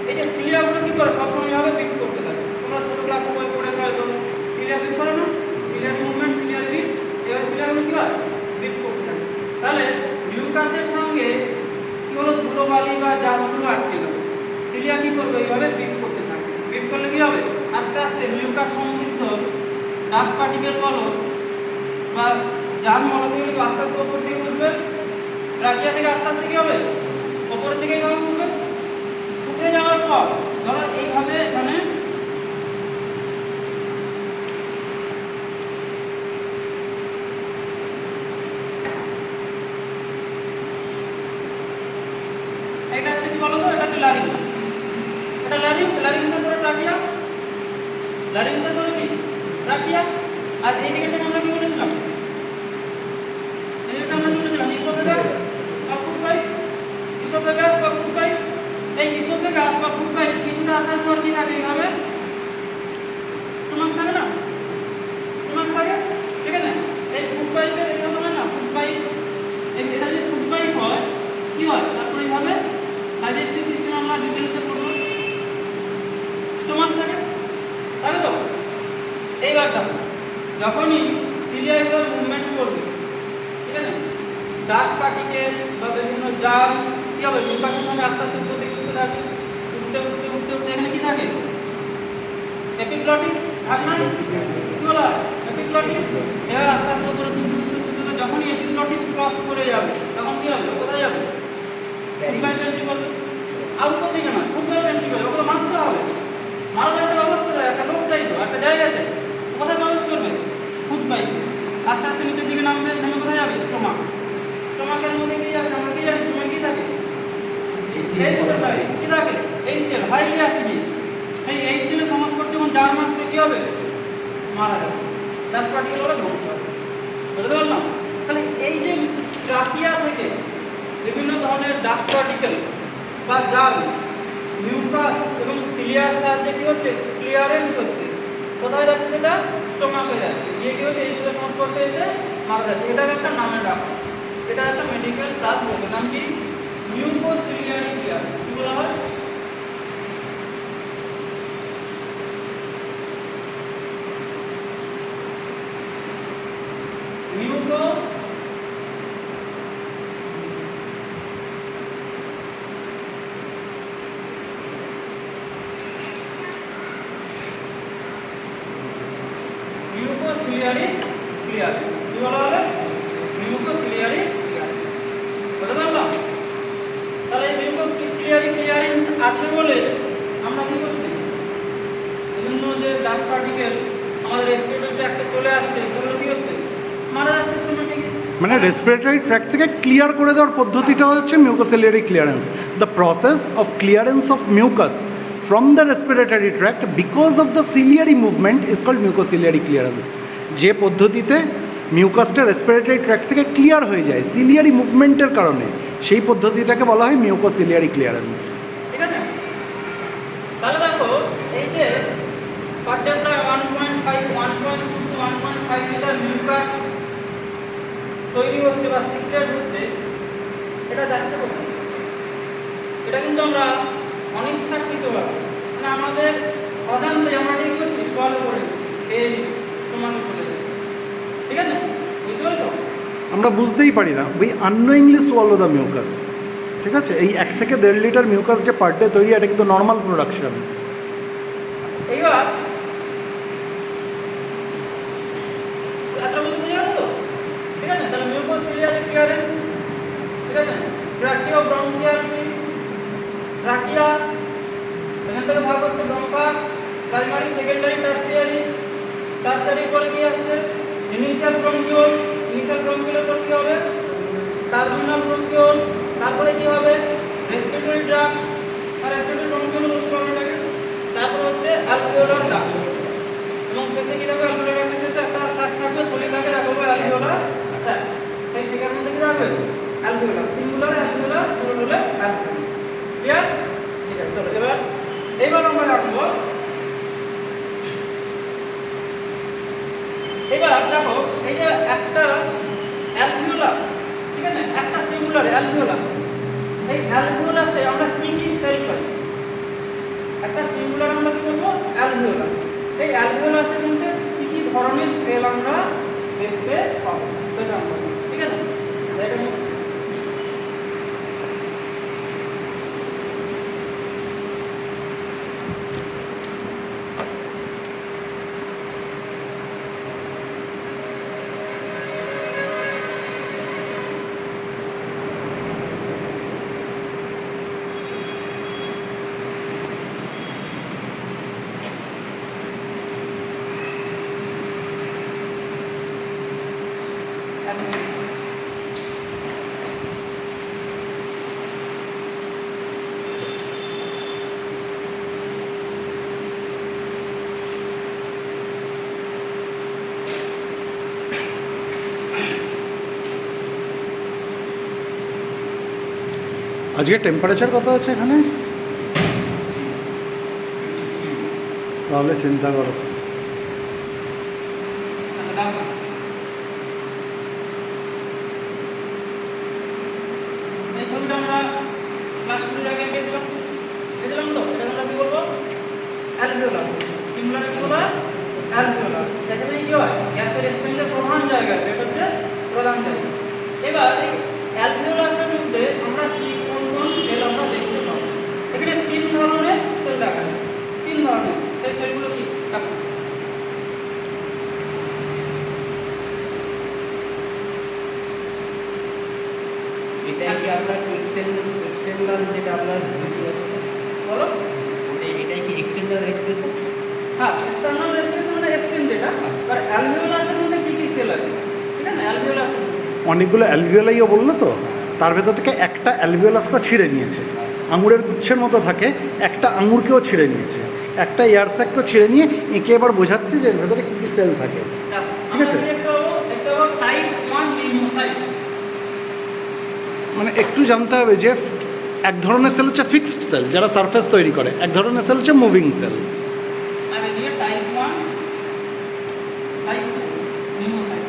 এই যে সিলিয়াগুলো কি করে? সবসময় ভাবে বিট করতে থাকে। তোমরা ছোটো ক্লাসে বই পড়ে হয়তো সিলিয়া বিট করে না, সিলিয়ার মুভমেন্ট, সিলিয়ার বিট। এবার সিলিয়াগুলো কি হয়? বিট করতে থাকে। তাহলে মিউকাসের সঙ্গে কি হলো? ধুলোবালি বা জারগুলো আটকে গেল, সিলিয়া কি করবে? এইভাবে বিট করতে থাকে। বিট করলে কি হবে? আস্তে আস্তে মিউকাস সমৃদ্ধ ডাস্ট পার্টিকেল বলো বা জার্ম বলো, সেগুলো আস্তে আস্তে ওপর দিকে উঠবে। ট্রাকিয়া থেকে আস্তে আস্তে কি হবে? ওপরের দিকে এইভাবে উঠবে। উঠে যাওয়ার পর ধরো এইভাবে এখানে এটা হচ্ছে কি বলো তো? এটা হচ্ছে লারিংস। এটা লারিংস, লারিংসের পরে ট্রাকিয়া, লারিংসের পরে কি? ট্রাকিয়া। আর এই দিকেটা আমরা কি বলেছিলাম? এই দিকটা আমরা কি বলেছিলাম? ইসোফেগাস বা ফুড পাইপ, ইসোফেগাস বা ফুড পাইপ। এই ইসোফেগাস বা ফুড পাইপ কিছুটা আসার পর কি থাকে? এইভাবে স্টোমাক থাকে না, স্টোমাক থাকে, ঠিক আছে? এই ফুড পাইপের এইভাবে হয় না, ফুড পাইপ, এটা যদি ফুড পাইপ হয় কি হয়? তারপরে এইভাবে ডাইজেস্টিভ সিস্টেম আমরা ডিটেলসে পড়বো। স্টোমাক থাকে, তাই তো? এইবার দেখো যখনই সিলিয়া এইভাবে মুভমেন্ট করবে, ঠিক আছে? ডাস্ট পার্টিকেল বা বিভিন্ন জার্ম কি হবে? মিউকাসের সঙ্গে আস্তে আস্তে উপর দিকে উঠতে থাকে, উঠতে উঠতে উঠতে উঠতে এখানে কি থাকে? এপিগ্লটিস থাকে না? কি বলা হয়? এপিগ্লটিস। এবার আস্তে আস্তে উপরে উঠতে উঠতে উঠতে যখনই এপিগ্লটিস ক্রস করে যাবে, তখন কি হবে? কোথায় যাবে? ফুড পাইপ এন্ট্রি করবে। আর উপর দিকে না, ফুড পাইপ এন্ট্রি করবে। ওকে মারতে হবে, মারার একটা ব্যবস্থা যায়, একটা লোক চাই তো, একটা জায়গাতে। কোথায় প্রবেশ করবে? Food pipe. আস্তে আস্তে নিচের দিকে নামবে, নেমে কোথায় যাবে? স্টোমাক। স্টোমাকের মধ্যে কি যাবে? আমরা কি জানি স্টোমাক কি থাকে? কি থাকে? HL, highly acidic. এই এইচএলের সংস্পর্শে যখন জার্ম আসবে কি হবে? মারা যাবে, ডাস্ট পার্টিকেল হলে ধ্বংস হবে। বুঝতে পারলাম? তাহলে এই যে ট্রাকিয়া থেকে বিভিন্ন ধরনের ডাস্ট পার্টিকেল বা জার্ম মিউকাস এবং সিলিয়ার সাহায্যে কি হচ্ছে? ক্লিয়ারেন্স হচ্ছে। কোথায় যাচ্ছে? সেটা স্টোমাকে যাচ্ছে, গিয়ে কি হচ্ছে? এইচএলের সংস্পর্শে এসে মারা যাচ্ছে। এটার একটা নামে ডাক, এটা একটা মেডিকেল টার্ম হবে, নাম কি? Mucociliary clearance. কি বলা হয়? Muco mucociliary clearance. কি বলা হবে? Mucociliary clearance. আছে বলে আমরা কী করছি, বিভিন্ন যে ডাস্ট পার্টিকেল আমাদের রেসপিরেটরি ট্র্যাক্টে চলে আসছে, সেগুলো কী হচ্ছে, মারা যাচ্ছে অটোমেটিক। মানে রেসপিরেটরি ট্র্যাক থেকে ক্লিয়ার করে দেওয়ার পদ্ধতিটা হচ্ছে mucociliary clearance, the process of clearance of mucus from the respiratory tract because of the ciliary movement is called mucociliary clearance. যে পদ্ধতিতে মিউকাসটা রেসপিরেটরি ট্র্যাক থেকে ক্লিয়ার হয়ে যায় সিলিয়ারি মুভমেন্টের কারণে, সেই পদ্ধতিটাকে বলা হয় মিউকোসিলিয়ারি ক্লিয়ারেন্স। ঠিক আছে, তাহলে দেখো এই যে পার ডে প্রায় 1.5 to 1.5 লিটার মিউকাস তৈরি হচ্ছে বা সিক্রেট হচ্ছে, এটা যাচ্ছে কোথায়? এটা কিন্তু আমরা অনিচ্ছাকৃতভাবে মানে আমাদের অজান্তে আমরা ঠিক করছি, সোয়ালো করে দিচ্ছি, খেয়ে নিচ্ছি, তোমাকে চলে যাচ্ছে। ঠিক আছে, বুঝতে পেরেছ? আমরা বুঝতেই পারি না, we unknowingly swallow the mucus. ঠিক আছে, এই 1 থেকে 1.5 লিটার মিউকাস যে পার ডে তৈরি, এটা কিন্তু নর্মাল প্রোডাকশন। এইবার এতটা বুঝতে গেল তো? ঠিক আছে, তাহলে মিউকোসিলিয়ারি ক্লিয়ারেন্স, ঠিক আছে, ট্রাকিও ব্রঙ্কিয়াল কি, ট্রাকিয়া এখান থেকে ভাগ হচ্ছে ব্রঙ্কাস, প্রাইমারি, সেকেন্ডারি, টার্সিয়ারি। টার্সিয়ারির পরে কি আসছে? Initial bronchiole. ইনিশিয়াল ব্রঙ্কিওলের পর কী হবে? Terminal bronchiole. তারপরে কী হবে? রেসপিরেটরি ট্র্যাক্ট আর রেসপিরেটরি ব্রঙ্কিওল বলতে পারবে এটাকে। তারপর হচ্ছে অ্যালভিওলার ডাক্ট, এবং শেষে কী থাকবে? অ্যালভিওলার ডাক্টের শেষে একটা স্যাক থাকবে, থলিটাকে রাখবো অ্যালভিওলার স্যাক। সেই স্যাকের মধ্যে কী থাকবে? অ্যালভিওলার, সিঙ্গুলার অ্যালভিওলার, প্লুরাল হলে অ্যালভিওলার। ক্লিয়ার? ঠিক আছে, চলো এবার আমরা রাখবো। এবার দেখো এই যে একটা অ্যালভিওলাস, ঠিক আছে, একটা সিঙ্গুলার অ্যালভিওলাস, এই অ্যালভিওলাসে আমরা কি কি সেল পাই? একটা সিঙ্গুলার আমরা কি করবো? অ্যালভিওলাস। এই অ্যালভিওলাসের মধ্যে কি কি ধরনের সেল আমরা দেখতে পাবো সেটা আমরা, ঠিক আছে, এটা হচ্ছে আজকে টেম্পারেচার কত আছে এখানে? তাহলে চিন্তা করো। এই ছবিটা আমরা ক্লাস শুরুর আগে এঁকেছিলাম তো, এটা আমরা কি বলবো? অ্যালভিওলাস। সিঙ্গুলারে কি বলবো? অ্যালভিওলাস। এখানে কি হয়? গ্যাসের এক্সচেঞ্জের প্রধান জায়গা, এটা হচ্ছে প্রধান জায়গা। এবার এই অ্যালভিওলাসের মধ্যে আমরা কি কোন সেল আমরা দেখতে পাবো? এখানে 3 ধরনের সেল দেখা যায়, 3 ধরনের। সেই সেলগুলো কি? এটা কি আপনার এক্সটেন্ডার, যেটা আপনার বলো। এটাই কি এক্সটেন্ডার রেসপিরেশন? হ্যাঁ, এক্সটার্নাল রেসপিরেশন মানে এক্সটেন্ড যেটা। আর অ্যালভিওলাসের মধ্যে কি কি সেল আছে? ঠিক আছে, অ্যালভিওলাসের অনেকগুলো অ্যালভিওলাইও বললো তো, তার ভেতর থেকে একটা অ্যালভিওলাসকে ছিঁড়ে নিয়েছে, আঙুরের গুচ্ছের মতো থাকে, একটা আঙুরকেও ছিঁড়ে নিয়েছে, একটা এয়ার স্যাককেও ছিঁড়ে নিয়ে এঁকে এবার বোঝাচ্ছে যে এর ভেতরে কী কী সেল থাকে। ঠিক আছে, টাইপ 1 লিউকোসাইট। মানে একটু জানতে হবে যে এক ধরনের সেল হচ্ছে ফিক্সড সেল, যারা সারফেস তৈরি করে, এক ধরনের সেল হচ্ছে মুভিং সেল। আমি দিয়ে টাইপ 1, টাইপ 2 লিউকোসাইট।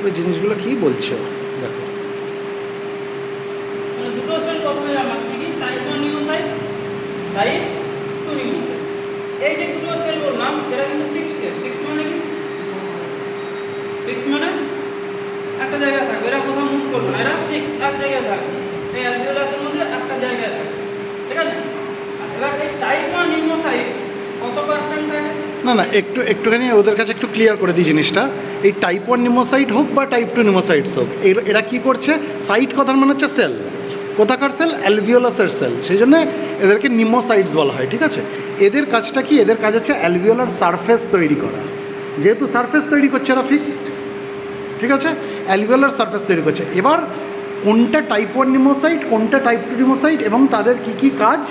ওই জিনিসগুলো কী বলছো দেখো। মানে দুটো সেল প্রথমে জানলাম কি কি? Type 1 leucocyte, type 2 leucocyte. এই যে দুটো সেল বললাম, এরা কিন্তু ফিক্সড সেল। ফিক্স মানে কি? ফিক্স মানে একটা জায়গায় থাকবে, এরা কোথাও মুভ করবে না, এরা ফিক্স এক জায়গায় থাকবে। এই অ্যালভিওলাসের মধ্যে একটা জায়গায় থাকবে, ঠিক আছে। এবার এই টাইপ 1 লিউকোসাইট কত পার্সেন্ট থাকে? না একটুখানি ওদের কাছে একটু ক্লিয়ার করে দিই জিনিসটা। এই টাইপ 1 নিউমোসাইট হোক বা টাইপ 2 নিউমোসাইটস হোক, এরা কী করছে? সাইট কথার মানে হচ্ছে সেল। কোথাকার সেল? অ্যালভিওলাসের সেল, সেই জন্য এদেরকে নিমোসাইটস বলা হয়, ঠিক আছে? এদের কাজটা কি? এদের কাজ হচ্ছে অ্যালভিওলার সারফেস তৈরি করা। যেহেতু সারফেস তৈরি করছে এরা ফিক্সড, ঠিক আছে? অ্যালভিওলার সারফেস তৈরি করছে। এবার কোনটা টাইপ 1 নিমোসাইট, কোনটা টাইপ 2 নিমোসাইট এবং তাদের কি কি কাজ,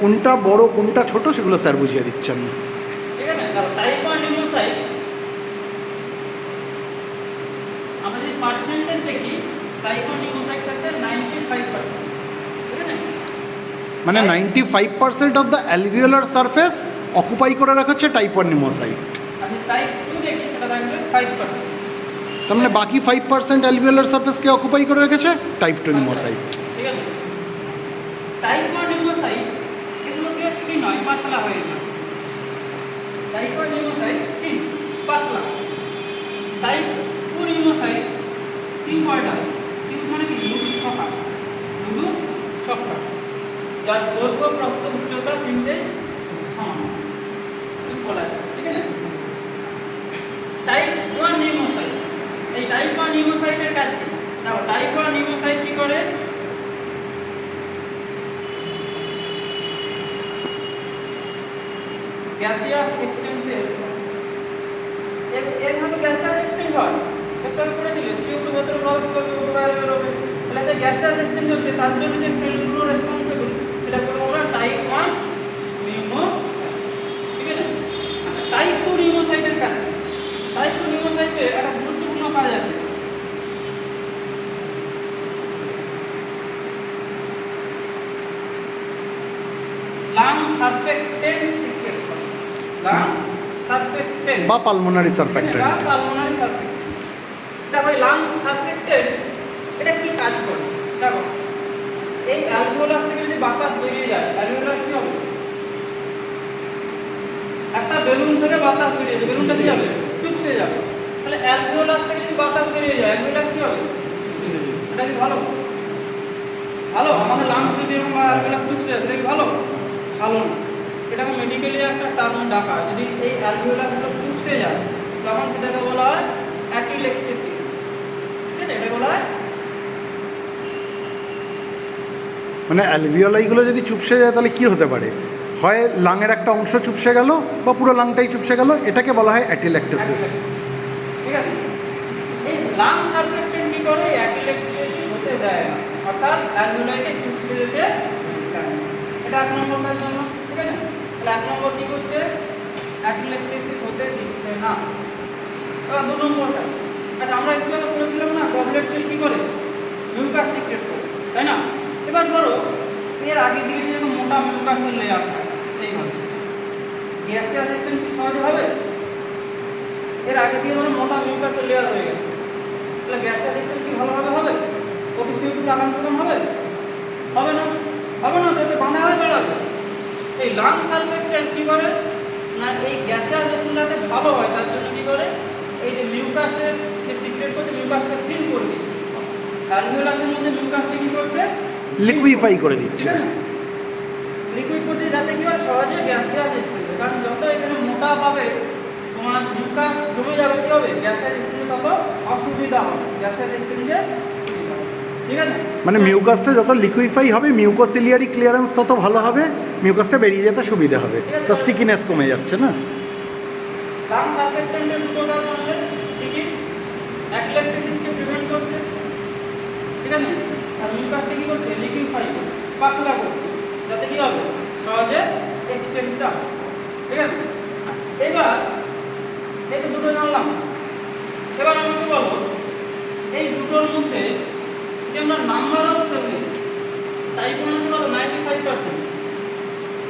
কোনটা বড় কোনটা ছোট, সেগুলো স্যার বুঝিয়ে দিচ্ছেন। ঠিক আছে? টাইপ 1 নিউমোসাইট আমরা যদি পার্সেন্টেজ দেখি, টাইপ 1 নিউমোসাইট থাকে 95%, ঠিক আছে? মানে 95% of the alveolar surface occupy করে রাখা হচ্ছে টাইপ 1 নিমোসাইট। আমি টাইপ 2 দেখি, সেটা থাকবে 5%। তার মানে বাকি 5% অ্যালভিওলার সারফেসকে অকুপাই করে রেখেছে টাইপ 2 নিমোসাইট। ঠিক আছে? টাইপ 1 নিউমোসাইট এগুলো কি নয়, পাতলা হয়ে যায়। টাইপ 1 নিউমোসাইট কি পাতলা। টাইপ 2 নিউমোসাইট তিন কয়টা, তিন মানে কি লুডু ছক্কা, লুডু ছক্কা, যার দৈর্ঘ্য প্রস্থ উচ্চতা তিনটেই সমান, ঠিক বলা যায়, ঠিক আছে? টাইপ 1 নিউমোসাইট, এই টাইপ 1 নিউমোসাইটের কাজ কি? দেখো টাইপ 1 নিউমোসাইট কি করে, গ্যাসিয়াস এক্সচেঞ্জ এর মধ্যে গ্যাসিয়াস এক্সচেঞ্জ হয়, একটা করেছিল CO2 ভেতরে প্রবেশ করবে, বাইরে বেরোবে, তাহলে যে গ্যাসিয়াস এক্সচেঞ্জ হচ্ছে তার জন্য যে সেলগুলো রেসপন্সিবল, সেটা বলবো আমরা টাইপ 1 নিউমোসাইট, ঠিক আছে? টাইপ 2 নিউমোসাইটের কাজ, টাইপ 2 নিউমোসাইটের একটা গুরুত্বপূর্ণ কাজ আছে। লাং সারফেক্টেন্ট সিক্রেট করে, লাং সারফেক্টেন্ট বা পালমোনারি সারফেক্টেন্ট। বা পালমোনারি সারফেক্টেন্ট। দেখো এই লাং সারফেক্টেন্ট এটা কি কাজ করে? দেখো এই অ্যালভিওলাস থেকে যদি বাতাস বেরিয়ে যায়, অ্যালভিওলাস কি হবে? একটা বেলুন থেকে বাতাস বেরিয়ে যাবে, বেলুনটা কি হবে? চুপসে যাবে। তাহলে অ্যালভিওলাস থেকে যদি বাতাস বেরিয়ে যায়, অ্যালভিওলাস কি হবে? এটা কি ভালো? ভালো? আমাদের লাংস যদি এরকম অ্যালভিওলাস চুপসে যায়, সেটা কি ভালো? ভালো না। এটাকে মেডিকেলি একটা টার্মে ডাকা হয়। যদি এই অ্যালভিওলাসগুলো চুপসে যায়, তখন সেটাকে বলা হয় অ্যাটিলেকটেসিস, ঠিক আছে? এটা বলা হয় মানে অ্যালভিওলাইগুলো যদি চুপসে যায় তাহলে কি হতে পারে? হয় লাংয়ের একটা অংশ চুপসে গেল বা পুরো লাংটাই চুপসে গেল, এটাকে বলা হয় অ্যাটিলেকটেসিস। ঠিক আছে? এই লাং সারফেক্টেন্ট কি করে? অ্যাটিলেকটেসিস হতে দেয় না, অর্থাৎ অ্যালভিওলাইকে চুপসে যেতে দেয় না। এটা এক নম্বরটার জন্য, ঠিক আছে? তাহলে এক নম্বর কি করছে? অ্যাটিলেকটেসিস হতে দিচ্ছে না। এবার দু নম্বরটা, আচ্ছা আমরা একটু আগে বলেছিলাম না গবলেট সেল কি করে? মিউকাস সিক্রেট করে, তাই না? এবার ধরো এর আগে দিয়ে যদি মোটা মিউকাসের লেয়ার থাকে, এইভাবে গ্যাসিয়াস এক্সচেঞ্জ কি সহজ হবে? এর আগে দিয়ে ধরো মোটা মিউকাসের লেয়ার হয়ে গেছে, তাহলে গ্যাসিয়াস এক্সচেঞ্জ কি ভালোভাবে হবে? CO2 আদান প্রদান হবে? হবে না, হবে না, যাতে বাঁধা হয়ে দাঁড়াবে। এই লাং সারফেক্টেন্ট কি করে না, এই গ্যাসিয়াস এক্সচেঞ্জ যাতে ভালো হয় তার জন্য কি করে? এই যে মিউকাসের যে সিক্রেট করছে, মিউকাসটা থিন করে দিচ্ছে। অ্যালভিওলাসের মধ্যে মিউকাসটা কি করছে? লিকুইফাই করে দিচ্ছে। লিকুইড করতে যাতে কি হয়? সহজে গ্যাসিয়াস এক্সচেঞ্জ, কারণ যত এখানে মোটা পাবে তোমার মিউকাস জমে যাবে, কি হবে? গ্যাসিয়াস এক্সচেঞ্জে তত অসুবিধা হবে, গ্যাসিয়াস এক্সচেঞ্জে সুবিধা হবে, ঠিক আছে? মানে মিউকাসটা যত লিকুইফাই হবে, মিউকোসিলিয়ারি ক্লিয়ারেন্স তত ভালো হবে, মিউকাসটা বেরিয়ে যেতে সুবিধা হবে, তো স্টিকিনেস কমে যাচ্ছে না? লাং সারফেক্টেন্টের দুটো কাজ হচ্ছে ঠিকই, অ্যাটিলেকটেসিসকে প্রিভেন্ট করছে, ঠিক আছে? আর মিউকাসকে কি করছে? লিকুইফাই করছে, পাতলা করছে, যাতে কি হবে? সহজে এক্সচেঞ্জটা হবে, ঠিক আছে? এবার এই তো দুটো জানলাম, এবার আমাকে বলো এই দুটোর মধ্যে যে আমরা নাম্বার অফ সেল নিই, টাইপ 1 আছে কত? 95%,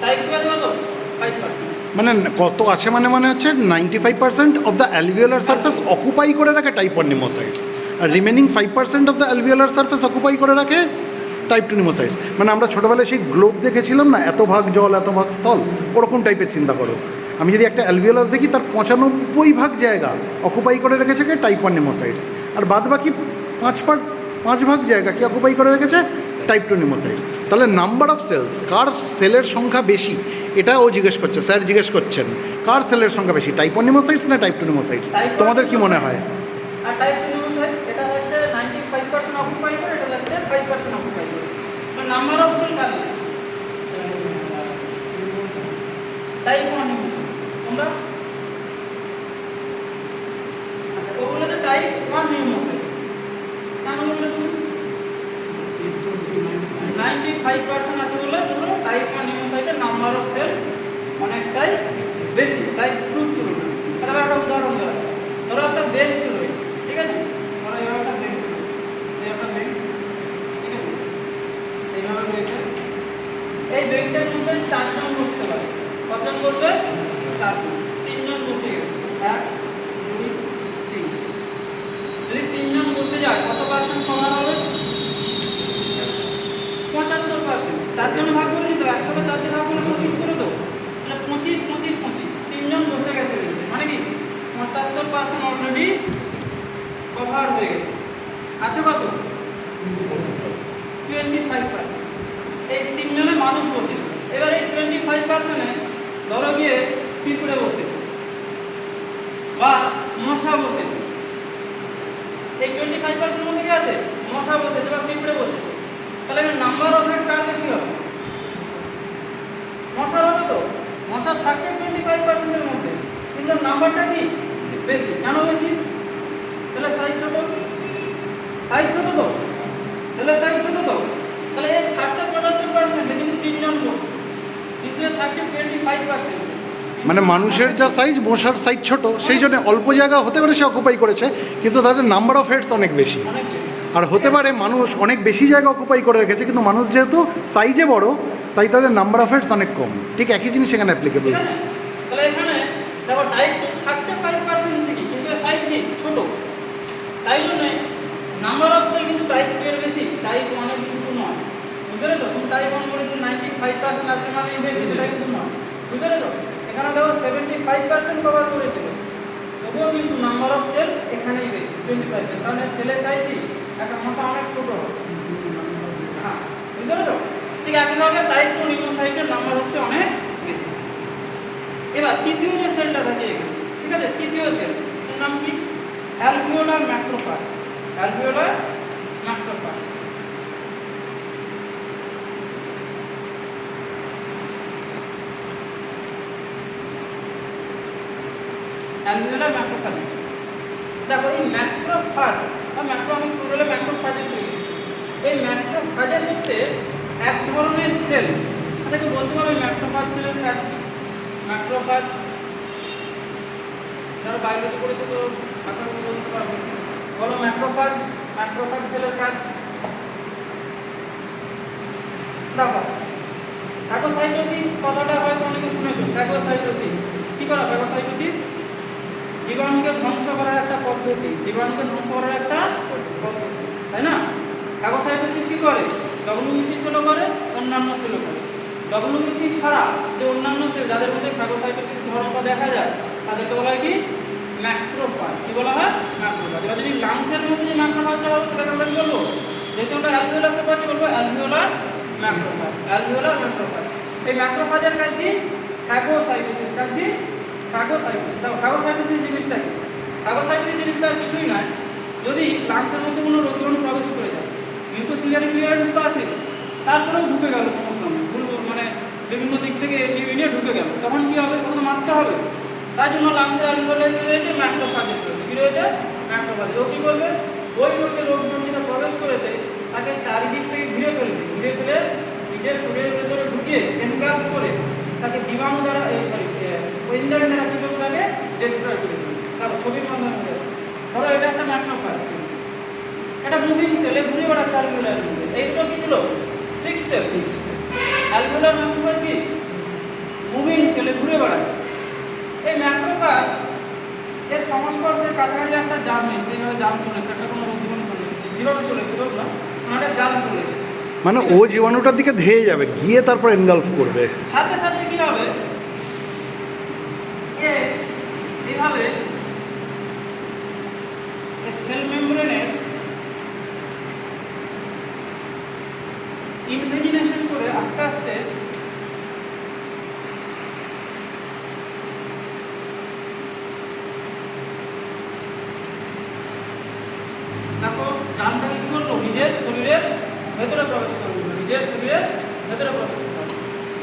টাইপ 2 আছে কত? 5%। মানে কত আছে? মানে হচ্ছে 95% of the alveolar surface occupy করে রাখে টাইপ 1 নিমোসাইটস, আর remaining 5% of the alveolar surface occupy করে রাখে টাইপ 2 নিমোসাইটস। মানে আমরা ছোটোবেলায় সেই গ্লোব দেখেছিলাম না, এত ভাগ জল এত ভাগ স্থল, ওরকম টাইপের চিন্তা করো। আমি যদি একটা অ্যালভিওলাস দেখি, তার 95% জায়গা অকুপাই করে রেখেছে কে? টাইপ 1 নিমোসাইটস, আর বাদ বাকি 5 ভাগ জায়গা কি অকুপাই করে রেখেছে? টাইপ 2 নিমোসাইটস। তাহলে নাম্বার অফ সেলস, কার সেলের সংখ্যা বেশি, এটা ও জিজ্ঞেস করছে, স্যার জিজ্ঞেস করছেন কার সেলের সংখ্যা বেশি, টাইপ 1 নিমোসাইটস না টাইপ 2 নিমোসাইটস? তোমাদের কি মনে হয়? আর টাইপ 2 নিউমোসাইট এটা হচ্ছে 95% অকুপাই করে, এটা হচ্ছে 5% অকুপাই করে, মানে নাম্বার অফ সেল কাজ টাইপ 1 নিউমোসাইট তোমরা আচ্ছা ও বলেছে টাইপ 1 নিউমোসাইট কেন বললে তুমি 95% আছে বলে বললো টাইপ 1 নিউমোসাইটের নাম্বার অফ সেল অনেকটাই বেশি টাইপ 2 তুলনায়। তাহলে একটা উদাহরণ ধরো একটা বেঞ্চ রয়েছে, ঠিক আছে? ধরো এইভাবে একটা বেঞ্চ রয়েছে, এই একটা বেঞ্চ, ঠিক আছে? এইভাবে রয়েছে। এই বেঞ্চের মধ্যে 4 জন বসতে পারে। কতজন বসবে? 4 জন। 3 জন বসে গেছে, 1 2 3। যদি 3 জন বসে যায় কত পার্সেন্ট কভার হবে? 75%। 4 জন ভাগ করে দিত, 100 কে 4 দিয়ে ভাগ করলে 25 করে দাও, তাহলে 25 25 25। 3 জন বসে গেছে বেঞ্চে, মানে কি 75% অলরেডি কভার হয়ে গেছে। আছে কত? 25%। এই 3 জনে মানুষ বসে। এবার এই 25%-এ ধরো গিয়ে পিঁপড়ে বসেছে বা মশা বসেছে। এই 25% মধ্যে কি আছে? মশা বসেছে বা পিঁপড়ে বসেছে। তাহলে নাম্বার অফ হেড কার বেশি হবে? মশার হবে তো। মশা থাকছে 25%-এর মধ্যে, কিন্তু নাম্বারটা কি বেশি। কেন বেশি? ছেলের সাইজ ছোট, সাইজ ছোট তো, ছেলের সাইজ ছোট তো। তাহলে এর থাকছে 75%, কিন্তু 3 জন বসছে, কিন্তু এর থাকছে 25%। মানে মানুষের যা সাইজ, মশার সাইজ ছোট, সেই জন্য অল্প জায়গা হতে পারে সে অকুপাই করেছে, কিন্তু তাদের নাম্বার অফ হেডস অনেক বেশি। অনেক বেশি। আর হতে পারে মানুষ অনেক বেশি জায়গা অকুপাই করে রেখেছে, কিন্তু মানুষ যেহেতু সাইজে বড়, তাই তাদের নাম্বার অফ হেডস অনেক কম। ঠিক একই জিনিস এখানে অ্যাপ্লিকেবল। ঠিক আছে? তাহলে এখানে দেখো টাইপ থাকছে 5% ঠিকই, কিন্তু এর সাইজ কি ছোট। তাই জন্য নাম্বার অফ সেল কিন্তু টাইপ 2 এর বেশি, টাইপ 1 এর কিন্তু নয়। বুঝতে পেরেছো? তুমি টাইপ 1 বলে যে 95% আছে মানে বেশি, সেটা কিন্তু নয়। বুঝতে পেরেছো? এখানে দেখো 75% কভার করেছিল, তবুও কিন্তু নাম্বার অফ সেল এখানেই বেশি 25%। কারণ সেলের সাইজ কি একটা মশা অনেক ছোট হবে। হ্যাঁ, বুঝতে পেরেছো? ঠিক একইভাবে টাইপ 2 নিউমোসাইটের নাম্বার হচ্ছে অনেক বেশি। এবার তৃতীয় যে সেলটা থাকে এখানে, ঠিক আছে? তৃতীয় সেল এর নাম কি? Alveolar macrophage. Alveolar macrophage. Alveolar macrophage. দেখো এই ম্যাক্রোফাজ বা ম্যাক্রো, আমি পুরোলে ম্যাক্রোফাজেস হই। এই ম্যাক্রোফাজেস হচ্ছে এক ধরনের সেল। আপনাকে বলতে পারো ম্যাক্রোফাজ সেলের কাজ কি? ম্যাক্রোফাজ যারা বায়োলজি পড়েছে তো আশা করি বলতে পারবে। বলো ম্যাক্রোফাজ, ম্যাক্রোফাজ সেলের কাজ। দেখো ফ্যাগোসাইটোসিস কথাটা হয়তো অনেকে শুনেছো। ফ্যাগোসাইটোসিস কি করা? ফ্যাগোসাইটোসিস জীবাণুকে ধ্বংস করার একটা পদ্ধতি, জীবাণুকে ধ্বংস করার একটা পদ্ধতি, তাই না? ফ্যাগোসাইটোসিস কি করে? ডব্লিউবিসি সেলও করে, অন্যান্য সেলও করে। ডব্লিউবিসি ছাড়া যে অন্যান্য সেল যাদের মধ্যে ফ্যাগোসাইটোসিস ধরনটা দেখা যায় তাদেরকে বলা হয় কি? ম্যাক্রোফাজ। কি বলা হয়? ম্যাক্রোফাজ। এবার যদি লাংসের মধ্যে যে ম্যাক্রোফাজটা হবে সেটাকে আমরা কি বলবো? যেহেতু আমরা অ্যালভিওলাসে পাচ্ছি বলবো অ্যালভিওলার ম্যাক্রোফাজ। Alveolar macrophage. এই ম্যাক্রোফাজের কাজ কি? ফ্যাগোসাইটোসিস। কাজ কি? ফ্যাগোসাইটোসিস। দেখো ফ্যাগোসাইটোসিস জিনিসটা কি? ফ্যাগোসাইটোসিস জিনিসটা আর কিছুই নয়, যদি লাংসের মধ্যে কোনো রোগীবাণু প্রবেশ করে যায়, মিউকোসিলিয়ারি ক্লিয়ারেন্স তো আছে, তারপরেও ঢুকে গেল কোনো ক্রমে, মানে বিভিন্ন দিক থেকে নিয়ে ঢুকে গেল, তখন কি হবে? তখন মারতে হবে। তাই জন্য লাংসের অ্যালভিওলায় কি রয়েছে? ম্যাক্রোফাজেস রয়েছে। কি রয়েছে? ম্যাক্রোফাজেস। ও কী করবে? ওই রোগের রোগজনটা প্রবেশ করেছে তাকে চারিদিক থেকে ঘিরে ফেলবে, ঘিরে ফেলে নিজের শরীরের ভেতরে ঢুকিয়ে এনগাল্ফ করে তাকে জীবাণু দ্বারা এনজাইম দ্বারা কী করবে? তাকে ডিস্ট্রয় করে দেবে। তারপর ছবির মাধ্যমে ধরো এটা একটা ম্যাক্রোফাজ সেল, এটা মুভিং সেলে ঘুরে বেড়াচ্ছে অ্যালভিওলার মধ্যে। এই দুটো কি ছিল? Fixed cell. অ্যালভিওলার ম্যাক্রোফাজ কি? মুভিং সেলে ঘুরে বেড়ায়। এই ম্যাক্রোফাজ এর সংস্পর্শের কাছাকাছি একটা জার্ম এসছে, এইভাবে জার্ম চলে এসছে, একটা কোনো জীবাণু চলে এসেছে, জীবাণু চলে এসেছিল ওগুলো, একটা জার্ম চলে এসেছে। মানে ও জীবাণুটার দিকে ধেয়ে যাবে, গিয়ে তারপর এনগালফ করবে। সাথে সাথে কি হবে? এইভাবে সেল মেমব্রেনের ইনভেজিনেশন করে আস্তে আস্তে দেখো জানটাকে কি করলো? নিজের শরীরের ভেতরে প্রবেশ করলো। নিজের শরীরের ভেতরে প্রবেশ করাবে।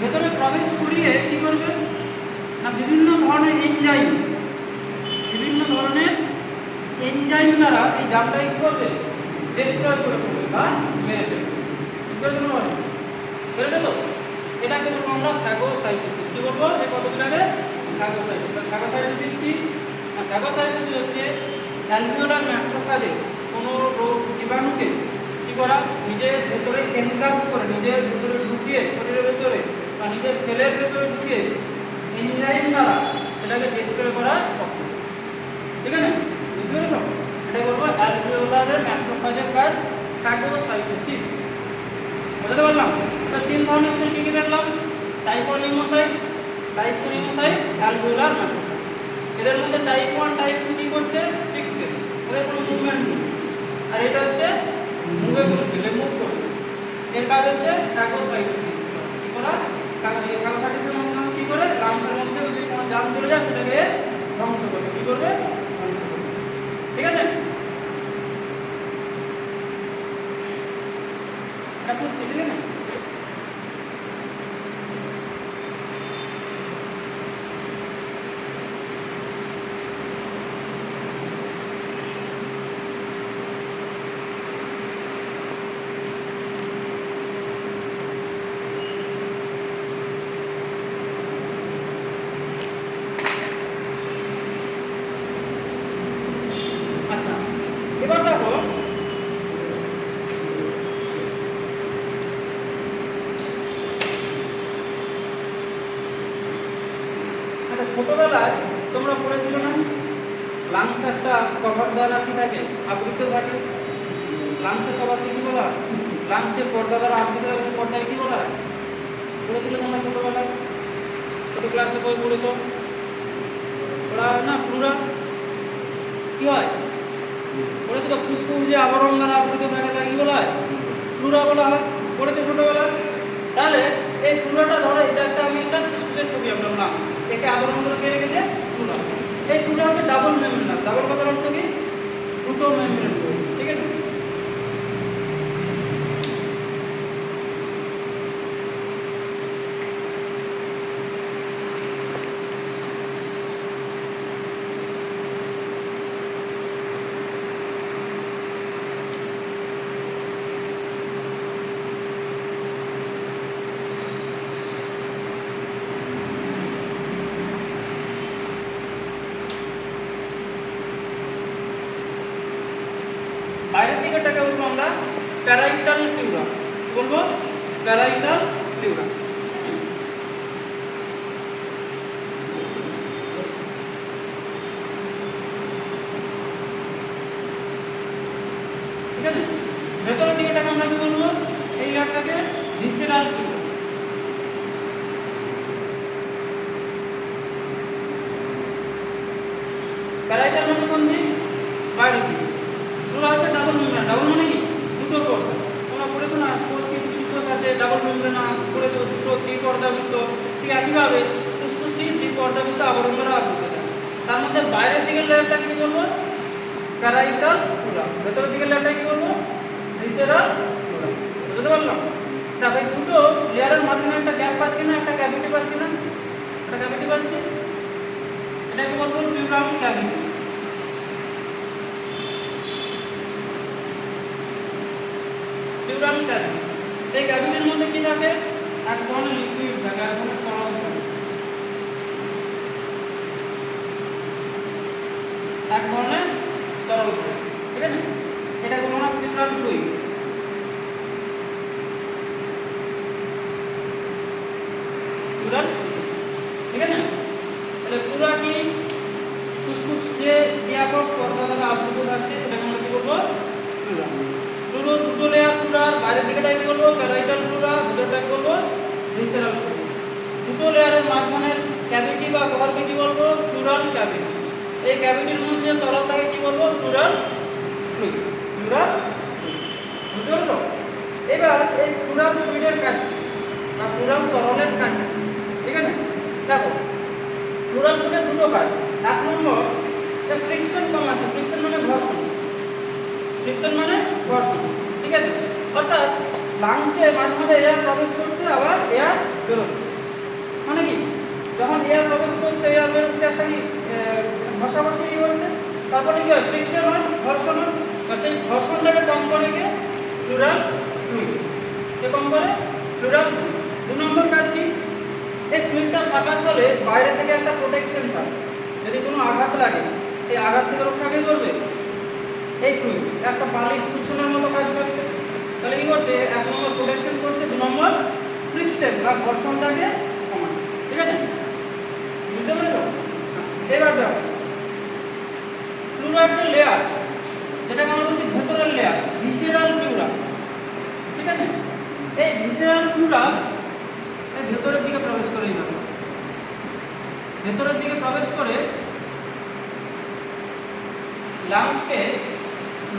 ভেতরে প্রবেশ করিয়ে কী করবে না বিভিন্ন ধরনের এনজাইম দ্বারা এই জামটাকে কী করবে ডিস্ট্রয় করে ফেলবে বা মেরে ফেলবে। বুঝতে পেরেছো? পেরেছো তো? এটাকে বলবো আমরা ফ্যাগোসাইটোসিস। কী বলবো এই কতগুলোকে ফ্যাগোসাইটোসিস। ফ্যাগোসাইটোসিস কি? ফ্যাগোসাইটোসিস হচ্ছে অ্যালভিওলার ম্যাক্রোফেজে কোনো রোগ জীবাণুকে কী করা নিজের ভেতরে এনকার্ভ করে নিজের ভেতরে ঢুকিয়ে শরীরের ভেতরে বা নিজের সেলের ভেতরে ঢুকিয়ে এনজাইম দ্বারা সেটাকে ডিস্ট্রয় করা প্রক্রিয়া। ঠিক আছে? বুঝতে পেরেছ? এটা বলবো অ্যালভিওলারের ম্যাক্রোফেজের কাজ ফ্যাগোসাইটোসিস। বুঝতে পারলাম? এটা 3 ধরনের সেল কী দেখলাম, type 1 leucocyte, type 2 leucocyte, alveolar macrophage. এদের মধ্যে টাইপ 1 টাইপ 2 কী করছে ফিক্সেড, ওদের কোনো মুভমেন্ট নেই। আর এটা হচ্ছে মুভে করছে, মুভ করবে। এর কাজ হচ্ছে ফ্যাগোসাইটোসিস। কী করা? ফ্যাগোসাইটোসিসের মাধ্যমে কী করে লাংসের মধ্যে যদি কোনো জাম চলে যায় সেটাকে ধ্বংস করবে। কী করবে? ধ্বংস করবে। ঠিক আছে? এটা করছে, ঠিক আছে? আচ্ছা, এবার দেখো ছোটবেলায় তোমরা পড়েছিল না লাংস একটা কভার দ্বারা কি থাকে আবৃত থাকে। লাংসের কভারকে কি বলা হয়? লাংসের পর্দা দ্বারা আবৃত থাকে, পর্দায় কি বলা হয়? পড়েছিল তোমরা ছোটবেলায়? ছোট ক্লাসে বই পড়েছ, পড়া হয় না? প্লুরাল কি হয়? পড়েছো তো? ফুসফুস যে আবরণ দ্বারা আবৃত থাকে তাকে কি বলা হয়? প্লুরা বলা হয়। পড়েছো ছোটবেলায়? তাহলে এই প্লুরাটা ধরো এটা একটা আমি একটা ফুসফুসের ছবি আঁকলাম, একে আবরণ করে কে রেখেছে? প্লুরা। এই প্লুরা হচ্ছে ডাবল মেমব্রেন। ডাবল কথার অর্থ কি? দুটো মেমব্রেন। ঠিক আছে? বাইরের দিকেরটাকে বলবো আমরা প্যারাইটাল প্লিউরা। কি বলবো? Parietal pleura. ঠিক আছে? ভেতরের দিকেটাকে আমরা কি বলবো? এই লেয়ারটাকে ভিসেরাল প্লিউরা। প্যারাইটাল মানে কোন দিক? বাইরের দিকে। প্লুরা হচ্ছে ডাবল মেমব্রেন। ডাবল মানে কি? দুটো পর্দা। তোমরা পড়েছো না কোষ কিছু কোষ আছে ডাবল মেমব্রেন পড়েছো, দুটো দ্বিপর্দাবৃত্ত। ঠিক একইভাবে ফুসফুস কি দ্বিপর্দাবৃত্ত আবরণ দ্বারা আবৃত থাকে। তার মধ্যে বাইরের দিকের লেয়ারটাকে কি বলবো? Parietal pleura. ভেতরের দিকের লেয়ারটা কি বলবো? Visceral pleura. বুঝতে পারলাম? দেখো এই দুটো লেয়ারের মাঝখানে একটা গ্যাপ পাচ্ছি না, একটা ক্যাভিটি পাচ্ছি না? একটা ক্যাভিটি পাচ্ছি, এটাকে বলবো প্লিউরাল ক্যাভিটি। Plural cavity. এই ক্যাভিটির মধ্যে কি থাকে? এক ধরনের লিকুইড থাকে, এক ধরনের তরল থাকে। এক ধরনের তরল থাকে। ঠিক আছে? এটা বলবো না প্লিউরাল ফ্লুইড। প্লুরাল। ঠিক আছে? তাহলে প্লুরা কি? ফুসফুস যে ব্যাপক পর্দা দ্বারা আবৃত থাকছে সেটাকে আমরা কি বলবো? প্লুরা। প্লুরা দুটো লেয়ার প্লুরার, বাইরের দিকেটাকে কি বলবো? প্যারাইটাল প্লুরা, ভিতরটাকে বলবো ভিসেরাল প্লুরা। দুটো লেয়ারের মাঝখানের ক্যাভিটি বা কভারকে কি বলবো? Pleural cavity. এই ক্যাভিটির মধ্যে যে তরল থাকে কি বলবো? Pleural fluid. Pleural fluid. বুঝতে পারছো? এবার এই প্লুরাল ফ্লুইডের কাজ বা প্লুরাল তরলের কাজ। ঠিক আছে? দেখো প্লুরাল ফ্লুইডের দুটো কাজ। এক নম্বর ফ্রিকশন কমাচ্ছে। ফ্রিকশন মানে ঘর্ষণ। ফ্রিকশন মানে ঘর্ষণ। ঠিক আছে? অর্থাৎ লাংসে মাঝে মাঝে এয়ার প্রবেশ করছে আবার এয়ার বেরোচ্ছে। মানে কি, যখন এয়ার প্রবেশ করছে এয়ার বেরোচ্ছে একটা কি ঘষাঘষি হচ্ছে, তারপরে কি হয় ফ্রিকশন হয়, ঘর্ষণ হয়, আর সেই ঘর্ষণটাকে কম করে কে প্লুরাল ফ্লুইড, কে কম করে প্লুরাল ফ্লুইড। 2 নম্বর কাজ কি, এই ফ্লুইডটা থাকার ফলে বাইরে থেকে একটা প্রোটেকশন পায়। যদি কোনো আঘাত লাগে এই আঘাত থেকে রক্ষা কে করবে, এই ফ্লুইড একটা পালিশ কুশনের মতো কাজ করছে। তাহলে কি করছে, 1 নম্বর প্রোটেকশন করছে, 2 নম্বর ফ্রিকশন বা ঘর্ষণটাকে কমাচ্ছে। ঠিক আছে, বুঝতে পেরেছো? এবার দেখো প্লুরার যে লেয়ার, যেটাকে আমরা বলছি ভেতরের লেয়ার, ভিসেরাল প্লুরা। ঠিক আছে, এই ভিসেরাল প্লুরা এই ভেতরের দিকে প্রবেশ করে, এইভাবে ভেতরের দিকে প্রবেশ করে লাংসকে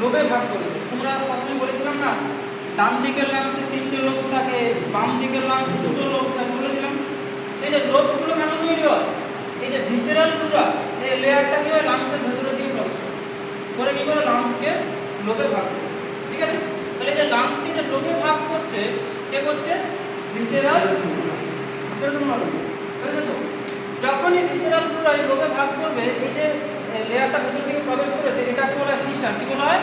লোবে ভাগ করে দেয়। তোমরা প্রথমে বলেছিলাম না, ডান দিকের লাংসে 3টে লোবস থাকে, বাম দিকের লাংসে 2টো লোবস থাকে বলেছিলাম। সেই যে লোবসগুলো কেন তৈরি হয়, এই যে ভিসেরাল প্লুরা এই লেয়ারটা কি হয় লাংসের ভেতরের দিকে প্রবেশ করে কি করে লাংসকে লোবে ভাগ করে। ঠিক আছে, তাহলে এই যে লাংসকে যে লোবে ভাগ করছে কে করছে, ভিসেরাল প্লুরা। বুঝেছো তো? যখন এই ভিসেরাল প্লুরা এই লোবে ভাগ করবে, এই যে লেয়ারটা ভেতর দিকে প্রবেশ করেছে এটাকে বলা হয় ফিশার। কি বলা হয়,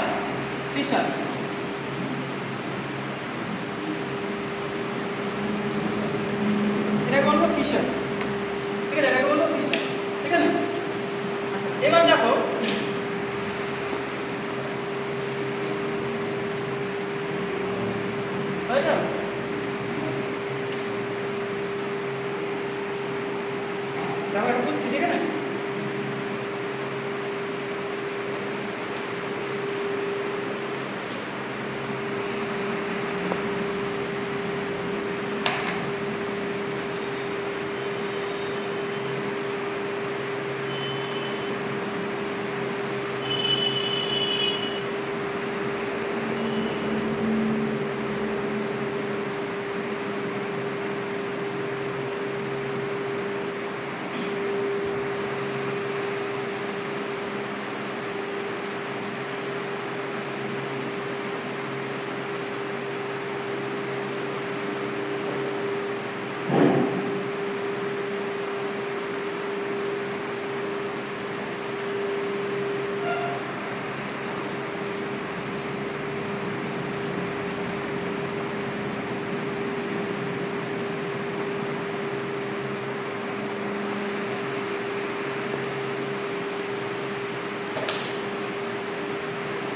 ফিশার। এটাকে বলবো ফিশার। ঠিক আছে, এটাকে বলবো ফিশার। ঠিক আছে, আচ্ছা এবার দেখো হয়তো দেখো এটা বুঝছি। ঠিক আছে,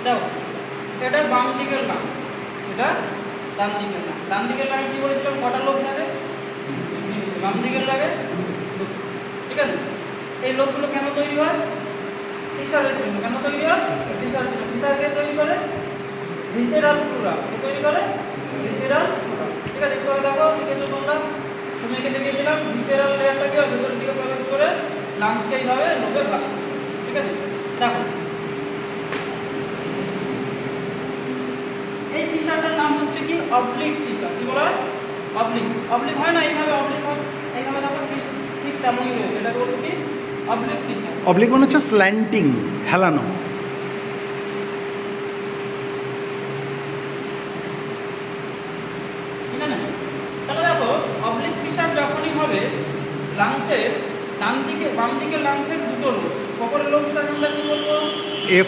দেখো এটা বাম দিকের লাং, এটা ডান দিকের লাং। ডান দিকের লাং কি বলেছিলাম, কটা লোক লাগে, বাম দিকের লাগে। ঠিক আছে, এই লোকগুলো কেন তৈরি হয়, ফিশারের জন্য। কেন তৈরি হয়, ফিশারের জন্য। ফিশারকে তৈরি করে ভিসেরাল প্লুরা, কে তৈরি করে ভিসেরাল প্লুরা। ঠিক আছে, একটু দেখো লিখেছো তোমরা, তুমি এখানে লিখেছিলাম ভিসেরাল লেয়ারটাকে ভেতরের দিকে প্রবেশ করে লাংসকে এইভাবে লোবে ভাগ করে। ঠিক আছে, দেখো এই ফিশারটার নাম হচ্ছে কি অবলিক ফিশার। কি বলা হয়, অবলিক। অবলিক হয় না, এইভাবে অবলিক হয়, এইভাবে দেখো ঠিক তেমনই রয়েছে। এটা বলবো কি অবলিক ফিশার। অবলিক মানে হচ্ছে স্ল্যান্টিং, হেলানো। ঠিক আছে, তাহলে দেখো অবলিক ফিশার যখনই হবে লাংসের ডান দিকে বাম দিকে লাংসের 2টো লোব, কপরের লোবসটাকে আমরা কি বলবো,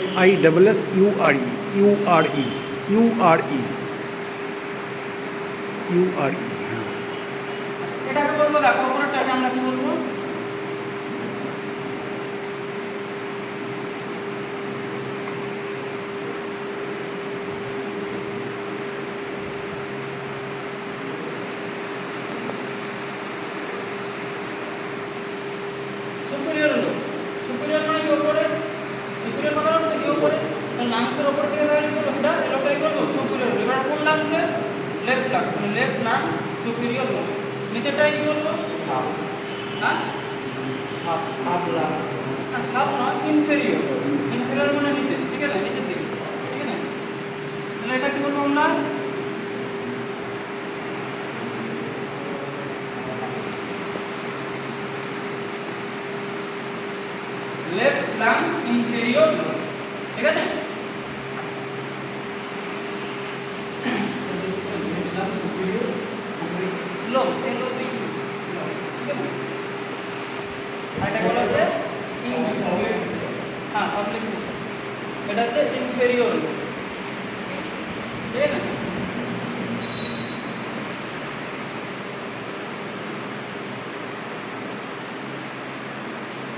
FISSURE, URE, URE, URE। হ্যাঁ, এটাকে বলবো, দেখো কপরেরটাকে আমরা কি বলবো, সুপিরিয়র লোব। সুপিরিয়র মানে কি উপরে, সুপিরিয়র মানে হচ্ছে কি উপরে, লাংসের উপর দিকে দাঁড়িয়ে করবো সেটা এটাই করবো সুপিরিয়র লোব। এবার কোন লাংসে, লেফট লাংস, মানে লেফট লাং সুপিরিয়র লোব। নিচেরটাই কি বলবো, সাব হ্যাঁ সাব সাব লাং, না সাব না, ইনফেরিয়র। ইনফেরিয়র মানে নিচে। ঠিক আছে, নিচের দিকে। ঠিক আছে, তাহলে এটা কি বলবো আমরা, লেফট লাং ইনফেরিয়র। ঠিক আছে, এটা হচ্ছে ইনফেরিয়র লোব, ঠিক আছে।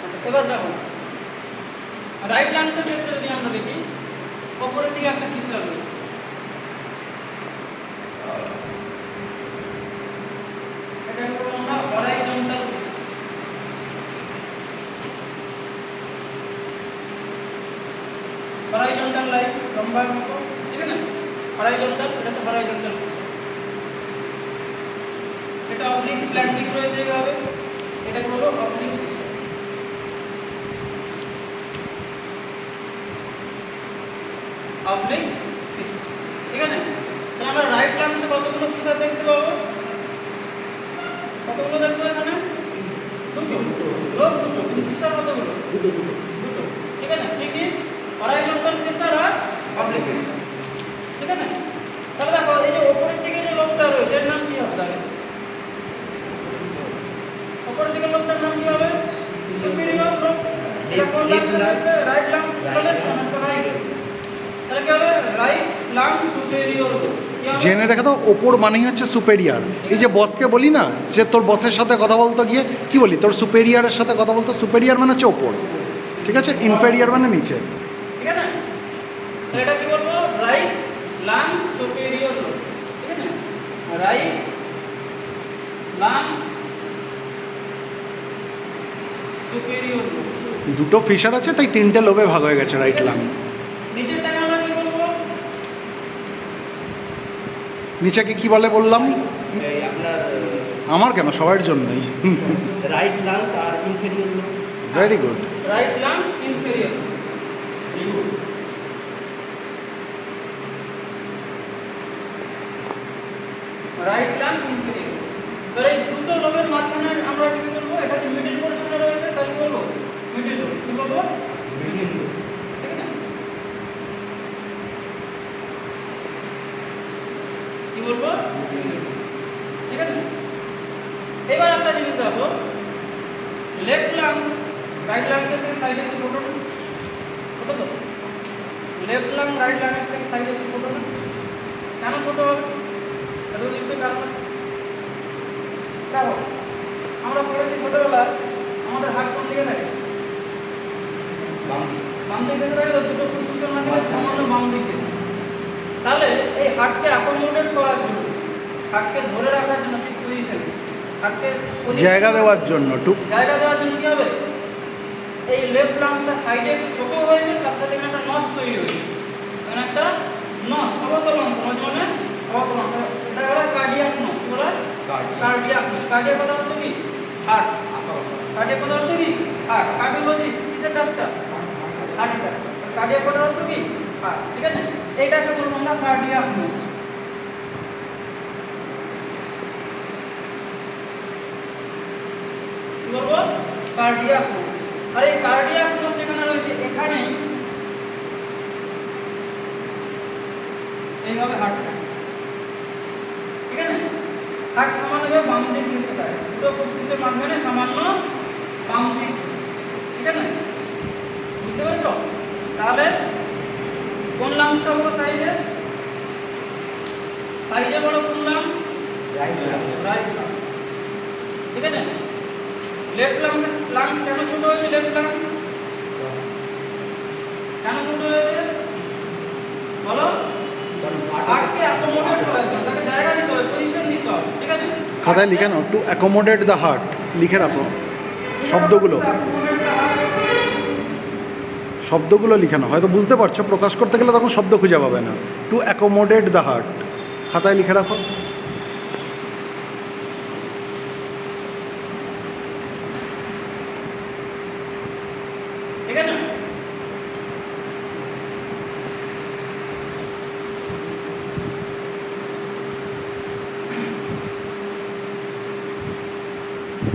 আচ্ছা, এবার দেখো রাইট লাংসের ক্ষেত্রে যদি আমরা দেখি, ওপরের দিকে একটা ফিসার রয়েছে, এটাকে বলবো আমরা হরাইজন্টাল ফিসার। হরাইজন্টাল লাইন লম্বার মতো, ঠিক আছে, হরাইজন্টাল, এটা তো হরাইজন্টাল ফিসার। এটা অবলিক স্ল্যান্টিং রয়েছে এইভাবে, এটাকে বলবো অবলিক ফিসার। অবলিক ফিসার, ঠিক আছে। তাহলে আমরা রাইট লাংসে কতগুলো ফিসার দেখতে পাবো? কতগুলো দেখবো এখানে? দুটো। লোব দুটো, কিন্তু ফিসার কতগুলো? দুটো দুটো দুটো, ঠিক আছে। কি কি? হরাইজন্টাল ফিসার আর অবলিক ফিসার, ঠিক আছে। তাহলে দেখো এই যে উপরের দিকে যে লোবটা রয়েছে এর নাম কি হবে তাহলে? উপরের দিকে লোবটার নাম কি হবে? Superior lobe. এটা কোন লাংসে রয়েছে? রাইট লাংস, তাহলে রাইট, তাহলে কি হবে? Right lung superior lobe. জেনে রেখে দাও, ওপর মানেই হচ্ছে সুপেরিয়ার। এই যে বসকে বলি না যে তোর বসের সাথে কথা বলতে গিয়ে কি বলি, তোর সুপেরিয়ারের সাথে কথা বলতো, সুপেরিয়ার মানে হচ্ছে ওপর, ঠিক আছে, ইনফেরিয়ার মানে নিচে। ঠিক আছে, তাহলে এটা কি বলবো? রাইট লাং সুপিরিয়র লোব, ঠিক আছে। Right lung superior lobe. দুটো ফিশার আছে তাই তিনটে লোবে ভাগ হয়ে গেছে রাইট লাং। নিচেরটাকে আমরা কি বলবো? নিচেকে কি বলে বললাম? এই আপনার আমার কেন, সবার জন্যই। রাইট লাংস আর inferior lobe. Very good. Right lung inferior, very good. Right lung inferior. এবার এই দুটো লোবের মাঝখানে আমরা কি বলবো? এটা যে মিডল পোরশনে রয়েছে তাই কি বলবো? Middle lobe. কি বলবো? Medium lobe. ঠিক আছে, কি বলবো? ঠিক আছে। এবার একটা জিনিস দেখো, লেফট লাং রাইট লাংয়ের থেকে সাইডে একটু ছোট না? ছোট তো? লেফট লাং রাইট লাংয়ের থেকে সাইডে একটু ছোট না? কেন ছোট হবে? এটা তো নিশ্চয়ই কারণ আছে। দেখো আমরা পড়েছি ছোটবেলায় আমাদের হাত কোন দিকে থাকে? বাম দিকে। বাম দিকে থাকে, তো দুটো ফুসফুসের মাঝখানে সামান্য বাম দিক গেছে। তাহলে এই হাতকে অ্যাকোমোডেট করার জন্য, হাতকে ধরে রাখার জন্য ঠিক পজিশনে, হাতকে জায়গা দেওয়ার জন্য জায়গা দেওয়ার জন্য কি হবে? এই লেফট লাংসটা সাইডে একটু ছোট হয়েছে, সাথে সাথে একটা নস তৈরি হয়েছে, মানে একটা নস, অবতল অংশ, মানে অবতল অংশ। এটা হলো কার্ডিয়াক নস। কি বলে? কার্ডিয়াক নস। কার্ডিয়াক কথা বলতে কি? হার্ট। কার্ডিয়াক কথা বলতে কি? হার্ট। কার্ডিওলজিস্ট কিসের ডাক্তার? Heart doctor. কার্ডিয়াক কথা বলতে কি? হার্ট, ঠিক আছে। এইটাকে বলবো আমরা কার্ডিয়াক নস। কি বলবো? Cardiac note. আর এই কার্ডিয়াক নোট যেখানে রয়েছে এখানেই এইভাবে হার্ট থাকে, ঠিক আছে। হার্ট সামান্যভাবে বাম দিক ঘেঁষে থাকে, দুটো ফুসফুসের মাঝখানে সামান্য বাম দিক ঘেঁষে, ঠিক আছে। বুঝতে পেরেছো? তাহলে কোন লাংসটা বড় সাইজে? সাইজে বড় কোন lungs? Right lungs. Right lungs, ঠিক আছে। লেফট লাংস কেন ছোট হয়েছে? লেফট লাংস কেন ছোট হয়েছে বলো? হার্টকে অ্যাকোমোডেট করার জন্য, তাকে জায়গা দিতে হবে, পজিশন দিতে হবে, ঠিক আছে। খাতায় লিখে নাও, টু অ্যাকোমোডেট দ্য হার্ট, লিখে রাখো শব্দগুলো, শব্দগুলো লিখে নাও। হয়তো বুঝতে পারছো, প্রকাশ করতে গেলে তখন শব্দ খুঁজে পাবে না। টু অ্যাকোমোডেট দ্য হার্ট খাতায় লিখে রাখো। ঠিক আছে।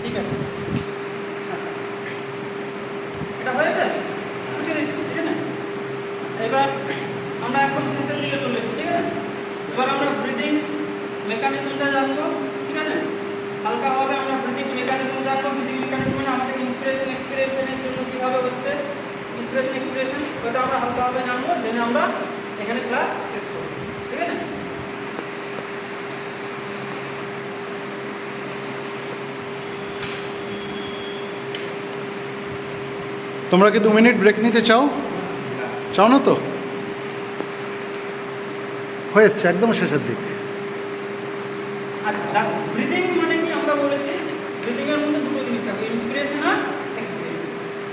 ঠিক আছে, আচ্ছা এটা হয়েছে, বুঝে দিচ্ছি, ঠিক আছে। এবার আমরা এখন শেষের দিকে চলে এসেছি, ঠিক আছে। এবার আমরা ব্রিদিং রেসপিরেশন, ওটা আমরা হালকাভাবে জানবো, জেনে আমরা এখানে ক্লাস শেষ করব, ঠিক আছে? তোমরা কি 2 মিনিট ব্রেক নিতে চাও? চাও না তো? হয়ে এসছে একদম শেষের দিক। আচ্ছা দেখো, ব্রিদিং মানে কি আমরা বলেছি, ব্রিদিং এর মধ্যে দুটো জিনিস থাকে, ইন্সপিরেশন আর এক্সপিরেশন।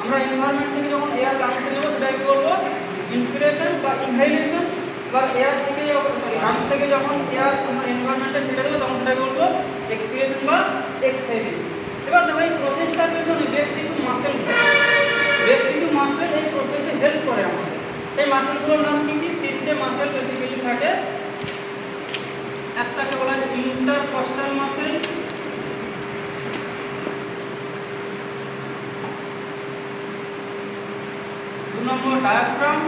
আমরা এনভায়রনমেন্ট থেকে যখন এয়ার লাংসে নেব সেটা কি বলবো, ইন্সপিরেশন বা ইনহেলেশন। বা এয়ার থেকে লাংস থেকে যখন এয়ার আমরা এনভায়রনমেন্টে ছেড়ে দেবো তখন সেটা বলবো এক্সপিরেশন বা এক্সহেলেশন। এবার দেখো এই প্রসেসটার পেছনে বেশ কিছু মাসেলস থাকে, বেশ কিছু মাসেল এই প্রসেসে হেল্প করে আমাদের। সেই মাসেলগুলোর নাম কি কি? তিনটে মাসেল বেসিক্যালি থাকে। একটাকে বলা হয় ইন্টারকস্টাল মাসেল, দু নম্বর ডায়াফ্রাম,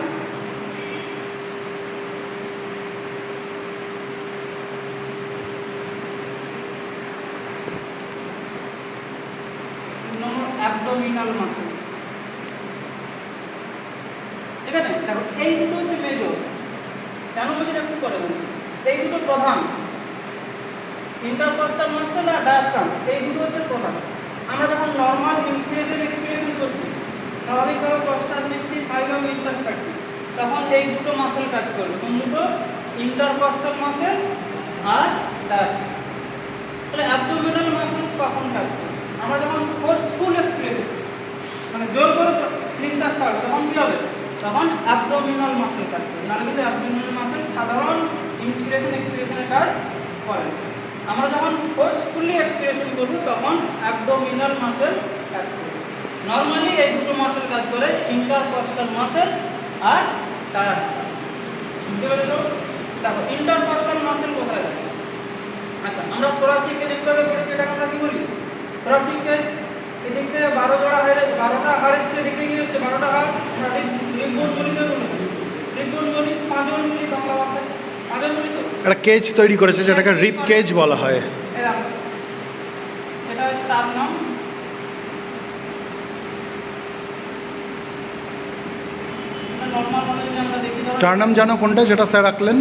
তিন নম্বর অ্যাবডোমিনাল মাসেল। ঠিক আছে? দেখো এই দুটো হচ্ছে মেজর। কেন বলছি একটু করে বলছি, এই দুটো প্রধান, ইন্টারকস্টাল মাসেল আর ডায়াফ্রাম, এই দুটো হচ্ছে প্রধান। আমরা যখন নর্মাল ইন্সপিরেশন এক্সপিরেশন করছি, স্বাভাবিকভাবে প্রশ্বাস নিচ্ছি, স্বাভাবিকভাবে নিঃশ্বাস ছাড়ছি, তখন এই দুটো মাসেল কাজ করবে। কোন দুটো? ইন্টারকস্টাল মাসেল আর ডায়াফ্রাম। তাহলে অ্যাবডোমিনাল মাসেল কখন কাজ করবে? আমরা যখন ফোর্সফুল এক্সপিরেশন মানে জোর করে নিঃশ্বাস ছাড়বো তখন কী হবে? তখন অ্যাবডোমিনাল মাসেল কাজ করবে। নাহলে কিন্তু অ্যাবডোমিনাল মাসেল সাধারণ ইন্সপিরেশন এক্সপিরেশনের কাজ করে। আমরা যখন ফোর্সফুলি এক্সপিরেশন করব তখন অ্যাবডোমিনাল মাসেল কাজ করবে। নর্মালি এই দুটো মাসেল কাজ করে, ইন্টারকস্টাল মাসেল আর ডায়াফ্রাম। বুঝতে পেরেছো? দেখো ইন্টারকস্টাল মাসেল কোথায় থাকে? আচ্ছা, আমরা থোরাসিককে দেখতে হবে পড়েছি, এটাকে আমরা কি বলি? থোরাসিককে এদিক থেকে 12 জোড়া হাড়ে, 12টা হাড় এসছে, এদিক থেকে কি হচ্ছে? 12টা হাড় আমরা রিববোন বলি, তো রিববোন বলি, পাঁজন বলি বাংলা ভাষায়, পাঁজন বলি তো। একটা কেজ তৈরি করেছে যেটাকে রিপ কেজ বলা হয়। এটা স্টার নাম। নর্মাল ভাবে যদি আমরা দেখি, স্টারনাম জানো কোনটা? যেটা স্যার রাখলেন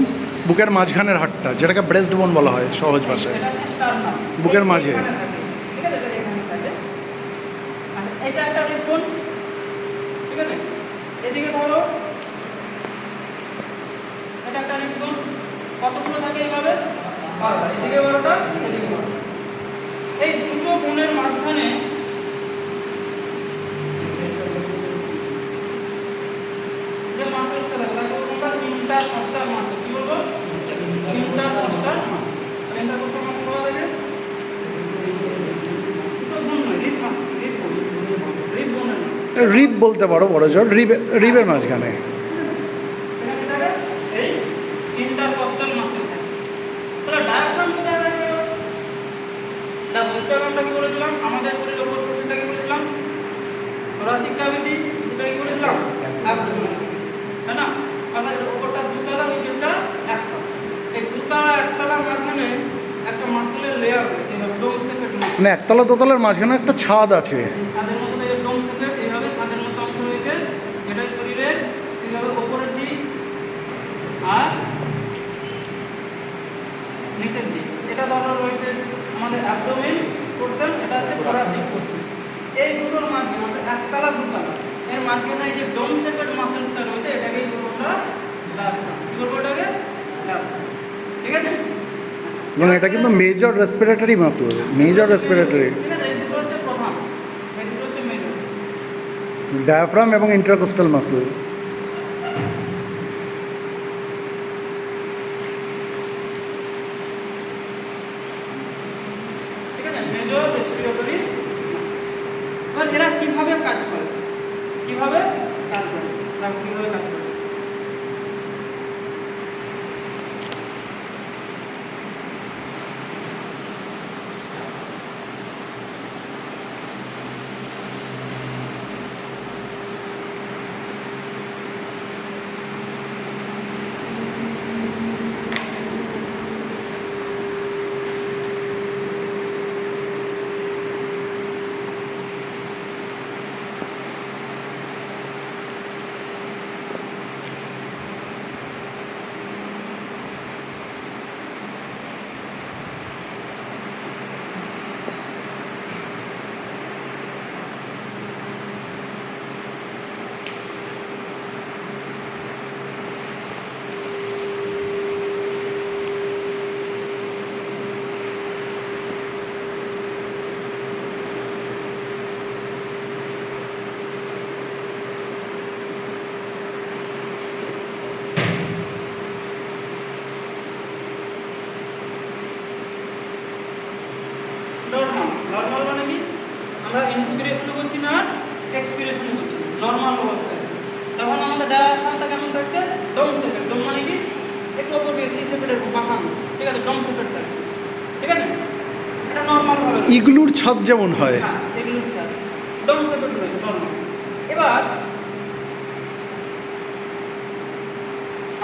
বুকের মাঝখানের হাড়টা, যেটাকে ব্রেস্ট বোন বলা হয় সহজ ভাষায়, এটা স্টার নাম, বুকের মাঝে। এখানে থাকে, ঠিক আছে? এটা এখানে থাকে। আর এটা একটা রিববোন, ঠিক আছে? এদিকে ধরো এটা একটা রিববোন, কতগুলো থাকে এইভাবে? 12টা, এদিকে 12টা, এদিকে 12টা। এই দুটো বোনের মাঝখানে যে মাসেলসটা দেখো, দেখো তোমরা ইন্টারকস্টাল মাসেল, কি বলবো? Intercostal muscle. ইন্টারকস্টাল মাসেল কোথা থেকে? ছোট বোন নয়, রিব মাসেল, রিব বোন, রিব বোনের মাঝে। রিপ বলতে পারো, বড় জোর রিবের মাঝখানে। এখানে থাকে এই ইন্টারকস্টাল মাসেল থাকে। তাহলে ডায়াফ্রাম কোথায় থাকে? দেখো একটু আগে আমরা কি বলেছিলাম, আমাদের শরীরের উপর পোর্শনটা কি বলেছিলাম? থোরাসিক ক্যাভিটি, যেটা কি বলেছিলাম? অ্যাবডোমিনাল, তাই না? আমাদের উপরটা দুতলা, নিচেরটা একতলা। এই দুতলা একতলার মাঝখানে একটা মাসেলের লেয়ার রয়েছে, ডোম সেকেট মাসেল। মানে একতলা দোতলার মাঝখানে একটা ছাদ আছে। ছাদের মধ্যে এই ডোম সেকেট, এইভাবে ছাদের মতো অংশ রয়েছে, যেটা শরীরের এইভাবে উপরের দিক আর নিচের দিক। এটা ধরো রয়েছে আমাদের অ্যাবডোমেন পোর্শন, এটা হচ্ছে থোরাসিক পোর্শন। এই দুটোর মাঝখানে আমাদের একতলা দুতলা, এর মাঝখানে এই যে ডোম সেকেট মাসেলসটা রয়েছে, এটাকেই বলবো আমরা ডায়াফ্রাম। কি বলবো এটাকে? ডায়াফ্রাম, ঠিক আছে? এবং এটা কিন্তু major respiratory muscle, major respiratory. ঠিক আছে, এই দুটো হচ্ছে প্রধান, এই দুটো হচ্ছে মেজর। ডায়াফ্রাম এবং ইন্টারকোস্টাল মাসল। ঠিক আছে, মেজর রেসপিরেটরি মাসল। এবার এরা কিভাবে কাজ করে, কিভাবে কাজ করে, কিভাবে কাজ করে? নর্মাল মানে কি, আমরা ইন্সপিরেশনও করছি না আর এক্সপিরেশনও করছি না, নর্মাল অবস্থায়। তখন আমাদের ডায়াফ্রামটা কেমন থাকছে, ডোম শেপের। ডোম মানে কি, একটু ওপর দিয়ে সি শেপের বাঁকানো, ঠিক আছে, ডোম শেপের থাকে, ঠিক আছে, এটা নর্মাল ভাবে রয়েছে। ইগলুর ছাদ যেমন হয়। হ্যাঁ, এগুলো ডোম শেপের রয়েছে নর্মাল। এবার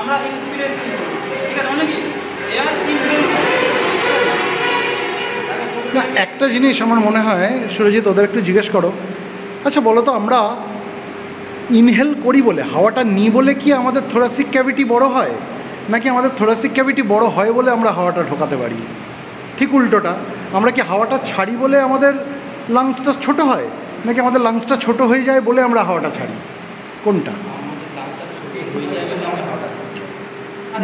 আমরা ইন্সপিরেশন করি, ঠিক আছে, মানে কি এয়ার ইনহেল। না, একটা জিনিস আমার মনে হয় সুরজিৎ, ওদের একটু জিজ্ঞেস করো, আচ্ছা বলো তো, আমরা ইনহেল করি বলে, হাওয়াটা নিই বলে কি আমাদের থোরাসিক ক্যাভিটি বড় হয়, নাকি আমাদের থোরাসিক ক্যাভিটি বড় হয় বলে আমরা হাওয়াটা ঢোকাতে পারি? ঠিক উল্টোটা, আমরা কি হাওয়াটা ছাড়ি বলে আমাদের লাংসটা ছোট হয়, নাকি আমাদের লাংসটা ছোট হয়ে যায় বলে আমরা হাওয়াটা ছাড়ি? কোনটা? আমাদের লাস্টটা ছুটি হয়ে যায় বলে আমরা হঠাৎ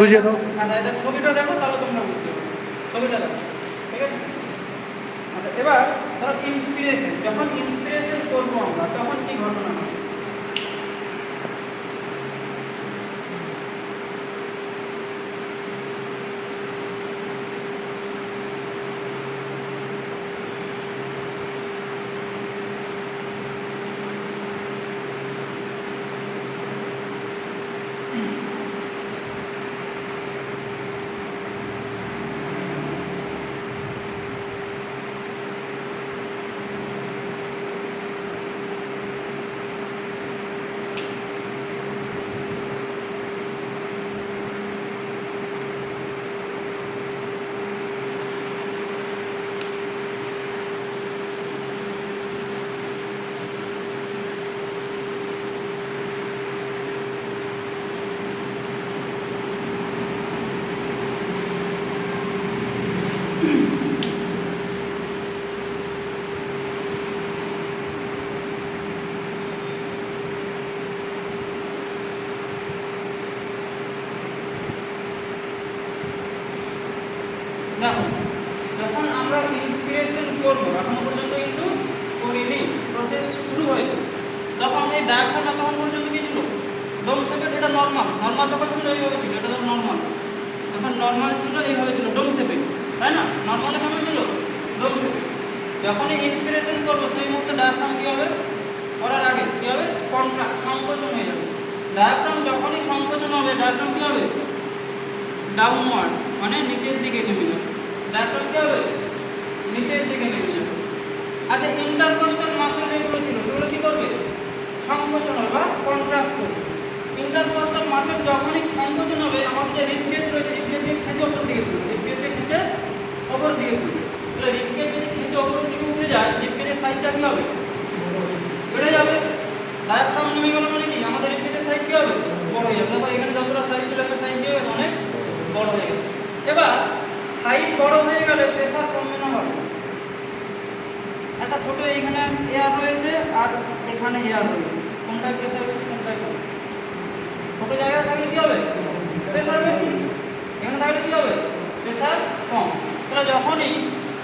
বুঝিয়ে দাও। আচ্ছা, এটা ছবিটা দেখো, তাহলে তোমরা বুঝতে পারবে। ছবিটা দেখো, ঠিক আছে। আচ্ছা, এবার ধরো ইন্সপিরেশন, যখন ইন্সপিরেশন করবো আমরা, তখন কি ঘটনা হয়? দেখো, যখন আমরা ইন্সপিরেশন করবো, এখনো পর্যন্ত কিন্তু করিনি, প্রসেস শুরু হয়েছে, তখন এই ডায়াফ্রামটা তখন পর্যন্ত কি ছিল, ডোম শেপের। এটা নর্মাল, নর্মাল তখন ছিল এইভাবে ছিল, এটা তো নর্মাল, এখন নর্মাল ছিল এইভাবে ছিল, ডোম শেপে, তাই না? নর্মালে কেমন ছিল, ডোম শেপে। যখনই ইন্সপিরেশন করবো, সেই মুহূর্তে ডায়াফ্রাম কী হবে, করার আগে কী হবে, কন্ট্রাক্ট, সংকোচন হয়ে যাবে। ডায়াফ্রাম যখনই সংকোচন হবে, ডায়াফ্রাম কী হবে, ডাউনওয়ার্ড, মানে নিচের দিকে নেমে যাবে। ডায়াফ্রাম কী হবে, নিচের দিকে নেমে যাবে। আচ্ছা, ইন্টারকোস্টাল মাসল যেগুলো ছিল, সেগুলো কী করবে, সংকোচন হবে বা কন্ট্রাক্ট করবে। ইন্টারকোস্টাল মাসল যখনই সংকোচন হবে, আমাদের যে রিবকেজ রয়েছে, রিবকেজকে খেঁচে ওপর দিকে তুলবে, রিবকেজকে খেঁচে ওপর দিকে তুলবে। তাহলে রিবকেজ যদি খেঁচে ওপরের দিকে উঠে যায়, রিবকেজের সাইজটা কী হবে, বেড়ে যাবে। ডায়াফ্রাম নেমে গেল মানে কি, আমাদের রিবকেজের সাইজ কী হবে, বড় হয়ে যাবে। দেখো এখানে যতটা সাইজ ছিল, একটা সাইজ দিয়ে অনেক বড় হয়ে গেছে। এবার সাইজ বড় হয়ে গেলে প্রেশার কমবে না বাড়বে? একটা ছোট এইখানে এয়ার রয়েছে আর এখানে এয়ার রয়েছে, কোনটায় প্রেশার বেশি, কোনটায় কম? ছোট জায়গায় থাকলে কী হবে, প্রেশার বেশি, এখানে থাকলে কী হবে, প্রেশার কম। তাহলে যখনই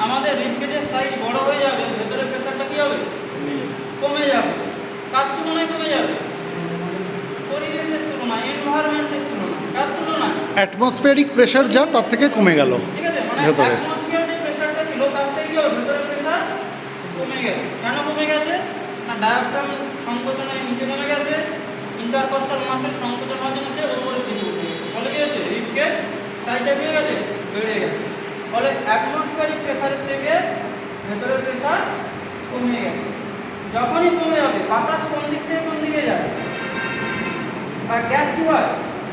আমাদের রিবকেজের সাইজ বড় হয়ে যাবে, ভেতরে প্রেশারটা কী হবে, কমে যাবে। কার তুলনায় কমে যাবে, পরিবেশের তুলনায়, এনভায়রনমেন্টের তুলনায়। কার তুলনায়, অ্যাটমসফিয়ারিক প্রেশার যা তার থেকে কমে গেল ঠিক আছে, মানে ভেতরে। অ্যাটমসফিয়ার যে প্রেশারটা ছিল, তার থেকে কি হবে, ভেতরের প্রেশার কমে গেছে। কেন কমে গেছে না, ডায়াফ্রাম সংকোচনে নিচে নেমে গেছে, ইন্টারকোস্টাল মাসেল সংকোচন হওয়ার জন্য সে উপরের দিকে উঠে গেছে। ফলে কি হয়েছে, রিবকেজ সাইজটা কি হয়ে গেছে, বেড়ে গেছে। ফলে অ্যাটমসফিয়ারিক প্রেশারের থেকে ভেতরের প্রেশার কমে গেছে। যখনই কমে যাবে, বাতাস কোন দিক থেকে কোন দিকে যায়, আর গ্যাস কি হয়,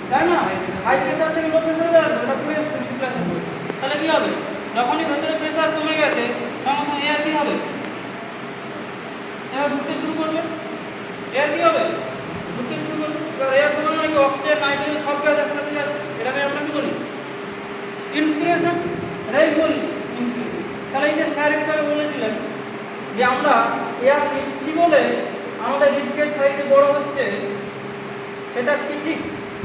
তাই না, হাই প্রেশার থেকে লো প্রেশারে যায়, ওটা পুরো রিফ্লেকশন হবে। তাহলে কি হবে, যখনই ভেতরে প্রেশার কমে গেছে, সঙ্গে সঙ্গে এয়ার কী হবে, এবার ঢুকতে শুরু করবে। এয়ার কী হবে, ঢুকতে শুরু করবে। এবার এয়ার কমে মানে কি, অক্সিজেন, নাইট্রোজেন সব গ্যাস একসাথে যাচ্ছে, এটাকে আমরা কী বলি, ইন্সপিরেশন, এটাই বলি ইন্সপিরেশন। তাহলে এই যে স্যার একটু আগে বলেছিলেন যে আমরা এয়ার নিচ্ছি বলে আমাদের রিবকেজ সাইজ বড় হচ্ছে, সেটা কি ঠিক?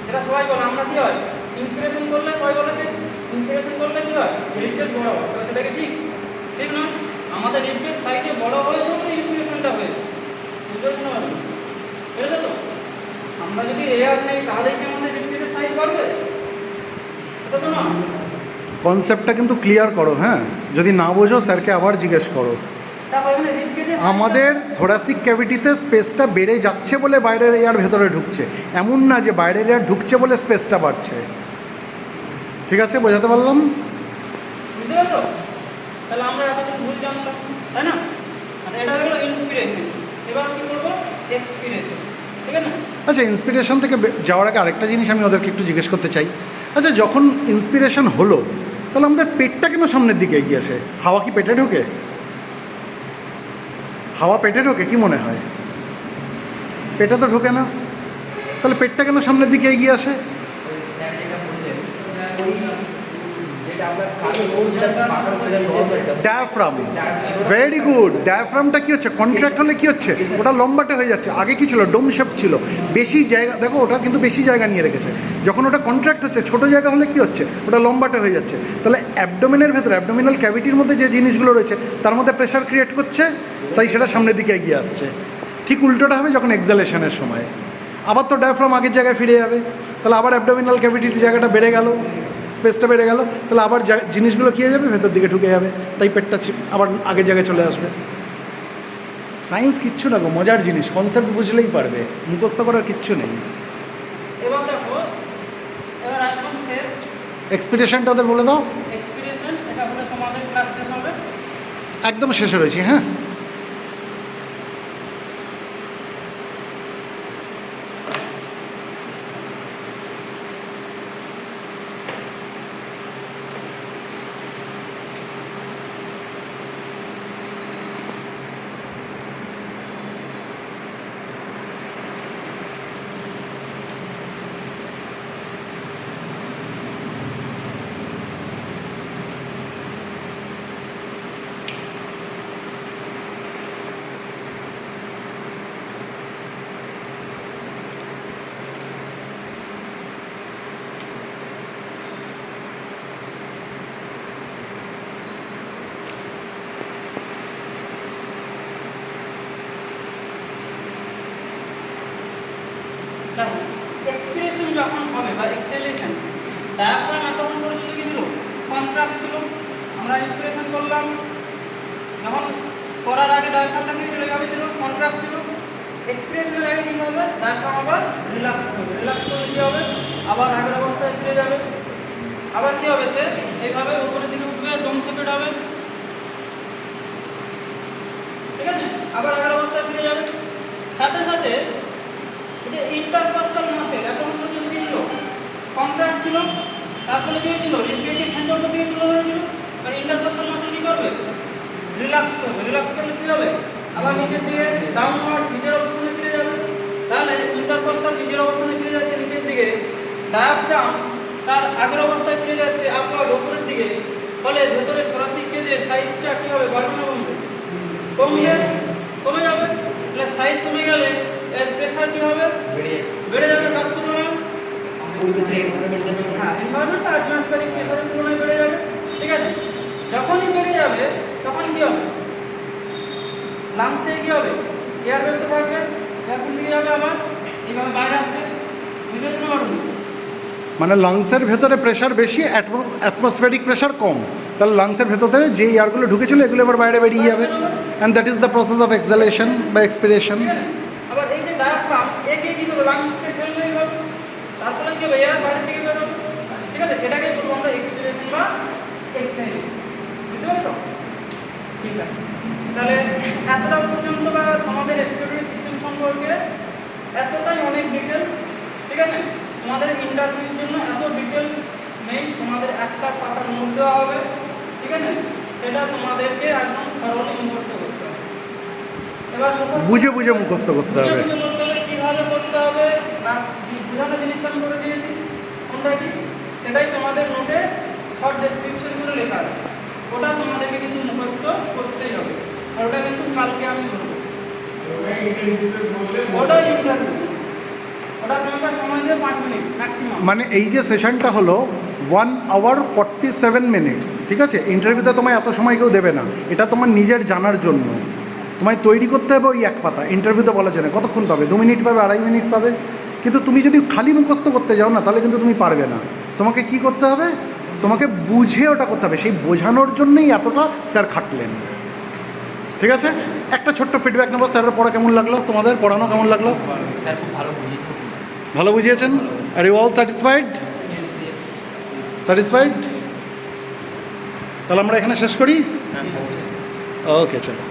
এটা সবাই বলে, আমরা কি হয়, ইন্সপিরেশন করলে সবাই বলে যে ইন্সপিরেশন করলে কি হয়, রিবকেজ বড় হয়। তো সেটা কি ঠিক? ঠিক নয়। আমাদের রিবকেজ সাইজে বড় হয়েছে বলে ইন্সপিরেশনটা হয়েছে, বুঝতে পারছি না, বুঝেছো তো? আমরা যদি এয়ার নেই, তাহলেই কি আমাদের রিবকেজের সাইজ বাড়বে? এটা তো না। কনসেপ্টটা কিন্তু ক্লিয়ার করো, হ্যাঁ, যদি না বোঝো স্যারকে আবার জিজ্ঞেস করো। তারপর এখানে রিবকেজের আমাদের থোরাসিক ক্যাভিটিতে স্পেসটা বেড়ে যাচ্ছে বলে বাইরের এয়ার ভেতরে ঢুকছে, এমন না যে বাইরের এয়ার ঢুকছে বলে স্পেসটা বাড়ছে। ঠিক আছে, বোঝাতে পারলাম? বুঝতে পারলো? তাহলে আমরা এতদিন ভুল জানতাম, তাই না? আচ্ছা, এটা হয়ে গেলো ইন্সপিরেশন। এবার কী করবো? এক্সপিরেশন। ঠিক আছে না? আচ্ছা, ইন্সপিরেশন থেকে যাওয়ার আগে আরেকটা জিনিস আমি ওদেরকে একটু জিজ্ঞেস করতে চাই। আচ্ছা, যখন ইন্সপিরেশন হলো তাহলে আমাদের পেটটা কেন সামনের দিকে এগিয়ে আসে? হাওয়া কি পেটে ঢোকে? হাওয়া পেটে ঢোকে কি মনে হয়? পেটে তো ঢোকে না, তাহলে পেটটা কেন সামনের দিকে এগিয়ে আসে? ওই স্যার যেটা বললেন, ওই যেটা আপনার কালো যেটা পাকার উপরে যেটা নরমালটা ডায়াফ্রাম, ভেরি গুড। ডায়াফ্রামটা কী হচ্ছে? কন্ট্রাক্ট হলে কী হচ্ছে? ওটা লম্বাটে হয়ে যাচ্ছে। আগে কি ছিল? ডোম শেপ ছিল, বেশি জায়গা, দেখো ওটা কিন্তু বেশি জায়গা নিয়ে রেখেছে। যখন ওটা কন্ট্রাক্ট হচ্ছে, ছোটো জায়গা হলে কী হচ্ছে? ওটা লম্বাটে হয়ে যাচ্ছে। তাহলে অ্যাবডোমেনের ভেতরে, অ্যাবডোমিনাল ক্যাভিটির মধ্যে যে জিনিসগুলো রয়েছে তার মধ্যে প্রেশার ক্রিয়েট করছে, তাই সেটা সামনের দিকে এগিয়ে আসছে। ঠিক উল্টোটা হবে যখন এক্সালেশনের সময়। আবার তো ডায়াফ্রাম আগের জায়গায় ফিরে যাবে, তাহলে আবার অ্যাবডোমিনাল ক্যাভিটির জায়গাটা বেড়ে গেল, স্পেসটা বেড়ে গেল, তাহলে আবার জিনিসগুলো কী হয়ে যাবে? ভেতর দিকে ঢুকে যাবে, তাই পেটটা আবার আগের জায়গায় চলে আসবে। সায়েন্স কিচ্ছু না গো, মজার জিনিস, কনসেপ্ট বুঝলেই পারবে, মুখস্থ করার কিচ্ছু নেই। এবার দেখো, এবার একদম শেষ এক্সপিরেশনটা ওদের বলে দাও। এক্সপিরেশন। এটা বলে তোমাদের ক্লাস শেষ হবে। একদম শেষে রয়েছি, হ্যাঁ। এক্সপিরেশন যখন হবে বা এক্সেলেশন, ডায়াফ্রাম এতক্ষণ পর্যন্ত কি ছিল? কন্ট্রাক্ট ছিল। আমরা ইন্সপিরেশন করলাম, যখন করার আগে ডায়াফ্রামটা কি ছিল? এইভাবে ছিল, কন্ট্রাক্ট ছিল। এক্সপিরেশনের আগে কী হবে? ডায়াফ্রাম আবার রিল্যাক্স করবে। রিল্যাক্স করলে কী হবে? আবার আগের অবস্থায় ফিরে যাবে। আবার কী হবে? সে এইভাবে উপরের দিকে উঠবে, ডোম শেপেড হবে। ঠিক আছে? আবার আগের অবস্থায় ফিরে যাবে। সাথে সাথে এই যে ইন্টারকস্টাল মাসেল এতক্ষণ পর্যন্ত কী ছিল? কন্ট্রাক্ট ছিল। তারপরে কী হয়েছিল? রিবকেজকে খেঁচে ওপর দিকে তুলে ধরেছিল। আর ইন্টারকস্টাল মাসেল কী করবে? রিল্যাক্স করবে। রিল্যাক্স করলে কী হবে? আবার নিচের দিকে ডাউনওয়ার্ড, নিজের অবস্থানে ফিরে যাবে। তাহলে ইন্টারকস্টাল নিজের অবস্থানে ফিরে যাচ্ছে নিচের দিকে, ডায়াফ্রাম তার আগের অবস্থায় ফিরে যাচ্ছে আপওয়ার্ড, উপরের দিকে। ফলে ভেতরে থোরাসিক কেজের সাইজটা কী হবে? বাড়বে না কমবে? কমবে, কমে যাবে। তাহলে সাইজ কমে গেলে এর প্রেশার কী হবে? বেড়ে যাবে। কার তুলনায়? পরিবেশের এনভায়রনমেন্টের হ্যাঁ, এনভায়রনমেন্ট আর অ্যাটমসফিয়ারিক প্রেশারের তুলনায় বেড়ে যাবে। ঠিক আছে? যখনই বেড়ে যাবে তখন কী হবে? লাংস থেকে কী হবে? এয়ার বেরোতে থাকবে, এয়ার কোন দিকে যাবে? আবার এইভাবে বাইরে আসবে। বুঝতে পারছো না? মানে লাংসের ভেতরে প্রেশার বেশি, অ্যাটমসফেরিক প্রেশার কম, তাহলে লাংসের ভেতরে যে এয়ারগুলো ঢুকেছিল এগুলো এবার বাইরে বেরিয়ে যাবে, and that is the process of exhalation বা এক্সপিরেশন। ঠিক আছে? আবার এই যে ডায়াফ্রাম একে কী করবে? লাংসকে ফেলবে এইভাবে, তারপরে কী হবে? এয়ার বাইরে থেকে বেরোবে। ঠিক আছে? এটাকে বলবো আমরা এক্সপিরেশন বা এক্সালেশন। বুঝতে পারছো তো? ঠিক আছে, তাহলে এতটা পর্যন্ত বা তোমাদের রেসপিরেটরি সিস্টেম সম্পর্কে এতটাই অনেক ডিটেলস। ঠিক আছে? তোমাদের ইন্টারভিউর জন্য এত ডিটেলস নেই, তোমাদের একটা পাতার নোট দেওয়া হবে। ঠিক আছে? সেটা তোমাদেরকে একদম থরলি মুখস্থ করতে হবে। এবার বুঝে বুঝে মুখস্থ করতে হবে। কীভাবে করতে হবে বা বোঝানো জিনিসটা আমি করে দিয়েছি, কোনটা কি সেটাই তোমাদের নোটে শর্ট ডেসক্রিপশন করে লেখা আছে। ওটা তোমাদেরকে কিন্তু মুখস্থ করতেই হবে, আর ওটা কিন্তু কালকে আমি বলবো। ওটাই ইন্টারভিউ, ওটা তোমাকে সময় দেবে 5 মিনিট ম্যাক্সিমাম। মানে এই যে সেশনটা হলো 1 hour 47 minutes, ঠিক আছে? ইন্টারভিউতে তোমায় এত সময় কেউ দেবে না, এটা তোমার নিজের জানার জন্য। তোমায় তৈরি করতে হবে ওই এক পাতা। ইন্টারভিউতে বলা যায় না কতক্ষণ পাবে, 2 মিনিট পাবে, 2.5 মিনিট পাবে। কিন্তু তুমি যদি খালি মুখস্থ করতে যাও না, তাহলে কিন্তু তুমি পারবে না। তোমাকে কি করতে হবে? তোমাকে বুঝে ওটা করতে হবে। সেই বোঝানোর জন্যই এতটা স্যার খাটলেন। ঠিক আছে, একটা ছোট্ট ফিডব্যাক নেবো, স্যারের পড়া কেমন লাগলো, তোমাদের পড়ানো কেমন লাগলো? স্যার খুব ভালো বুঝিয়েছেন। ভালো বুঝিয়েছেন? আর ইউ অল স্যাটিসফাইড? স্যাটিসফাইড? তাহলে আমরা এখানে শেষ করি। ওকে, চলো।